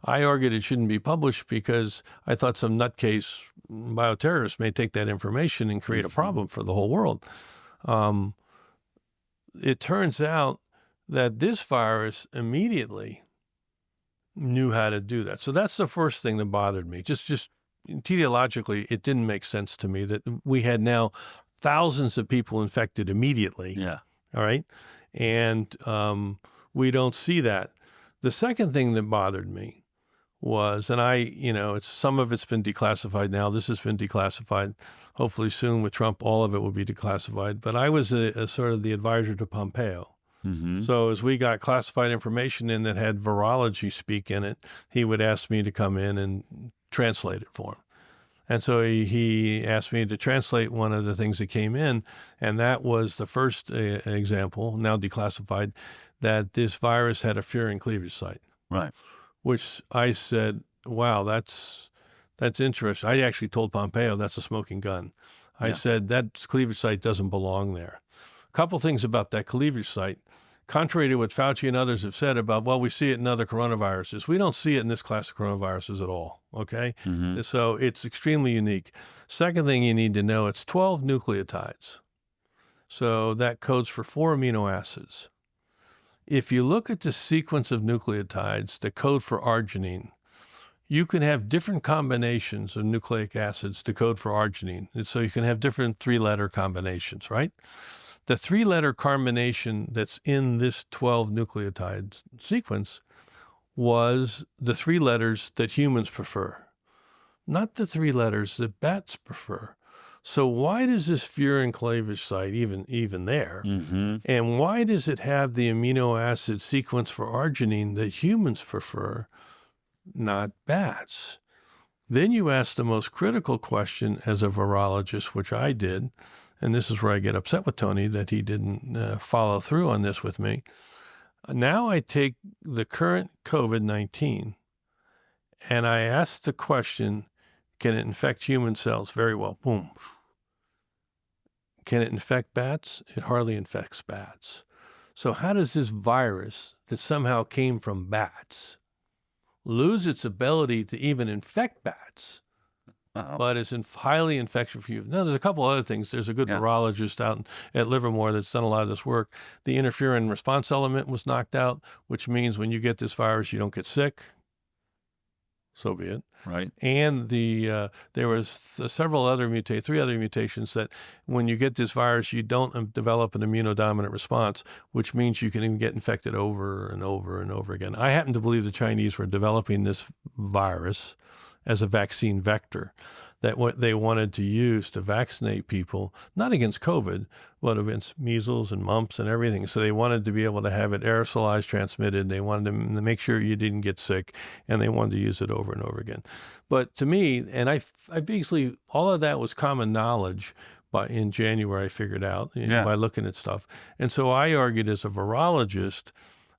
I argued it shouldn't be published because I thought some nutcase bioterrorist may take that information and create a problem for the whole world. It turns out that this virus immediately knew how to do that. So that's the first thing that bothered me. Just teleologically, it didn't make sense to me that we had now thousands of people infected immediately. Yeah. All right. And we don't see that. The second thing that bothered me was, and some of it's been declassified now. This has been declassified. Hopefully soon with Trump, all of it will be declassified. But I was a sort of the advisor to Pompeo. Mm-hmm. So as we got classified information in that had virology speak in it, he would ask me to come in and translate it for him. And so he asked me to translate one of the things that came in, and that was the first example, now declassified, that this virus had a furin cleavage site. Right. Which I said, wow, that's interesting. I actually told Pompeo that's a smoking gun. I said that cleavage site doesn't belong there. A couple things about that cleavage site. Contrary to what Fauci and others have said about, well, we see it in other coronaviruses. We don't see it in this class of coronaviruses at all, okay? Mm-hmm. So it's extremely unique. Second thing you need to know, it's 12 nucleotides. So that codes for 4 amino acids. If you look at the sequence of nucleotides that code for arginine, you can have different combinations of nucleic acids to code for arginine. And so you can have different 3-letter combinations, right? The 3-letter combination that's in this 12 nucleotide sequence was the 3 letters that humans prefer, not the 3 letters that bats prefer. So why does this furin cleavage site even there? Mm-hmm. And why does it have the amino acid sequence for arginine that humans prefer, not bats? Then you ask the most critical question as a virologist, which I did, and this is where I get upset with Tony that he didn't follow through on this with me. Now I take the current COVID-19 and I ask the question, can it infect human cells? Very well. Boom. Can it infect bats? It hardly infects bats. So how does this virus that somehow came from bats lose its ability to even infect bats? But is highly infectious for you. Now, there's a couple other things. There's a good virologist out at Livermore that's done a lot of this work. The interferon response element was knocked out, which means when you get this virus, you don't get sick. So be it. Right. And there was several other 3 other mutations that when you get this virus, you don't develop an immunodominant response, which means you can even get infected over and over and over again. I happen to believe the Chinese were developing this virus as a vaccine vector that what they wanted to use to vaccinate people, not against COVID, but against measles and mumps and everything. So they wanted to be able to have it aerosolized, transmitted. They wanted to make sure you didn't get sick, and they wanted to use it over and over again. But to me, and I basically, all of that was common knowledge in January, I figured out by looking at stuff. And so I argued as a virologist,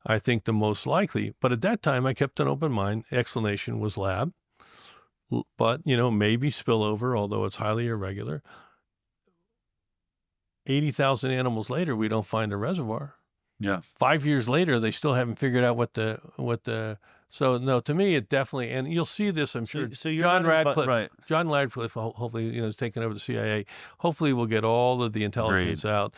I think the most likely, but at that time I kept an open mind. Explanation was lab, but maybe spillover, although it's highly irregular. 80,000 animals later, we don't find a reservoir. Yeah. 5 years later, they still haven't figured out what the. So no, to me, it definitely, and you'll see this, I'm sure. So you're John Radcliffe, right. John Radcliffe, hopefully, is taking over the CIA. Hopefully, we'll get all of the intelligence out.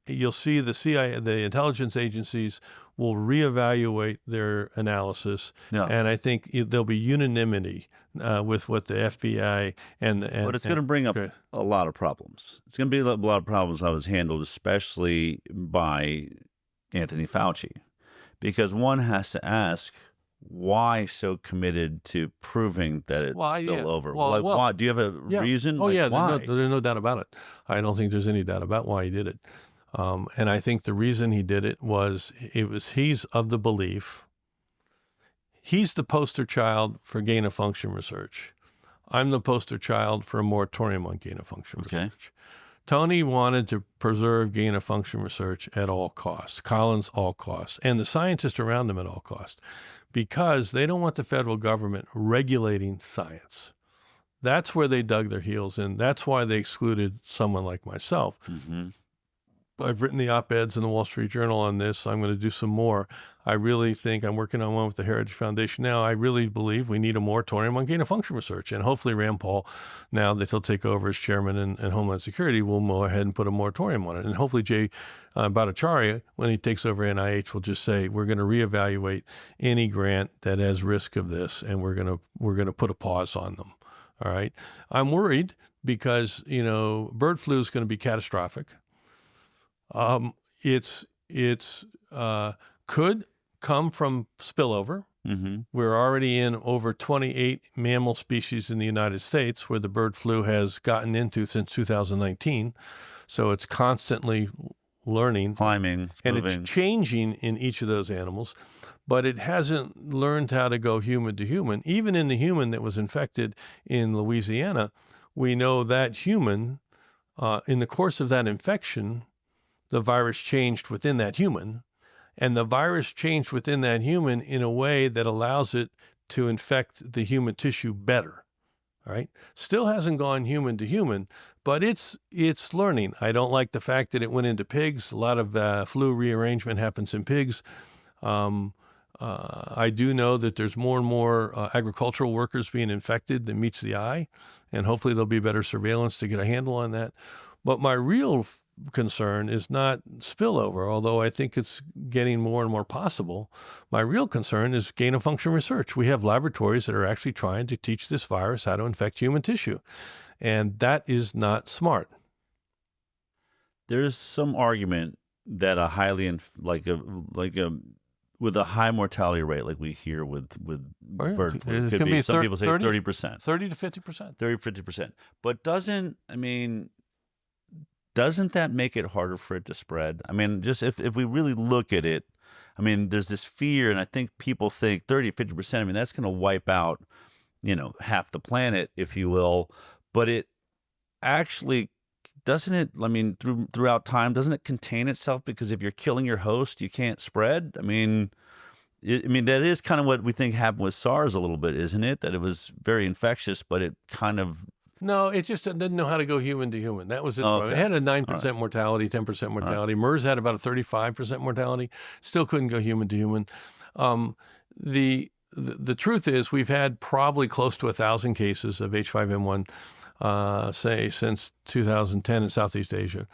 You'll see the CIA, the intelligence agencies will reevaluate their analysis, and I think there'll be unanimity with what the FBI and but it's going to bring up a lot of problems. It's going to be a lot of problems how it was handled, especially by Anthony Fauci, because one has to ask, why so committed to proving that it's still over? Why? Do you have a reason? Oh, why? There's no doubt about it. I don't think there's any doubt about why he did it. And I think the reason he did it was he's of the belief, he's the poster child for gain-of-function research. I'm the poster child for a moratorium on gain-of-function research. Tony wanted to preserve gain-of-function research at all costs, Collins all costs, and the scientists around him at all costs, because they don't want the federal government regulating science. That's where they dug their heels in. That's why they excluded someone like myself. Mm-hmm. I've written the op-eds in the Wall Street Journal on this. I'm going to do some more. I really think I'm working on one with the Heritage Foundation now. I really believe we need a moratorium on gain-of-function research. And hopefully Rand Paul, now that he'll take over as chairman and Homeland Security, will go ahead and put a moratorium on it. And hopefully Jay Bhattacharya, when he takes over NIH, will just say, we're going to reevaluate any grant that has risk of this, and we're going to put a pause on them. All right. I'm worried because, bird flu is going to be catastrophic. It's could come from spillover. Mm-hmm. We're already in over 28 mammal species in the United States where the bird flu has gotten into since 2019. So it's constantly learning, climbing, and moving. It's changing in each of those animals, but it hasn't learned how to go human to human. Even in the human that was infected in Louisiana, we know that human, in the course of that infection, the virus changed within that human, and the virus changed within that human in a way that allows it to infect the human tissue better. All right. Still hasn't gone human to human, but it's learning. I don't like the fact that it went into pigs. A lot of flu rearrangement happens in pigs. I do know that there's more and more agricultural workers being infected than meets the eye, and hopefully there'll be better surveillance to get a handle on that. But my real concern is not spillover, although I think it's getting more and more possible. My real concern is gain-of-function research. We have laboratories that are actually trying to teach this virus how to infect human tissue, and that is not smart. There's some argument that a highly with a high mortality rate, like we hear with bird flu, could be some people say 30%, 30 to 50%, 30-50%. But doesn't that make it harder for it to spread? I mean, just if we really look at it, I mean, there's this fear, and I think people think 30-50%. I mean, that's going to wipe out, half the planet, if you will. But it actually doesn't it? I mean, throughout time, doesn't it contain itself? Because if you're killing your host, you can't spread. I mean, that is kind of what we think happened with SARS a little bit, isn't it? That it was very infectious, but it kind of. No, it just didn't know how to go human to human. That was it. Oh, okay. It had a 9% mortality, 10% mortality. MERS had about a 35% mortality. Still couldn't go human to human. The truth is we've had probably close to 1,000 cases of H5N1, say, since 2010 in Southeast Asia.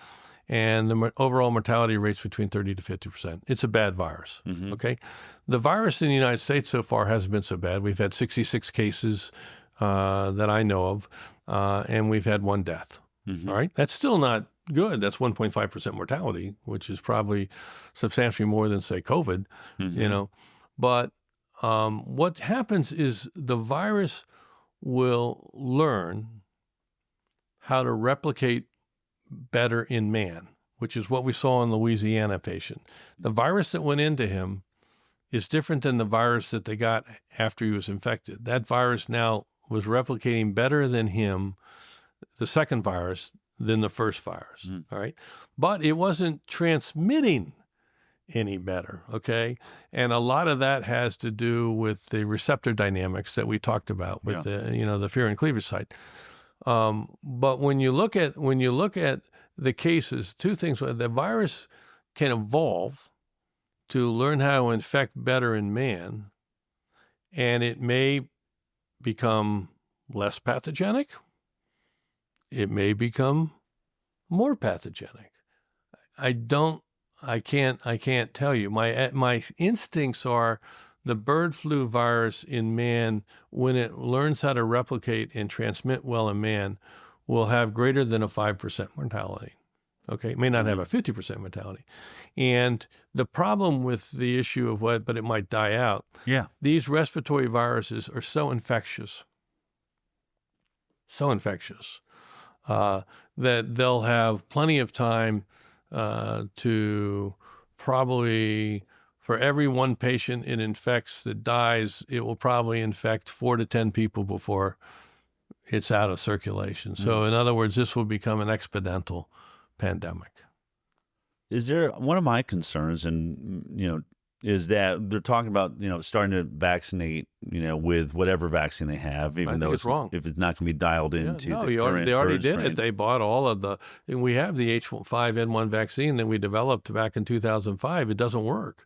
And the overall mortality rate's between 30 to 50%. It's a bad virus, okay? The virus in the United States so far hasn't been so bad. We've had 66 cases that I know of, and we've had one death. All right, that's still not good. That's 1.5% mortality, which is probably substantially more than, say, COVID. But what happens is the virus will learn how to replicate better in man, which is what we saw in the Louisiana patient. The virus that went into him is different than the virus that they got after he was infected. That virus now was replicating better than him, the second virus, than the first virus. All right. But it wasn't transmitting any better, okay? And a lot of that has to do with the receptor dynamics that we talked about with the, the fear and cleavage site. But when you look at the cases, two things: the virus can evolve to learn how to infect better in man, and it may become less pathogenic. It may become more pathogenic. I can't tell you. My instincts are the bird flu virus in man, when it learns how to replicate and transmit well in man, will have greater than a 5% mortality. Okay, it may not have a 50% mortality. And the problem with the issue of but it might die out. Yeah. These respiratory viruses are so infectious, that they'll have plenty of time to probably, for every one patient it infects that dies, it will probably infect 4 to 10 people before it's out of circulation. So in other words, this will become an exponential pandemic. Is there, one of my concerns, and is that they're talking about starting to vaccinate with whatever vaccine they have, even though it's wrong. If it's not going to be dialed into No, the they already bird did strain. it. They bought all of and we have the H5N1 vaccine that we developed back in 2005. It doesn't work.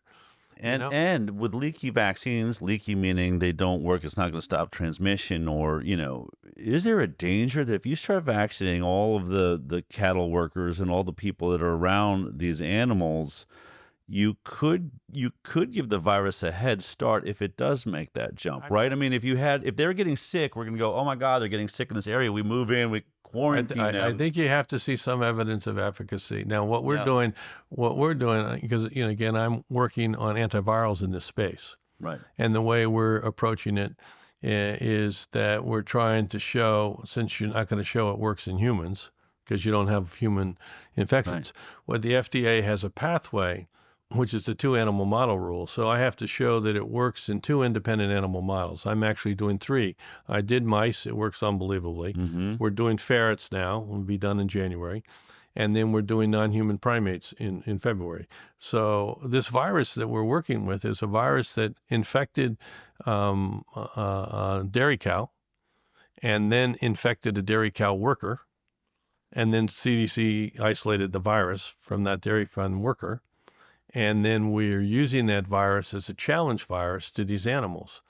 And with leaky vaccines, leaky meaning they don't work, it's not going to stop transmission, or, is there a danger that if you start vaccinating all of the cattle workers and all the people that are around these animals, you could give the virus a head start if it does make that jump, right? I mean, if they're getting sick, we're going to go, oh my God, they're getting sick in this area. We move in, we quarantine them. I think you have to see some evidence of efficacy. Now, what we're doing, because again, I'm working on antivirals in this space, right? And the way we're approaching it is that we're trying to show, since you're not going to show it works in humans because you don't have human infections, what the FDA has a pathway, which is the 2 animal model rule. So I have to show that it works in 2 independent animal models. I'm actually doing 3. I did mice. It works unbelievably. We're doing ferrets now. We'll be done in January. And then we're doing non-human primates in February. So this virus that we're working with is a virus that infected a dairy cow and then infected a dairy cow worker. And then CDC isolated the virus from that dairy farm worker. And then we're using that virus as a challenge virus to these animals.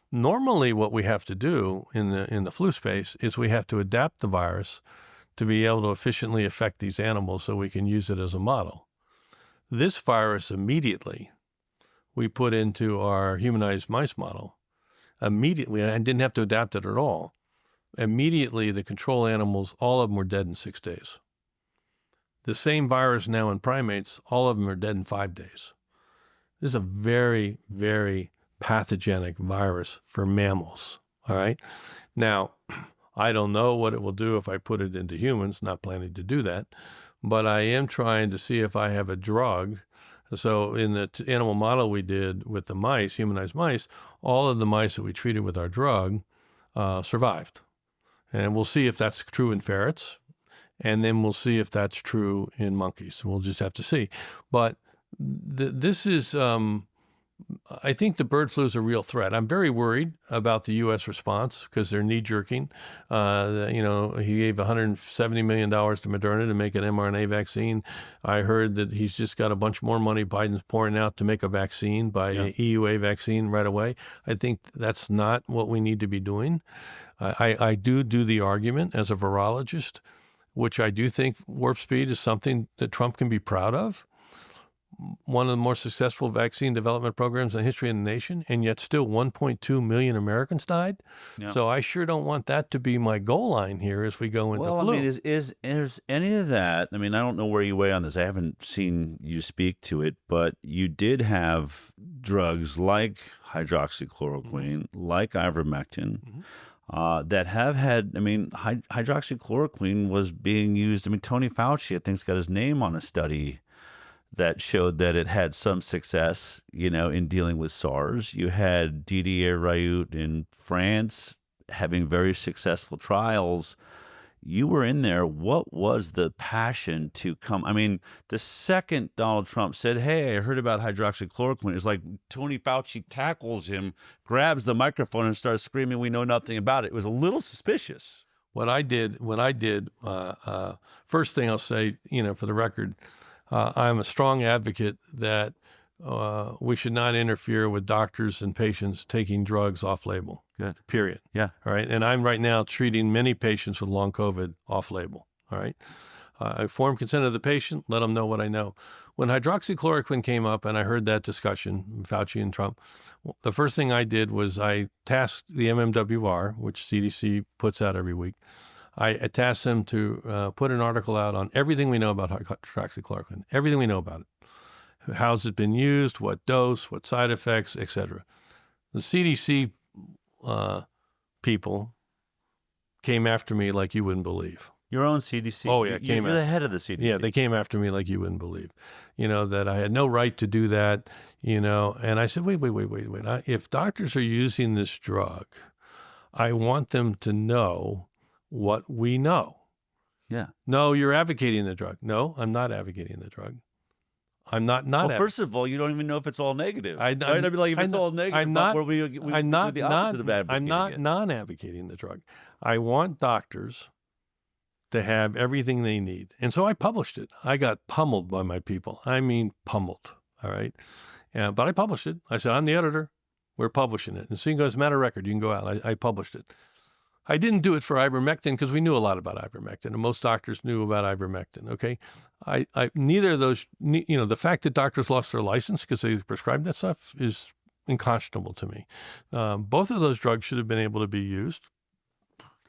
Normally, what we have to do in the flu space is we have to adapt the virus to be able to efficiently affect these animals so we can use it as a model. This virus immediately we put into our humanized mice model. Immediately, I didn't have to adapt it at all. Immediately, the control animals, all of them were dead in 6 days. The same virus now in primates, all of them are dead in 5 days. This is a very, very pathogenic virus for mammals, all right? Now, I don't know what it will do if I put it into humans, not planning to do that, but I am trying to see if I have a drug. So in the animal model we did with the mice, humanized mice, all of the mice that we treated with our drug survived. And we'll see if that's true in ferrets. And then we'll see if that's true in monkeys. We'll just have to see. But this is, I think the bird flu is a real threat. I'm very worried about the U.S. response because they're knee-jerking. He gave $170 million to Moderna to make an mRNA vaccine. I heard that he's just got a bunch more money Biden's pouring out to make a vaccine by EUA vaccine right away. I think that's not what we need to be doing. I do the argument as a virologist, which I do think warp speed is something that Trump can be proud of. One of the more successful vaccine development programs in the history of the nation, and yet still 1.2 million Americans died. Yeah. So I sure don't want that to be my goal line here as we go into flu. Well, I mean, is any of that, I mean, I don't know where you weigh on this. I haven't seen you speak to it, but you did have drugs like hydroxychloroquine, like ivermectin, that have had, I mean, hydroxychloroquine was being used. I mean, Tony Fauci, I think, has got his name on a study that showed that it had some success, in dealing with SARS. You had Didier Raoult in France having very successful trials You were in there. What was the passion to come? I mean, the second Donald Trump said, "Hey, I heard about hydroxychloroquine," it's like Tony Fauci tackles him, grabs the microphone, and starts screaming, "We know nothing about it." It was a little suspicious. What I did, first thing I'll say, for the record, I'm a strong advocate that we should not interfere with doctors and patients taking drugs off label. Good. Period. Yeah. All right. And I'm right now treating many patients with long COVID off label. All right. I informed consent of the patient, let them know what I know. When hydroxychloroquine came up and I heard that discussion, Fauci and Trump, the first thing I did was I tasked the MMWR, which CDC puts out every week. I tasked them to put an article out on everything we know about hydroxychloroquine, everything we know about it. How's it been used, what dose, what side effects, etc. The CDC people came after me like you wouldn't believe. Your own CDC. Oh, yeah. You're the head of the CDC. Yeah, they came after me like you wouldn't believe, that I had no right to do that, and I said, wait. If doctors are using this drug, I want them to know what we know. Yeah. No, you're advocating the drug. No, I'm not advocating the drug. I'm not. Well, first of all, you don't even know if it's all negative. Right? I mean, like, if it's all negative, I'm not. we I'm not do the opposite of advocating I'm not it. non-advocating the drug. I want doctors to have everything they need, and so I published it. I got pummeled by my people. I mean, pummeled. All right, but I published it. I said, I'm the editor. We're publishing it, and so you can go as a matter of record. You can go out. I published it. I didn't do it for ivermectin because we knew a lot about ivermectin, and most doctors knew about ivermectin. Okay, I neither of those. The fact that doctors lost their license because they prescribed that stuff is unconscionable to me. Both of those drugs should have been able to be used,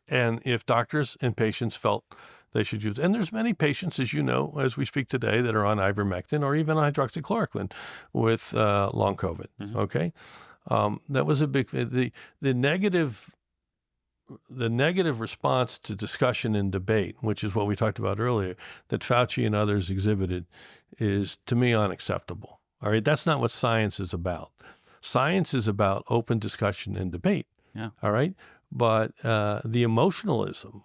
and if doctors and patients felt they should use, and there's many patients, as you know, as we speak today, that are on ivermectin or even hydroxychloroquine with long COVID. Mm-hmm. Okay, that was a big the negative response to discussion and debate, which is what we talked about earlier, that Fauci and others exhibited, is to me unacceptable. All right, that's not what science is about. Science is about open discussion and debate. Yeah. All right, but the emotionalism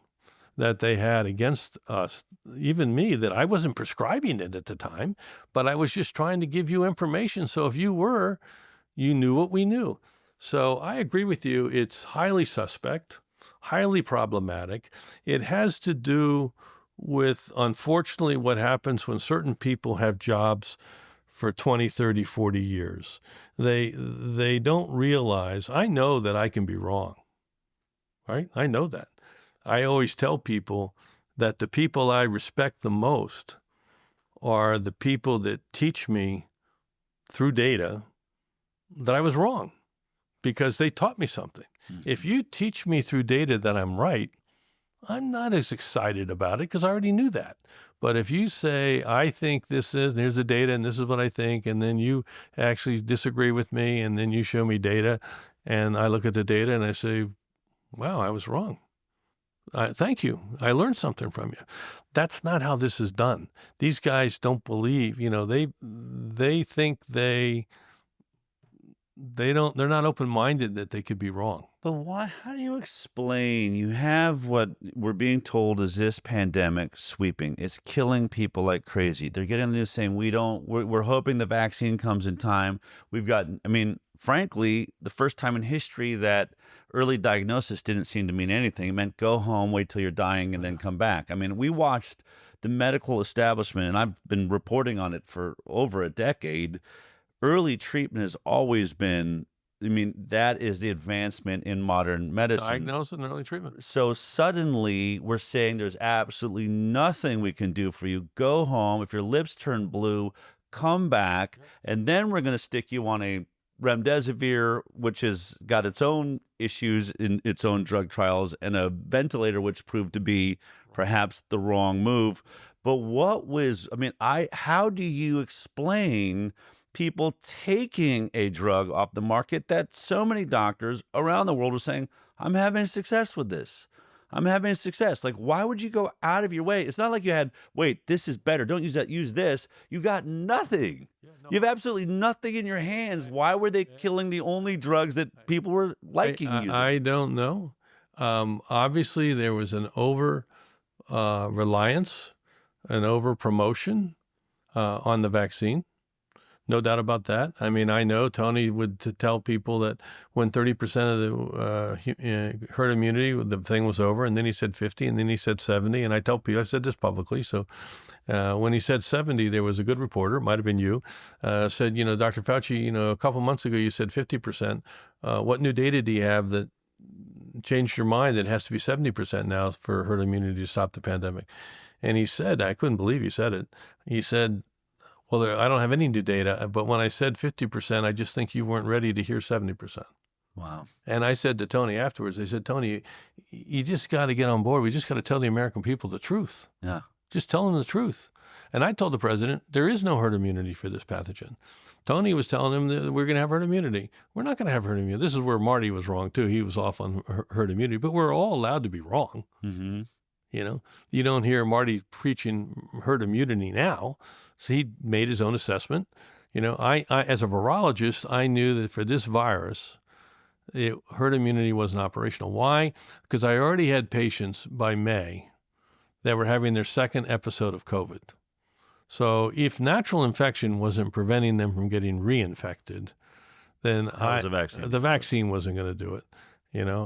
that they had against us, even me, that I wasn't prescribing it at the time, but I was just trying to give you information. So if you were, you knew what we knew. So I agree with you. It's highly suspect, highly problematic. It has to do with, unfortunately, what happens when certain people have jobs for 20, 30, 40 years. They don't realize, I know that I can be wrong, right? I know that. I always tell people that the people I respect the most are the people that teach me through data that I was wrong, because they taught me something. Mm-hmm. If you teach me through data that I'm right, I'm not as excited about it because I already knew that. But if you say, I think this is, and here's the data, and this is what I think, and then you actually disagree with me, and then you show me data, and I look at the data and I say, wow, I was wrong. Thank you. I learned something from you. That's not how this is done. These guys don't believe, they think they're not open-minded that they could be wrong. But why? How do you explain? You have what we're being told is this pandemic sweeping. It's killing people like crazy. They're getting the news saying we're hoping the vaccine comes in time. Frankly, the first time in history that early diagnosis didn't seem to mean anything. It meant go home, wait till you're dying, and then come back. We watched the medical establishment, and I've been reporting on it for over a decade. Early treatment has always been, that is the advancement in modern medicine. Diagnosis and early treatment. So suddenly we're saying there's absolutely nothing we can do for you. Go home. If your lips turn blue, come back, and then we're going to stick you on a remdesivir, which has got its own issues in its own drug trials, and a ventilator, which proved to be perhaps the wrong move. But how do you explain people taking a drug off the market that so many doctors around the world are saying, I'm having success with this. I'm having success. Like, why would you go out of your way? It's not like you had, wait, this is better. Don't use that. Use this. You got nothing. Yeah, no. You have absolutely nothing in your hands. Why were they killing the only drugs that people were liking using? I don't know. Obviously, there was an reliance and over promotion on the vaccine. No doubt about that. I mean, I know Tony would tell people that when 30% of the herd immunity, the thing was over, and then he said 50, and then he said 70. And I tell people, I said this publicly. So when he said 70, there was a good reporter, it might have been you, said, Dr. Fauci, a couple months ago you said 50%. What new data do you have that changed your mind that it has to be 70% now for herd immunity to stop the pandemic? And he said, I couldn't believe he said it. He said, well, I don't have any new data, but when I said 50%, I just think you weren't ready to hear 70%. Wow. And I said to Tony afterwards, I said, Tony, you just got to get on board. We just got to tell the American people the truth. Yeah. Just tell them the truth. And I told the president, there is no herd immunity for this pathogen. Tony was telling him that we're going to have herd immunity. We're not going to have herd immunity. This is where Marty was wrong, too. He was off on herd immunity, but we're all allowed to be wrong. Mm-hmm. You don't hear Marty preaching herd immunity now. So he made his own assessment. I as a virologist, I knew that for this virus, herd immunity wasn't operational. Why? Because I already had patients by May that were having their second episode of COVID. So if natural infection wasn't preventing them from getting reinfected, then the vaccine wasn't going to do it.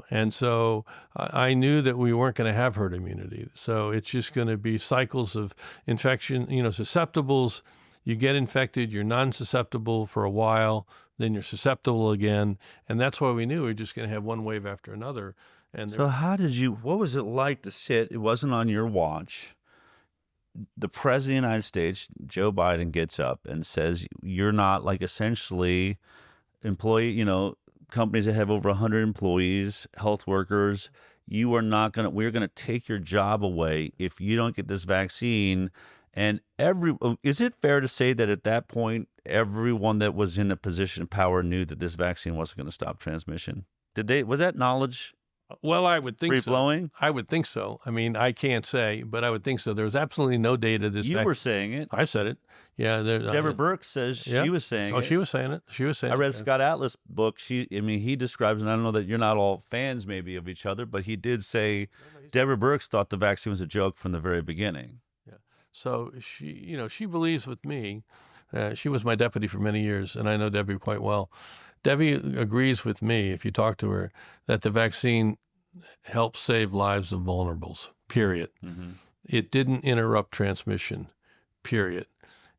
And so I knew that we weren't going to have herd immunity. So it's just going to be cycles of infection, susceptibles. You get infected, you're non-susceptible for a while, then you're susceptible again. And that's why we knew we were just going to have one wave after another. And so what was it like to sit, it wasn't on your watch. The president of the United States, Joe Biden, gets up and says, you're not essentially employee, companies that have over 100 employees, health workers, we're going to take your job away if you don't get this vaccine. And is it fair to say that at that point, everyone that was in a position of power knew that this vaccine wasn't going to stop transmission? Was that knowledge? Well, I would think free-flowing? I would think so. I mean, I can't say, but I would think so. There was absolutely no data. You were saying it. I said it. Yeah. Deborah Burke says she was saying it. Oh, she was saying it. She was saying it. I read Scott Atlas' book. He describes, and I don't know that you're not all fans maybe of each other, but he did say Deborah Burke thought the vaccine was a joke from the very beginning. Yeah. So she believes with me. She was my deputy for many years, and I know Debbie quite well. Debbie agrees with me, if you talk to her, that the vaccine helps save lives of vulnerables, period. Mm-hmm. It didn't interrupt transmission, period.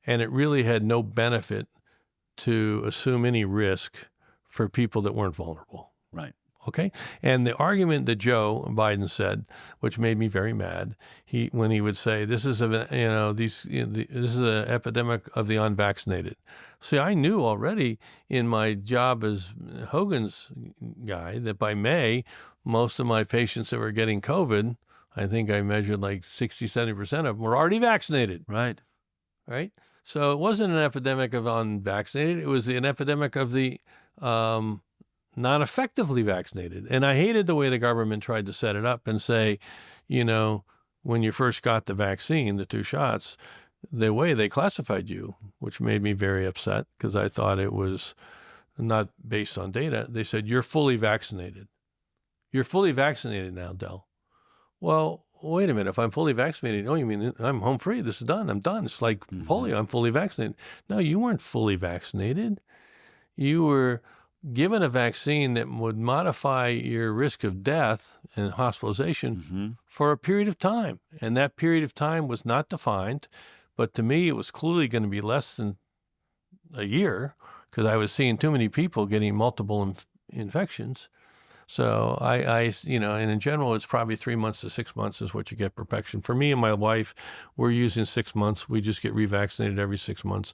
And it really had no benefit to assume any risk for people that weren't vulnerable. Right. Okay. And the argument that Joe Biden said, which made me very mad, when he would say, this is this is an epidemic of the unvaccinated. See, I knew already in my job as Hogan's guy that by May, most of my patients that were getting COVID, I think I measured 60, 70% of them were already vaccinated. Right. Right. So it wasn't an epidemic of unvaccinated. It was an epidemic of the not effectively vaccinated. And I hated the way the government tried to set it up and say, when you first got the vaccine, the 2 shots, the way they classified you, which made me very upset because I thought it was not based on data. They said, you're fully vaccinated. You're fully vaccinated now, Del. Well, wait a minute. If I'm fully vaccinated, oh, you mean I'm home free? This is done. I'm done. It's like polio. I'm fully vaccinated. No, you weren't fully vaccinated. You were given a vaccine that would modify your risk of death and hospitalization for a period of time. And that period of time was not defined. But to me, it was clearly going to be less than a year because I was seeing too many people getting multiple infections. So and in general, it's probably 3 months to 6 months is what you get protection. For me and my wife, we're using 6 months. We just get revaccinated every 6 months.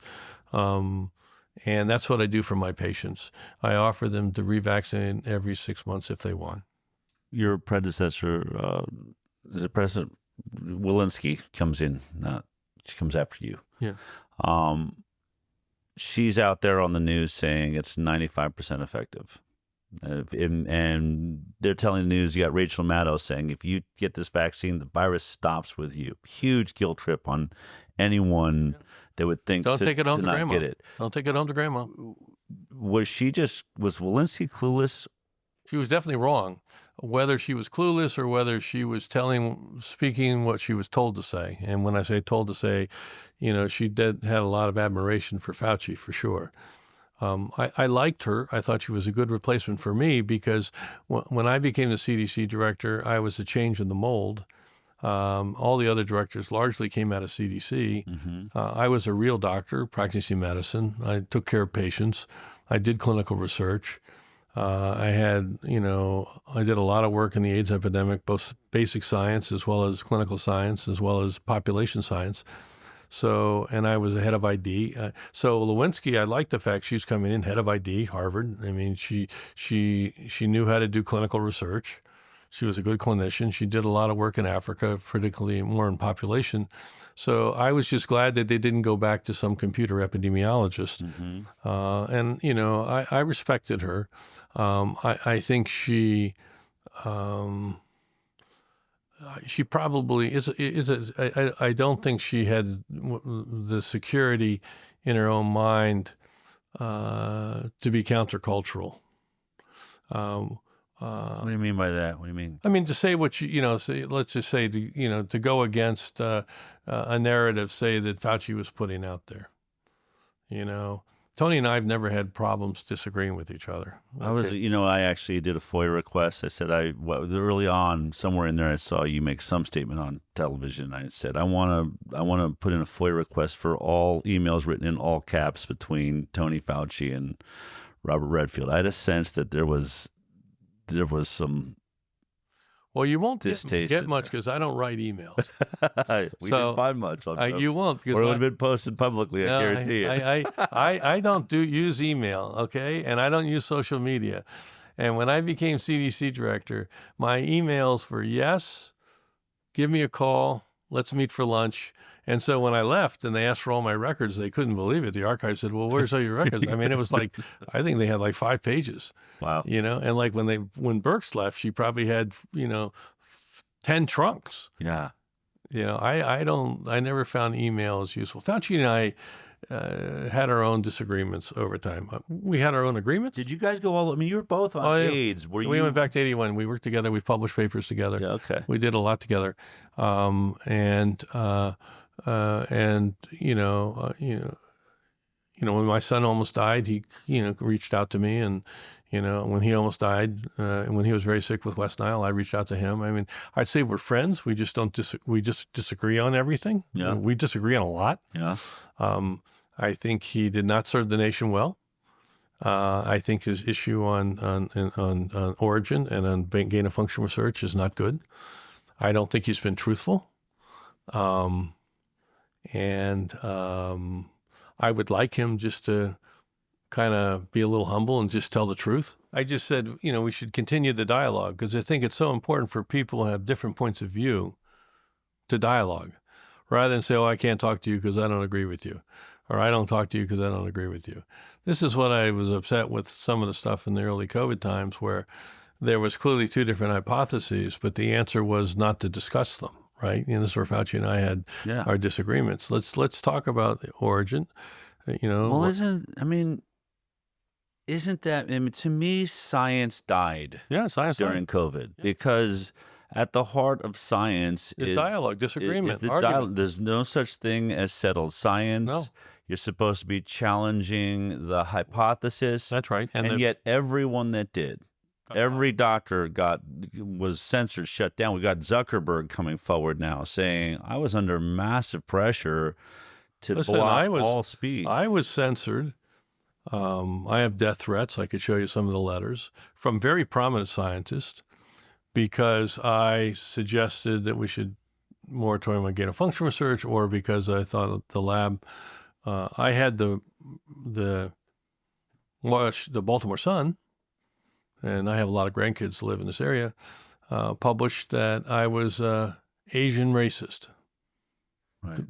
And that's what I do for my patients. I offer them to revaccinate every 6 months if they want. Your predecessor, the President Walensky, comes in. She comes after you. Yeah. She's out there on the news saying it's 95% effective. And they're telling the news, you got Rachel Maddow saying, if you get this vaccine, the virus stops with you. Huge guilt trip on anyone that would think Don't take it home to grandma. Get it. Don't take it home to grandma. Was Walensky clueless? She was definitely wrong. whether she was clueless or whether she was speaking what she was told to say. And when I say told to say, she had a lot of admiration for Fauci, for sure. I liked her. I thought she was a good replacement for me because when I became the CDC director, I was a change in the mold. All the other directors largely came out of CDC. I was a real doctor practicing medicine. I took care of patients. I did clinical research. I did a lot of work in the AIDS epidemic, both basic science as well as clinical science, as well as population science. So, and I was the head of ID. So Lewinsky, I liked the fact she's coming in head of ID, Harvard. I mean, she knew how to do clinical research. She was a good clinician. She did a lot of work in Africa, particularly more in population. So I was just glad that they didn't go back to some computer epidemiologist. I respected her. I think she probably I don't think she had the security in her own mind to be countercultural. What do you mean by that? What do you mean? I mean, to say what say, let's just say, to go against a narrative, say, that Fauci was putting out there. Tony and I have never had problems disagreeing with each other. Okay. I actually did a FOIA request. I said, early on, somewhere in there, I saw you make some statement on television. I said, I want to put in a FOIA request for all emails written in all caps between Tony Fauci and Robert Redfield. I had a sense that there was some. Well, you won't distaste get much because I don't write emails. We didn't find much. You won't, or it would have been posted publicly. I guarantee you. I don't use email, okay, and I don't use social media. And when I became CDC director, my emails were yes, give me a call, let's meet for lunch. And so when I left and they asked for all my records, they couldn't believe it. The archive said, well, where's all your records? I mean, it was like, I think they had like 5 pages. Wow. And like when Birx left, she probably had, 10 trunks. Yeah. I never found emails useful. Fauci and I had our own disagreements over time. We had our own agreements. Did you guys go you were both on AIDS. We went back to 81. We worked together. We published papers together. Yeah, okay. We did a lot together. When my son almost died, he, reached out to me, and, when he almost died, and when he was very sick with West Nile, I reached out to him. I mean, I'd say we're friends. We just we just disagree on everything. Yeah. We disagree on a lot. Yeah. I think he did not serve the nation well. I think his issue on origin and on gain of function research is not good. I don't think he's been truthful. I would like him just to kind of be a little humble and just tell the truth. I just said, we should continue the dialogue because I think it's so important for people who have different points of view to dialogue rather than say, oh, I can't talk to you because I don't agree with you, or I don't talk to you because I don't agree with you. This is what I was upset with some of the stuff in the early COVID times where there was clearly 2 different hypotheses, but the answer was not to discuss them. Right, this is where Fauci and I had our disagreements. Let's talk about the origin. Well, isn't that? To me, science died. Yeah, science during COVID because at the heart of science is dialogue, disagreement, argument. There's no such thing as settled science. No. You're supposed to be challenging the hypothesis. That's right, and yet everyone that did. Every doctor was censored, shut down. We got Zuckerberg coming forward now saying, I was under massive pressure to block all speech. I was censored. I have death threats. I could show you some of the letters from very prominent scientists because I suggested that we should moratorium on gain of function research, or because I thought the lab, I had the Baltimore Sun, and I have a lot of grandkids that live in this area, published that I was Asian racist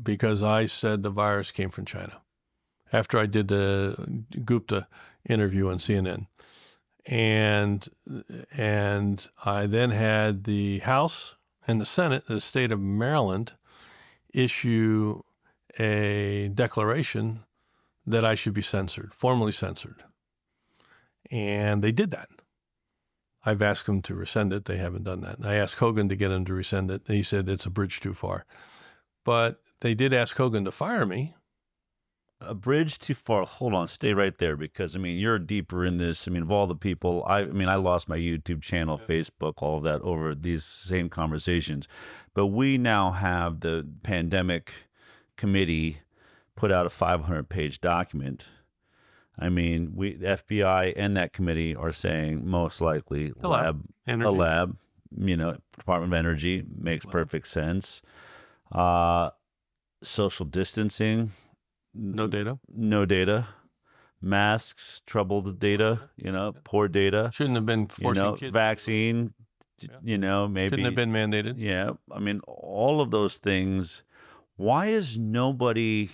because I said the virus came from China after I did the Gupta interview on CNN. And I then had the House and the Senate, the state of Maryland, issue a declaration that I should be censored, formally censored. And they did that. I've asked them to rescind it. They haven't done that. And I asked Hogan to get him to rescind it. And he said it's a bridge too far. But they did ask Hogan to fire me. A bridge too far. Hold on, stay right there, because I mean you're deeper in this. I mean, of all the people, I mean I lost my YouTube channel, Facebook, all of that over these same conversations. But we now have the pandemic committee put out a 500-page document. I mean, the FBI and that committee are saying most likely a lab, Department of Energy makes perfect sense. Social distancing, no data, masks, troubled data, poor data. Shouldn't have been forcing kids. Vaccine, maybe shouldn't have been mandated. Yeah, I mean, all of those things. Why is nobody?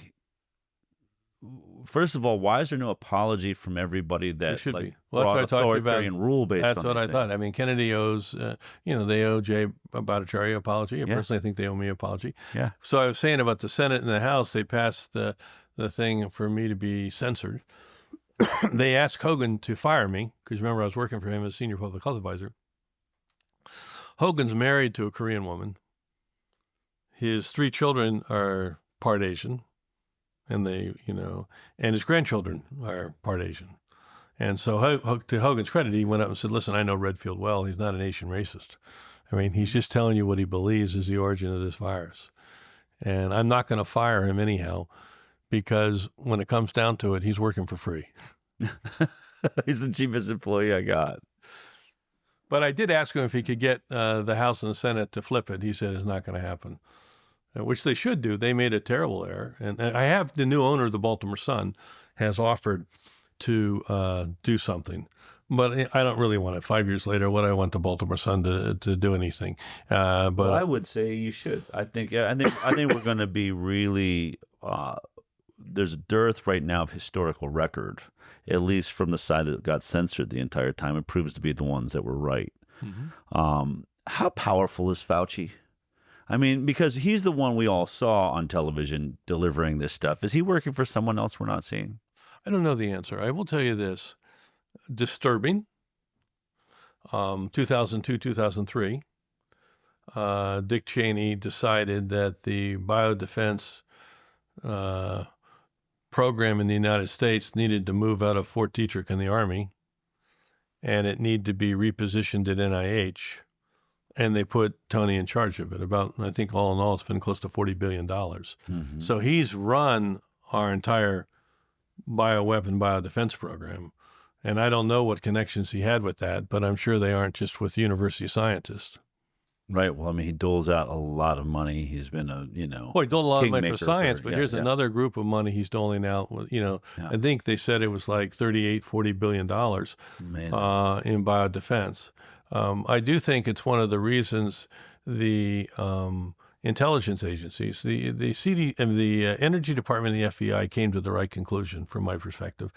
First of all, why is there no apology from everybody that should like be? Well, that's what I talked authoritarian rule based? That's on what I things? thought. I mean, Kennedy owes, they owe Jay Bhattacharya an apology. And personally, I think they owe me an apology. Yeah. So I was saying about the Senate and the House, they passed the thing for me to be censored. They asked Hogan to fire me because remember I was working for him as senior public health advisor. Hogan's married to a Korean woman. His 3 children are part Asian. And and his grandchildren are part Asian. And so to Hogan's credit, he went up and said, listen, I know Redfield well. He's not an Asian racist. I mean, he's just telling you what he believes is the origin of this virus. And I'm not going to fire him anyhow, because when it comes down to it, he's working for free. He's the cheapest employee I got. But I did ask him if he could get the House and the Senate to flip it. He said it's not going to happen. Which they should do. They made a terrible error. And I have the new owner of the Baltimore Sun has offered to do something. But I don't really want it. 5 years later, what do I want the Baltimore Sun to do anything? But I would say you should. I think we're going to be really. There's a dearth right now of historical record, at least from the side that got censored the entire time. It proves to be the ones that were right. Mm-hmm. How powerful is Fauci? I mean, because he's the one we all saw on television delivering this stuff. Is he working for someone else we're not seeing? I don't know the answer. I will tell you this. Disturbing. 2002, 2003, Dick Cheney decided that the biodefense program in the United States needed to move out of Fort Detrick in the Army, and it needed to be repositioned at NIH. And they put Tony in charge of it. About, I think all in all, it's been close to $40 billion. Mm-hmm. So he's run our entire bioweapon biodefense program. And I don't know what connections he had with that, but I'm sure they aren't just with university scientists. Right. Well, I mean, he doles out a lot of money. He's been Well, he doled a lot of money for science, but here's another group of money he's doling out. I think they said it was like $40 billion in biodefense. I do think it's one of the reasons the intelligence agencies, the CD and the Energy Department and the FBI came to the right conclusion from my perspective.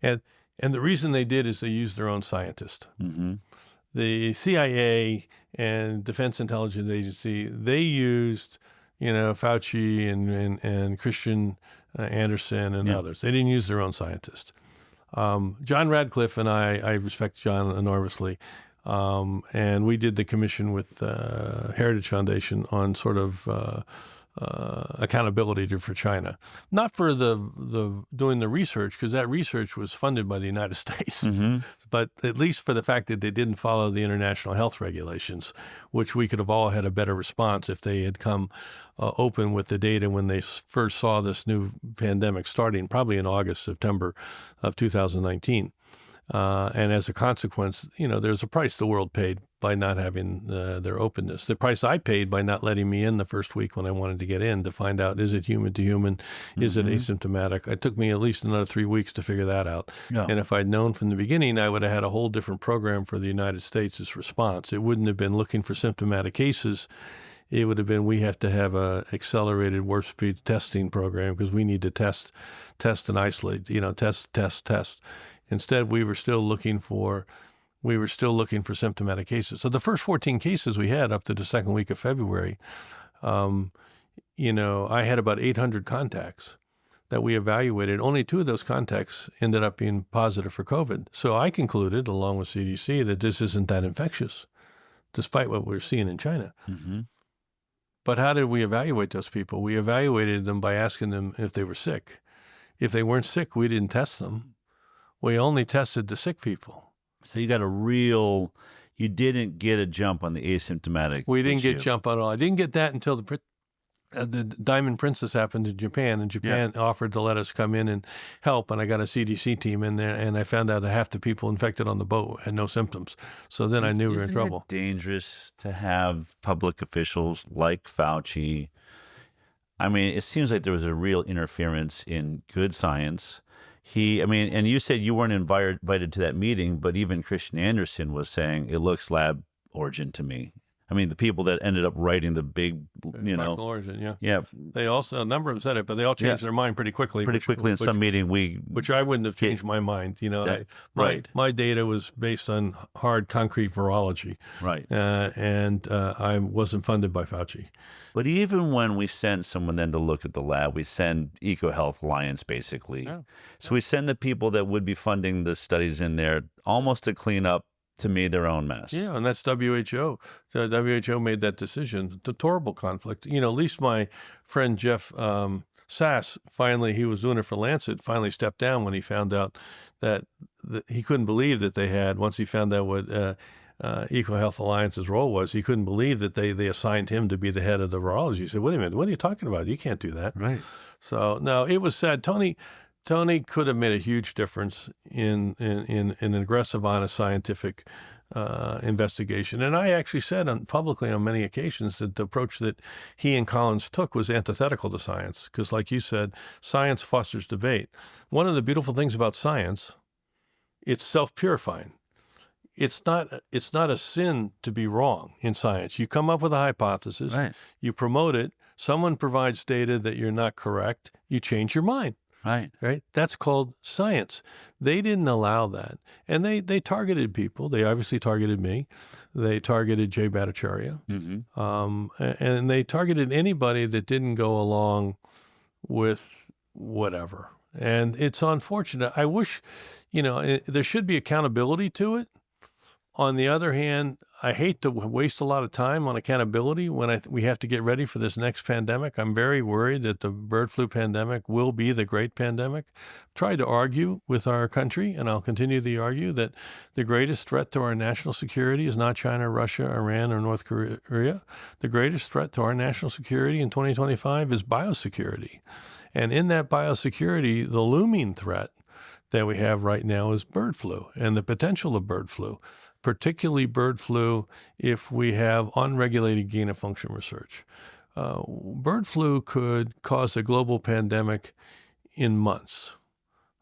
And the reason they did is they used their own scientist. Mm-hmm. The CIA and Defense Intelligence Agency, they used, Fauci and Christian Anderson and others. They didn't use their own scientist. John Radcliffe and I respect John enormously. And we did the commission with Heritage Foundation on sort of accountability for China, not for the doing the research, because that research was funded by the United States, mm-hmm. but at least for the fact that they didn't follow the international health regulations, which we could have all had a better response if they had come open with the data when they first saw this new pandemic starting, probably in August, September of 2019. And as a consequence, there's a price the world paid by not having their openness. The price I paid by not letting me in the first week when I wanted to get in to find out, is it human to human? Is it asymptomatic? It took me at least another 3 weeks to figure that out. Yeah. And if I'd known from the beginning, I would have had a whole different program for the United States' response. It wouldn't have been looking for symptomatic cases. It would have been, we have to have a accelerated warp speed testing program because we need to test and isolate, test. Instead, we were still looking for symptomatic cases. So the first 14 cases we had up to the second week of February, I had about 800 contacts. that we evaluated, only 2 of those contacts ended up being positive for COVID. So I concluded, along with CDC, that this isn't that infectious, despite what we're seeing in China. Mm-hmm. But how did we evaluate those people? We evaluated them by asking them if they were sick. If they weren't sick, we didn't test them. We only tested the sick people. So you didn't get a jump on the asymptomatic. We didn't issue. get jump at all. I didn't get that until the Diamond Princess happened in Japan, and Japan offered to let us come in and help. And I got a CDC team in there, and I found out that half the people infected on the boat had no symptoms. So then I knew we were in trouble. Isn't it dangerous to have public officials like Fauci? I mean, it seems like there was a real interference in good science. And you said you weren't invited to that meeting, but even Christian Anderson was saying it looks lab origin to me. I mean, the people that ended up writing the big, Fractal origin, yeah. Yeah. They also, a number of them said it, but they all changed their mind pretty quickly. In some meeting, which I wouldn't have changed my mind. My data was based on hard, concrete virology. Right. And I wasn't funded by Fauci. But even when we send someone then to look at the lab, we send EcoHealth Alliance, basically. Yeah. So we send the people that would be funding the studies in there almost to clean up, to me, their own mess. Yeah, and that's WHO. The WHO made that decision. It's a horrible conflict. At least my friend Jeff Sass, finally, he was doing it for Lancet, finally stepped down when he found out that he couldn't believe that they had, once he found out what EcoHealth Alliance's role was, he couldn't believe that they assigned him to be the head of the virology. He said, wait a minute, what are you talking about? You can't do that. Right. So, no, it was sad. Tony could have made a huge difference in an aggressive, honest, scientific investigation. And I actually said publicly on many occasions that the approach that he and Collins took was antithetical to science, because, like you said, science fosters debate. One of the beautiful things about science, it's self-purifying. It's not a sin to be wrong in science. You come up with a hypothesis, right. You promote it, someone provides data that you're not correct, you change your mind. Right. That's called science. They didn't allow that. And they targeted people. They obviously targeted me. They targeted Jay Bhattacharya. Mm-hmm. And they targeted anybody that didn't go along with whatever. And it's unfortunate. I wish, there should be accountability to it. On the other hand, I hate to waste a lot of time on accountability when we have to get ready for this next pandemic. I'm very worried that the bird flu pandemic will be the great pandemic. I've tried to argue with our country, and I'll continue to argue, that the greatest threat to our national security is not China, Russia, Iran, or North Korea. The greatest threat to our national security in 2025 is biosecurity. And in that biosecurity, the looming threat that we have right now is bird flu and the potential of bird flu, particularly bird flu if we have unregulated gain-of-function research. Bird flu could cause a global pandemic in months.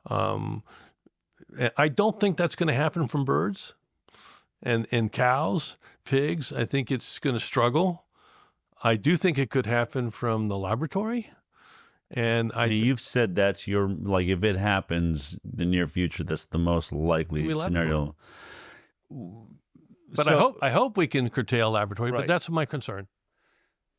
I don't think that's going to happen from birds and cows, pigs. I think it's going to struggle. I do think it could happen from the laboratory. And you've said that's if it happens in the near future, that's the most likely scenario. But I hope we can curtail laboratory, right. But that's my concern.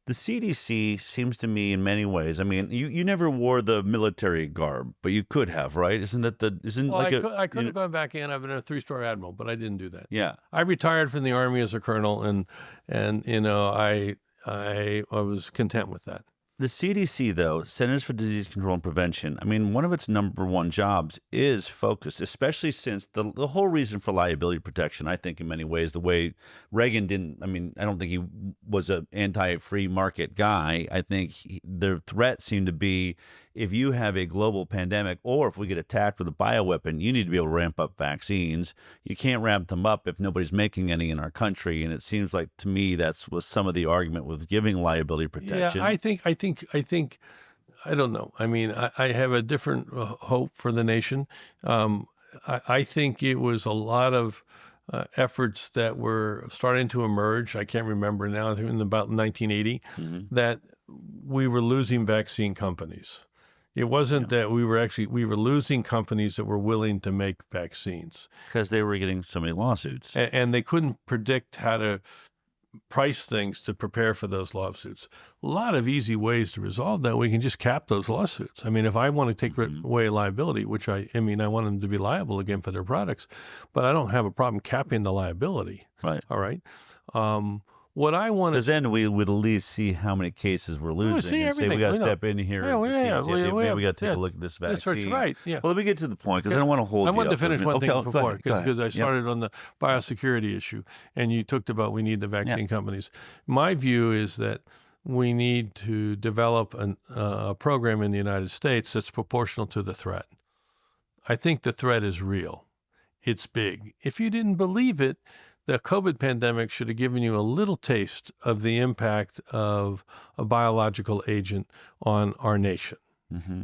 The CDC seems to me in many ways, you never wore the military garb, but you could have, right? I could have gone back in. I've been a 3-star admiral, but I didn't do that. Yeah. I retired from the Army as a colonel, and I was content with that. The CDC, though, Centers for Disease Control and Prevention, one of its number one jobs is focus, especially since the whole reason for liability protection, I think in many ways, the way Reagan didn't, I don't think he was an anti-free market guy. I think the threat seemed to be if you have a global pandemic or if we get attacked with a bioweapon, you need to be able to ramp up vaccines. You can't ramp them up if nobody's making any in our country. And it seems like, to me, was some of the argument with giving liability protection. Yeah, I think, I don't know. I have a different hope for the nation. I think it was a lot of efforts that were starting to emerge. I can't remember now, in about 1980, that we were losing vaccine companies. It wasn't that we were losing companies that were willing to make vaccines. Because they were getting so many lawsuits. And they couldn't predict how to price things to prepare for those lawsuits. A lot of easy ways to resolve that. We can just cap those lawsuits. I mean, if I want to take away liability, which I want them to be liable again for their products, but I don't have a problem capping the liability. Right. All right. What I want to, Because then we would at least see how many cases we're losing and say we got to step in here. Maybe we got to take a look at this vaccine. That's right. Yeah. Well, let me get to the point because I don't want to hold. I wanted to finish one thing before because I started Yep. on the biosecurity issue, and you talked about we need the vaccine companies. My view is that we need to develop a program in the United States that's proportional to the threat. I think the threat is real. It's big. If you didn't believe it, the COVID pandemic should have given you a little taste of the impact of a biological agent on our nation.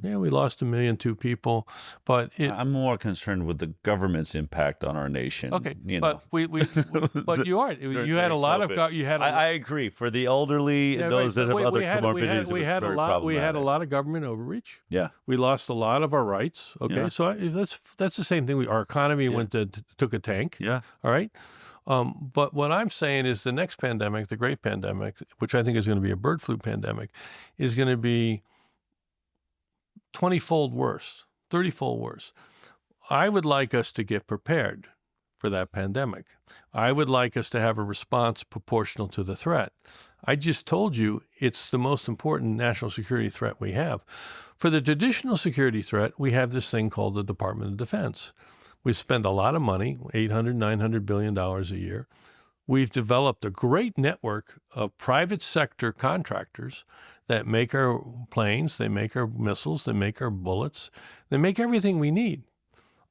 Yeah, we lost 1.2 million people, but I'm more concerned with the government's impact on our nation. Okay, you but know. but you are. You had a lot of. I agree. For the elderly, those that have other comorbidities, we had a lot of government overreach. Yeah, we lost a lot of our rights. Okay, Yeah. so that's the same thing. Our economy took a tank. yeah. All right. But what I'm saying is the next pandemic, the great pandemic, which I think is going to be a bird flu pandemic, is going to be 20-fold worse, 30-fold worse. I would like us to get prepared for that pandemic. I would like us to have a response proportional to the threat. I just told you it's the most important national security threat we have. For the traditional security threat, we have this thing called the Department of Defense. We spend a lot of money, $800, $900 billion a year. We've developed a great network of private sector contractors that make our planes, they make our missiles, they make our bullets, they make everything we need.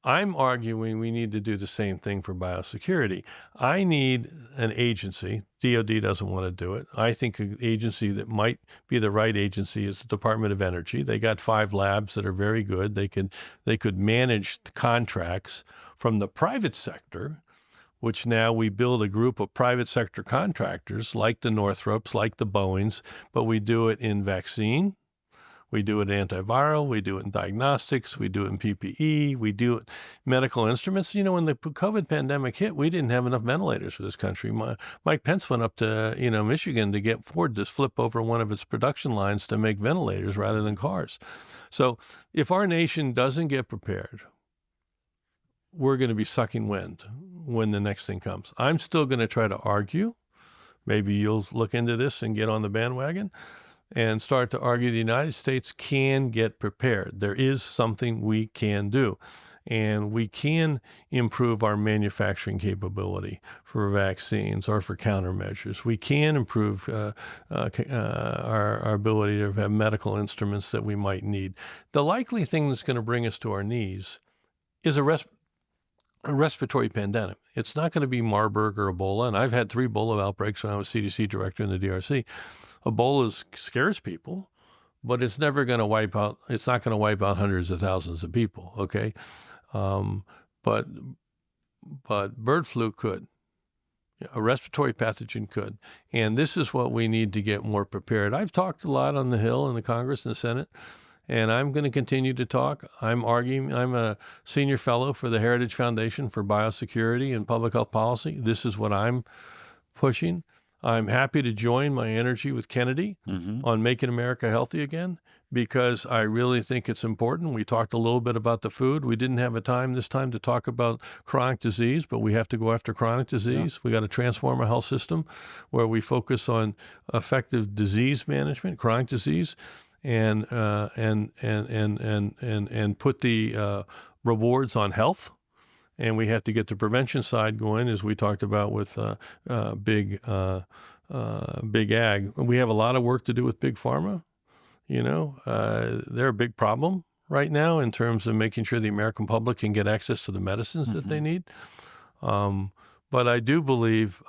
I'm arguing we need to do the same thing for biosecurity. I need an agency. DOD doesn't want to do it. I think an agency that might be the right agency is the Department of Energy. They got 5 labs that are very good. They could manage the contracts from the private sector, which now we build a group of private sector contractors like the Northrops, like the Boeings, but we do it in vaccine. We do it in antiviral, we do it in diagnostics, we do it in PPE, we do it medical instruments. You know, when the COVID pandemic hit, we didn't have enough ventilators for this country. Mike Pence went up to, Michigan to get Ford to flip over one of its production lines to make ventilators rather than cars. So if our nation doesn't get prepared, we're going to be sucking wind when the next thing comes. I'm still going to try to argue. Maybe you'll look into this and get on the bandwagon and start to argue the United States can get prepared. There is something we can do, and we can improve our manufacturing capability for vaccines or for countermeasures. We can improve our ability to have medical instruments that we might need. The likely thing that's going to bring us to our knees is a respiratory pandemic. It's not going to be Marburg or Ebola, and I've had 3 Ebola outbreaks when I was CDC director in the DRC. Ebola scares people, but it's never going to wipe out. It's not going to wipe out hundreds of thousands of people. Okay, but bird flu could. A respiratory pathogen could, and this is what we need to get more prepared. I've talked a lot on the Hill in the Congress and the Senate, and I'm going to continue to talk. I'm arguing. I'm a senior fellow for the Heritage Foundation for Biosecurity and Public Health Policy. This is what I'm pushing. I'm happy to join my energy with Kennedy on making America healthy again, because I really think it's important. We talked a little bit about the food. We didn't have this time to talk about chronic disease, but we have to go after chronic disease. Yeah. We got to transform our health system where we focus on effective disease management, chronic disease, and put the rewards on health. And we have to get the prevention side going, as we talked about with big ag. We have a lot of work to do with big pharma. They're a big problem right now in terms of making sure the American public can get access to the medicines that they need. But I do believe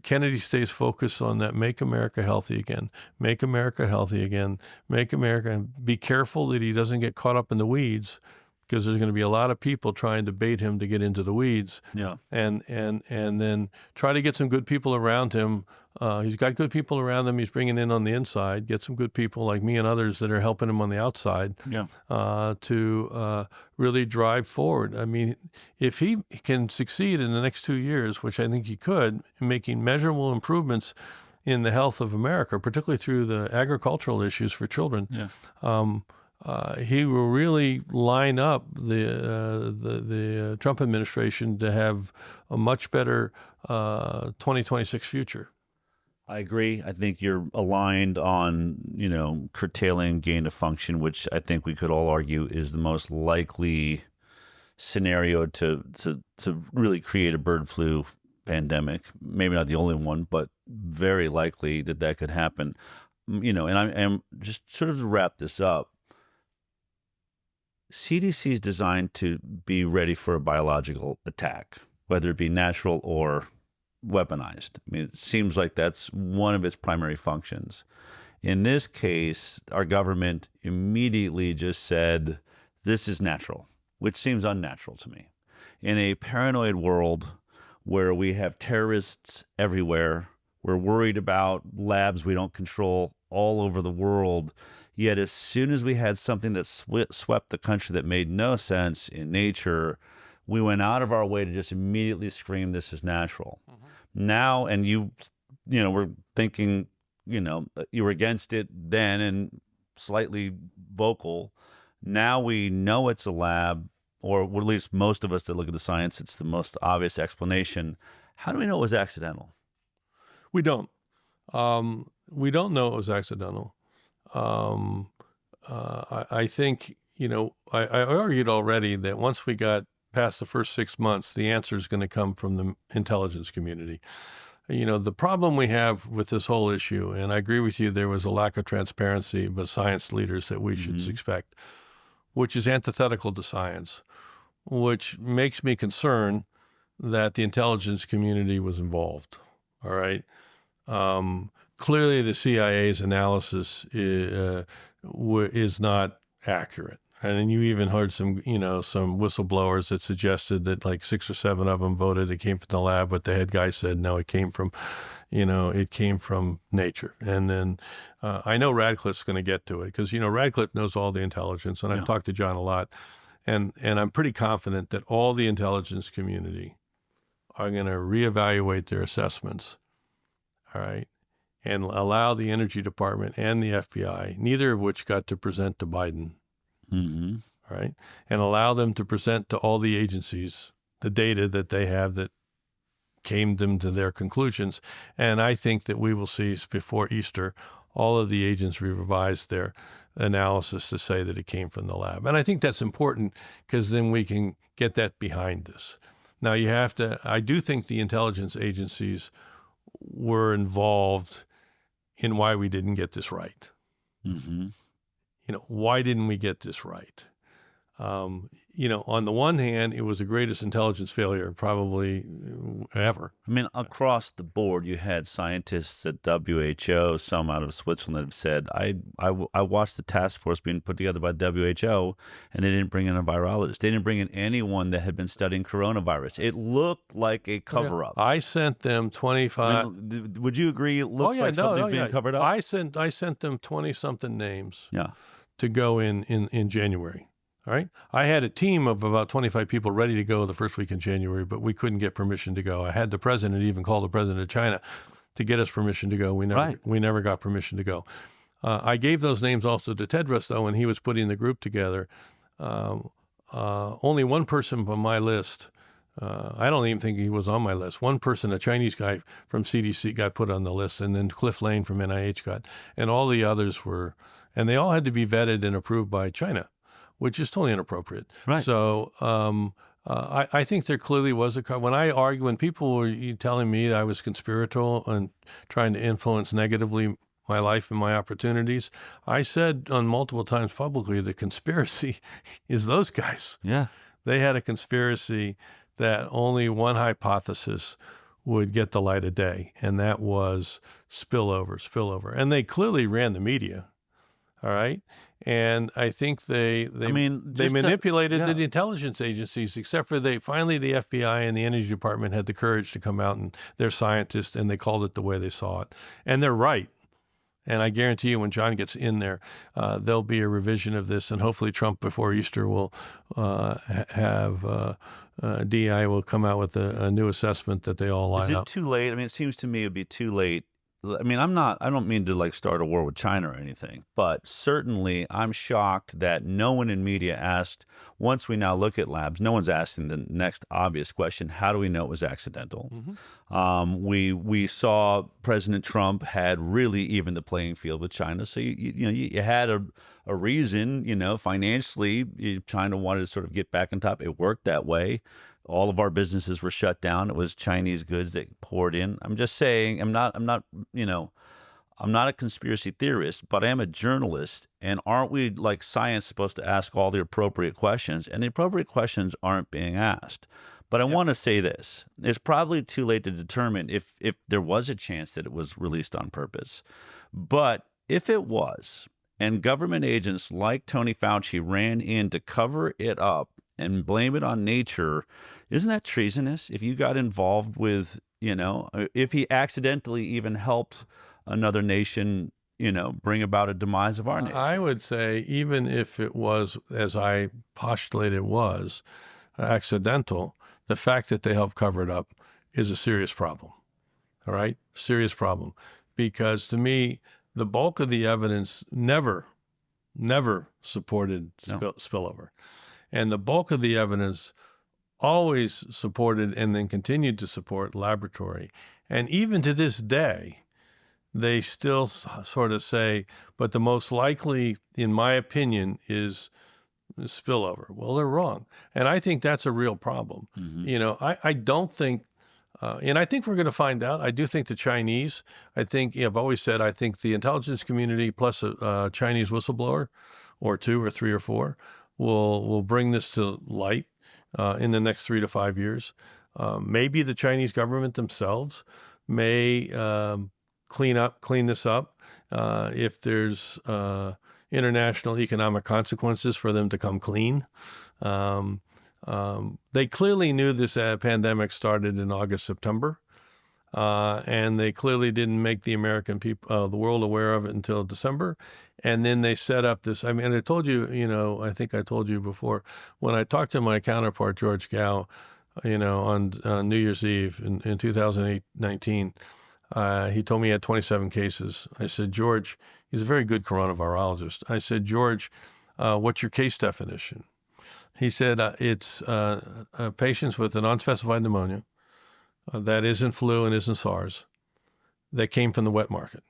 Kennedy stays focused on that: make America healthy again, make America healthy again, make America. Be careful that he doesn't get caught up in the weeds. because there's going to be a lot of people trying to bait him to get into the weeds. Yeah. And then try to get some good people around him. He's got good people around him. He's bringing in on the inside. Get some good people like me and others that are helping him on the outside. Yeah. To really drive forward. I mean, if he can succeed in the next 2 years, which I think he could, in making measurable improvements in the health of America, particularly through the agricultural issues for children, he will really line up the Trump administration to have a much better 2026 future. I agree. I think you're aligned on, curtailing gain of function, which I think we could all argue is the most likely scenario to really create a bird flu pandemic. Maybe not the only one, but very likely that could happen. And I'm just sort of to wrap this up. CDC is designed to be ready for a biological attack, whether it be natural or weaponized. I mean, it seems like that's one of its primary functions. In this case, our government immediately just said, this is natural, which seems unnatural to me. In a paranoid world where we have terrorists everywhere, we're worried about labs we don't control all over the world. Yet as soon as we had something that swept the country that made no sense in nature, we went out of our way to just immediately scream, this is natural. Now, and you were thinking, you were against it then and slightly vocal. Now we know it's a lab, or at least most of us that look at the science, it's the most obvious explanation. How do we know it was accidental? We don't. We don't know it was accidental. I think, I argued already that once we got past the first 6 months, the answer is going to come from the intelligence community. The problem we have with this whole issue, and I agree with you, there was a lack of transparency by science leaders that we should expect, which is antithetical to science, which makes me concerned that the intelligence community was involved. All right. Clearly, the CIA's analysis is not accurate. And you even heard some whistleblowers that suggested that like 6 or 7 of them voted it came from the lab, but the head guy said, no, it came from nature. And then I know Radcliffe's going to get to it because, Radcliffe knows all the intelligence, and I've talked to John a lot. And I'm pretty confident that all the intelligence community are going to reevaluate their assessments, all right, and allow the Energy Department and the FBI, neither of which got to present to Biden, all right, and allow them to present to all the agencies the data that they have that came them to their conclusions. And I think that we will see before Easter all of the agents revise their analysis to say that it came from the lab. And I think that's important because then we can get that behind us. Now I do think the intelligence agencies were involved in why we didn't get this right. Why didn't we get this right? On the one hand, it was the greatest intelligence failure probably ever. I mean, across the board, you had scientists at WHO, some out of Switzerland, that have said, I watched the task force being put together by WHO, and they didn't bring in a virologist. They didn't bring in anyone that had been studying coronavirus. It looked like a cover-up. I sent them 25. Would you agree it looks like something's being covered up? I sent them 20-something names to go in January. All right. I had a team of about 25 people ready to go the first week in January, but we couldn't get permission to go. I had the president even call the president of China to get us permission to go. We never got permission to go. I gave those names also to Tedros, though, when he was putting the group together. Only one person on my list, I don't even think he was on my list. One person, a Chinese guy from CDC, got put on the list, and then Cliff Lane from NIH got, and all the others were, and they all had to be vetted and approved by China, which is totally inappropriate. Right. So I think there clearly was when people were telling me that I was conspiratorial and trying to influence negatively my life and my opportunities, I said on multiple times publicly, the conspiracy is those guys. Yeah. They had a conspiracy that only one hypothesis would get the light of day, and that was spillover. And they clearly ran the media. All right. And I think they manipulated the intelligence agencies, except for finally the FBI and the Energy Department had the courage to come out, and they're scientists, and they called it the way they saw it. And they're right. And I guarantee you when John gets in there, there'll be a revision of this, and hopefully Trump before Easter will have DI will come out with a new assessment that they all line up. Is it too late? I mean, it seems to me it'd be too late. I mean, I don't mean to like start a war with China or anything, but certainly I'm shocked that no one in media asked, once we now look at labs, no one's asking the next obvious question, how do we know it was accidental? We saw President Trump had really even the playing field with China. So, you had a reason, financially, China wanted to sort of get back on top. It worked that way. All of our businesses were shut down. It was Chinese goods that poured in. I'm just saying, I'm not a conspiracy theorist, but I am a journalist. And aren't we, like science, supposed to ask all the appropriate questions? And the appropriate questions aren't being asked. But I want to say this. It's probably too late to determine if there was a chance that it was released on purpose. But if it was, and government agents like Tony Fauci ran in to cover it up and blame it on nature, isn't that treasonous? If you got involved with, if he accidentally even helped another nation, bring about a demise of our nation. I would say even if it was, as I postulate it was, accidental, the fact that they helped cover it up is a serious problem. All right? Serious problem. Because to me, the bulk of the evidence never supported spillover. And the bulk of the evidence always supported and then continued to support laboratory. And even to this day, they still sort of say, but the most likely, in my opinion, is spillover. Well, they're wrong. And I think that's a real problem. I don't think, and I think we're going to find out. I do think the Chinese, I've always said, I think the intelligence community plus a Chinese whistleblower or two or three or four will bring this to light in the next 3 to 5 years. Maybe the Chinese government themselves may clean this up if there's international economic consequences for them to come clean. They clearly knew this pandemic started in August, September. And they clearly didn't make the American people, the world aware of it until December. And then they set up this, I told you, I think I told you before, when I talked to my counterpart, George Gao, on New Year's Eve in 2019, he told me he had 27 cases. I said, George, he's a very good coronavirologist. I said, George, what's your case definition? He said, it's patients with an unspecified pneumonia, that isn't flu and isn't SARS, that came from the wet market.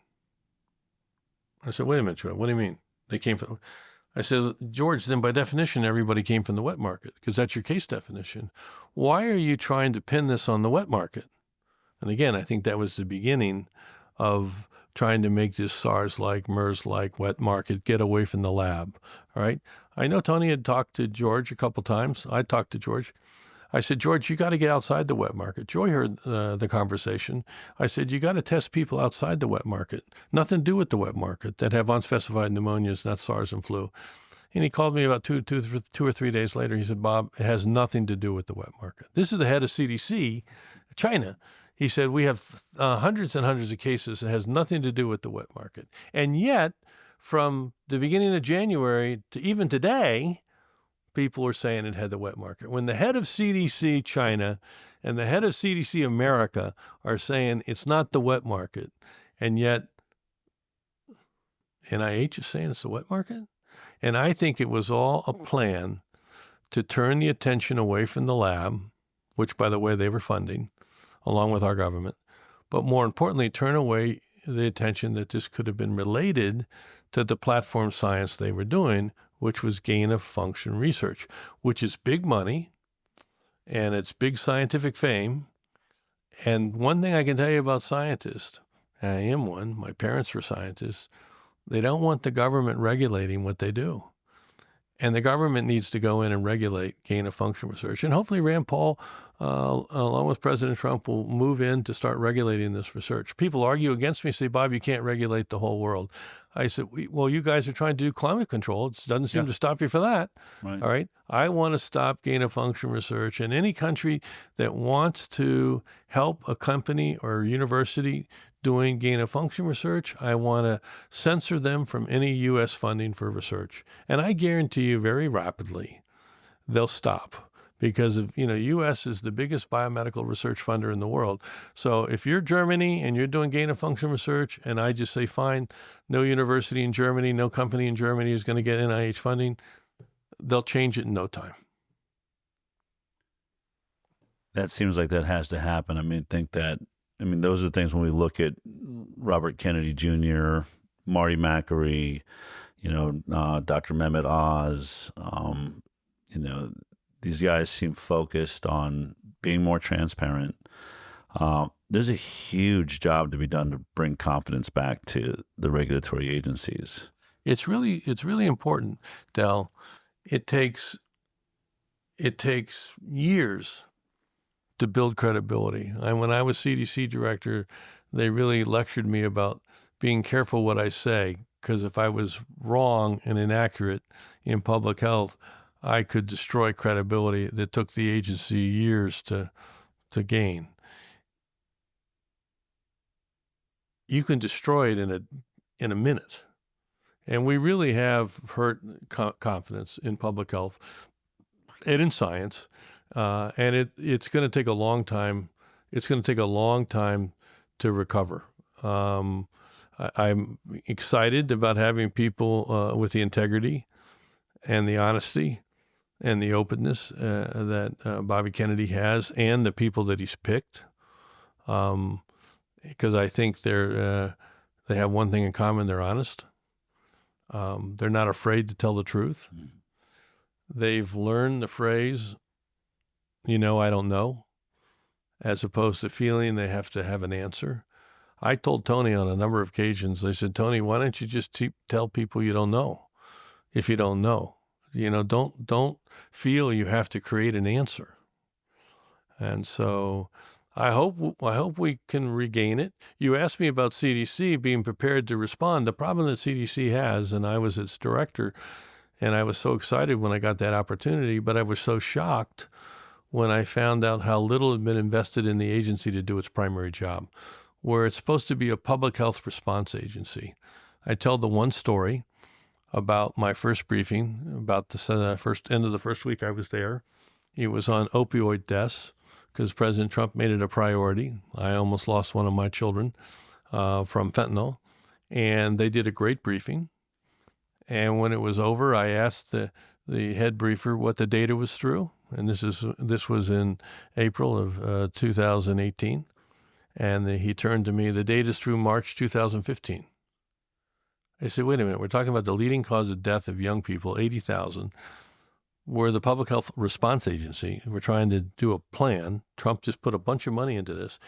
I said, wait a minute, Joe, what do you mean? They came from... I said, George, then by definition, everybody came from the wet market, because that's your case definition. Why are you trying to pin this on the wet market? And again, I think that was the beginning of trying to make this SARS-like, MERS-like wet market get away from the lab, all right? I know Tony had talked to George a couple times. I talked to George. I said, George, you got to get outside the wet market. Joy heard the conversation. I said, you got to test people outside the wet market. Nothing to do with the wet market that have unspecified pneumonias, not SARS and flu. And he called me about two or 3 days later. He said, Bob, it has nothing to do with the wet market. This is the head of CDC, China. He said, we have hundreds and hundreds of cases. It has nothing to do with the wet market. And yet, from the beginning of January to even today, people were saying it had the wet market. When the head of CDC China and the head of CDC America are saying it's not the wet market, and yet NIH is saying it's the wet market? And I think it was all a plan to turn the attention away from the lab, which, by the way, they were funding, along with our government, but more importantly, turn away the attention that this could have been related to the platform science they were doing, which was gain-of-function research, which is big money, and it's big scientific fame. And one thing I can tell you about scientists, and I am one, my parents were scientists, they don't want the government regulating what they do. And the government needs to go in and regulate gain-of-function research. And hopefully Rand Paul, along with President Trump, will move in to start regulating this research. People argue against me, say, Bob, you can't regulate the whole world. I said, well, you guys are trying to do climate control. It doesn't seem Yeah. to stop you for that. Right. All right. I want to stop gain of function research. And any country that wants to help a company or a university doing gain of function research, I want to censor them from any U.S. funding for research. And I guarantee you very rapidly they'll stop. Because of, U.S. is the biggest biomedical research funder in the world. So if you're Germany and you're doing gain of function research, and I just say, fine, no university in Germany, no company in Germany is going to get NIH funding, they'll change it in no time. That seems like that has to happen. Those are the things when we look at Robert Kennedy Jr., Marty McAree, Dr. Mehmet Oz, these guys seem focused on being more transparent. There's a huge job to be done to bring confidence back to the regulatory agencies. It's really important, Del. It takes years to build credibility. When I was CDC director, they really lectured me about being careful what I say, because if I was wrong and inaccurate in public health, I could destroy credibility that took the agency years to gain. You can destroy it in a minute. And we really have hurt confidence in public health and in science. And it's going to take a long time. It's going to take a long time to recover. I'm excited about having people with the integrity and the honesty and the openness that Bobby Kennedy has, and the people that he's picked, because I think they have one thing in common: they're honest. They're not afraid to tell the truth. They've learned the phrase, I don't know, as opposed to feeling they have to have an answer. I told Tony on a number of occasions, I said, Tony, why don't you just tell people you don't know if you don't know? Don't feel you have to create an answer. And so I hope we can regain it. You asked me about CDC being prepared to respond. The problem that CDC has, and I was its director, and I was so excited when I got that opportunity, but I was so shocked when I found out how little had been invested in the agency to do its primary job, where it's supposed to be a public health response agency. I tell the one story about my first briefing, about the end of the first week I was there. It was on opioid deaths, because President Trump made it a priority. I almost lost one of my children from fentanyl, and they did a great briefing. And when it was over, I asked the head briefer what the data was through, and this was in April of 2018. And he turned to me, the data's through March 2015. I said, wait a minute, we're talking about the leading cause of death of young people, 80,000. We're the Public Health Response Agency. We're trying to do a plan. Trump just put a bunch of money into this.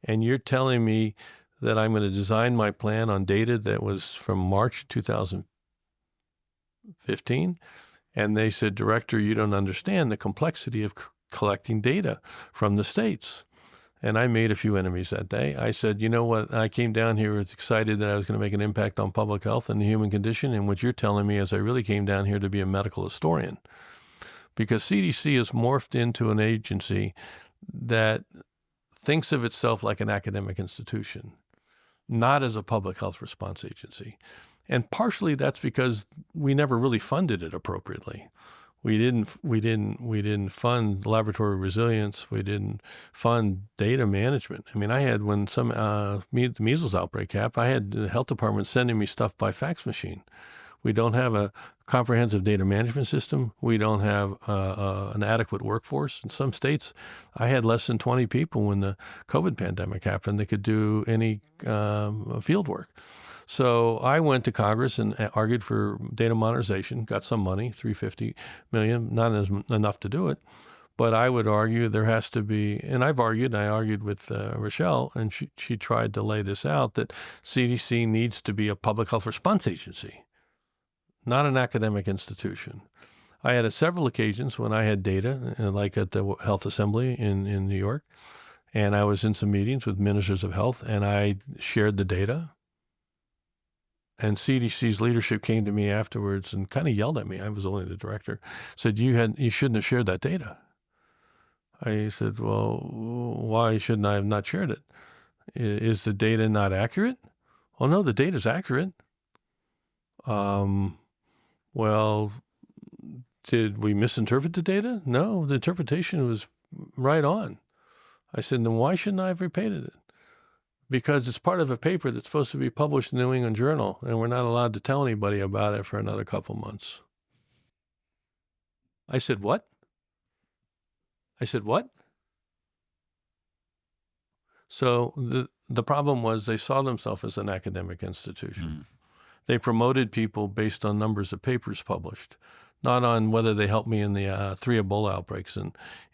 And you're telling me that I'm going to design my plan on data that was from March 2015? And they said, Director, you don't understand the complexity of collecting data from the states. And I made a few enemies that day. I said, you know what? I came down here was excited that I was going to make an impact on public health and the human condition. And what you're telling me is I really came down here to be a medical historian. Because CDC has morphed into an agency that thinks of itself like an academic institution, not as a public health response agency. And partially that's because we never really funded it appropriately. We didn't fund laboratory resilience. We didn't fund data management. I mean, I had, when the measles outbreak happened, I had the health department sending me stuff by fax machine. We don't have a comprehensive data management system. We don't have an adequate workforce. In some states, I had less than 20 people when the COVID pandemic happened that could do any field work. So I went to Congress and argued for data modernization, got some money, $350 million, not enough to do it. But I would argue there has to be, and I argued with Rochelle, and she tried to lay this out, that CDC needs to be a public health response agency, not an academic institution. I had several occasions when I had data, like at the Health Assembly in New York, and I was in some meetings with ministers of health, and I shared the data. And CDC's leadership came to me afterwards and kind of yelled at me. I was only the director. Said, you shouldn't have shared that data. I said, well, why shouldn't I have not shared it? Is the data not accurate? Oh, no, the data's accurate. Well, did we misinterpret the data? No, the interpretation was right on. I said, then why shouldn't I have repeated it? Because it's part of a paper that's supposed to be published in the New England Journal, and we're not allowed to tell anybody about it for another couple months. I said, what? I said, what? So the problem was they saw themselves as an academic institution. They promoted people based on numbers of papers published, not on whether they helped me in the 3 Ebola outbreaks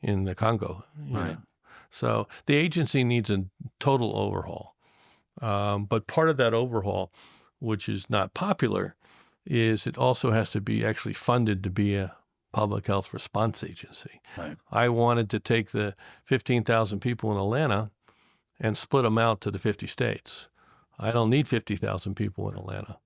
in the Congo. Right. Know? So the agency needs a total overhaul. But part of that overhaul, which is not popular, is it also has to be actually funded to be a public health response agency. Right. I wanted to take the 15,000 people in Atlanta and split them out to the 50 states. I don't need 50,000 people in Atlanta.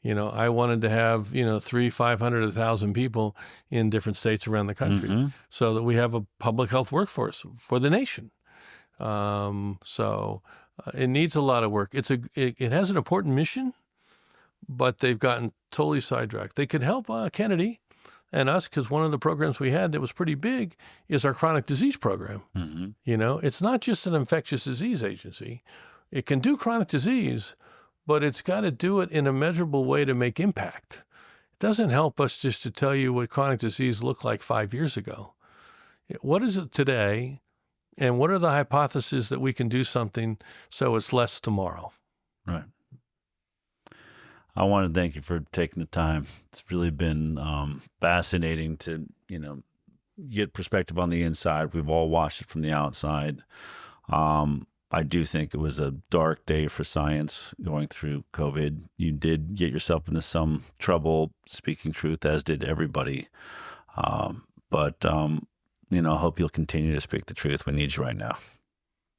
I wanted to have, 300, 500, 1,000 people in different states around the country so that we have a public health workforce for the nation. So it needs a lot of work. It has an important mission, but they've gotten totally sidetracked. They could help Kennedy and us because one of the programs we had that was pretty big is our chronic disease program. It's not just an infectious disease agency. It can do chronic disease, but it's got to do it in a measurable way to make impact. It doesn't help us just to tell you what chronic disease looked like 5 years ago. What is it today? And what are the hypotheses that we can do something so it's less tomorrow? Right. I want to thank you for taking the time. It's really been fascinating to, get perspective on the inside. We've all watched it from the outside. I do think it was a dark day for science going through COVID. You did get yourself into some trouble speaking truth, as did everybody. But I hope you'll continue to speak the truth. We need you right now.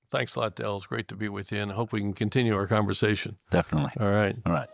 Thanks a lot, Del. It's great to be with you, and I hope we can continue our conversation. Definitely. All right. All right.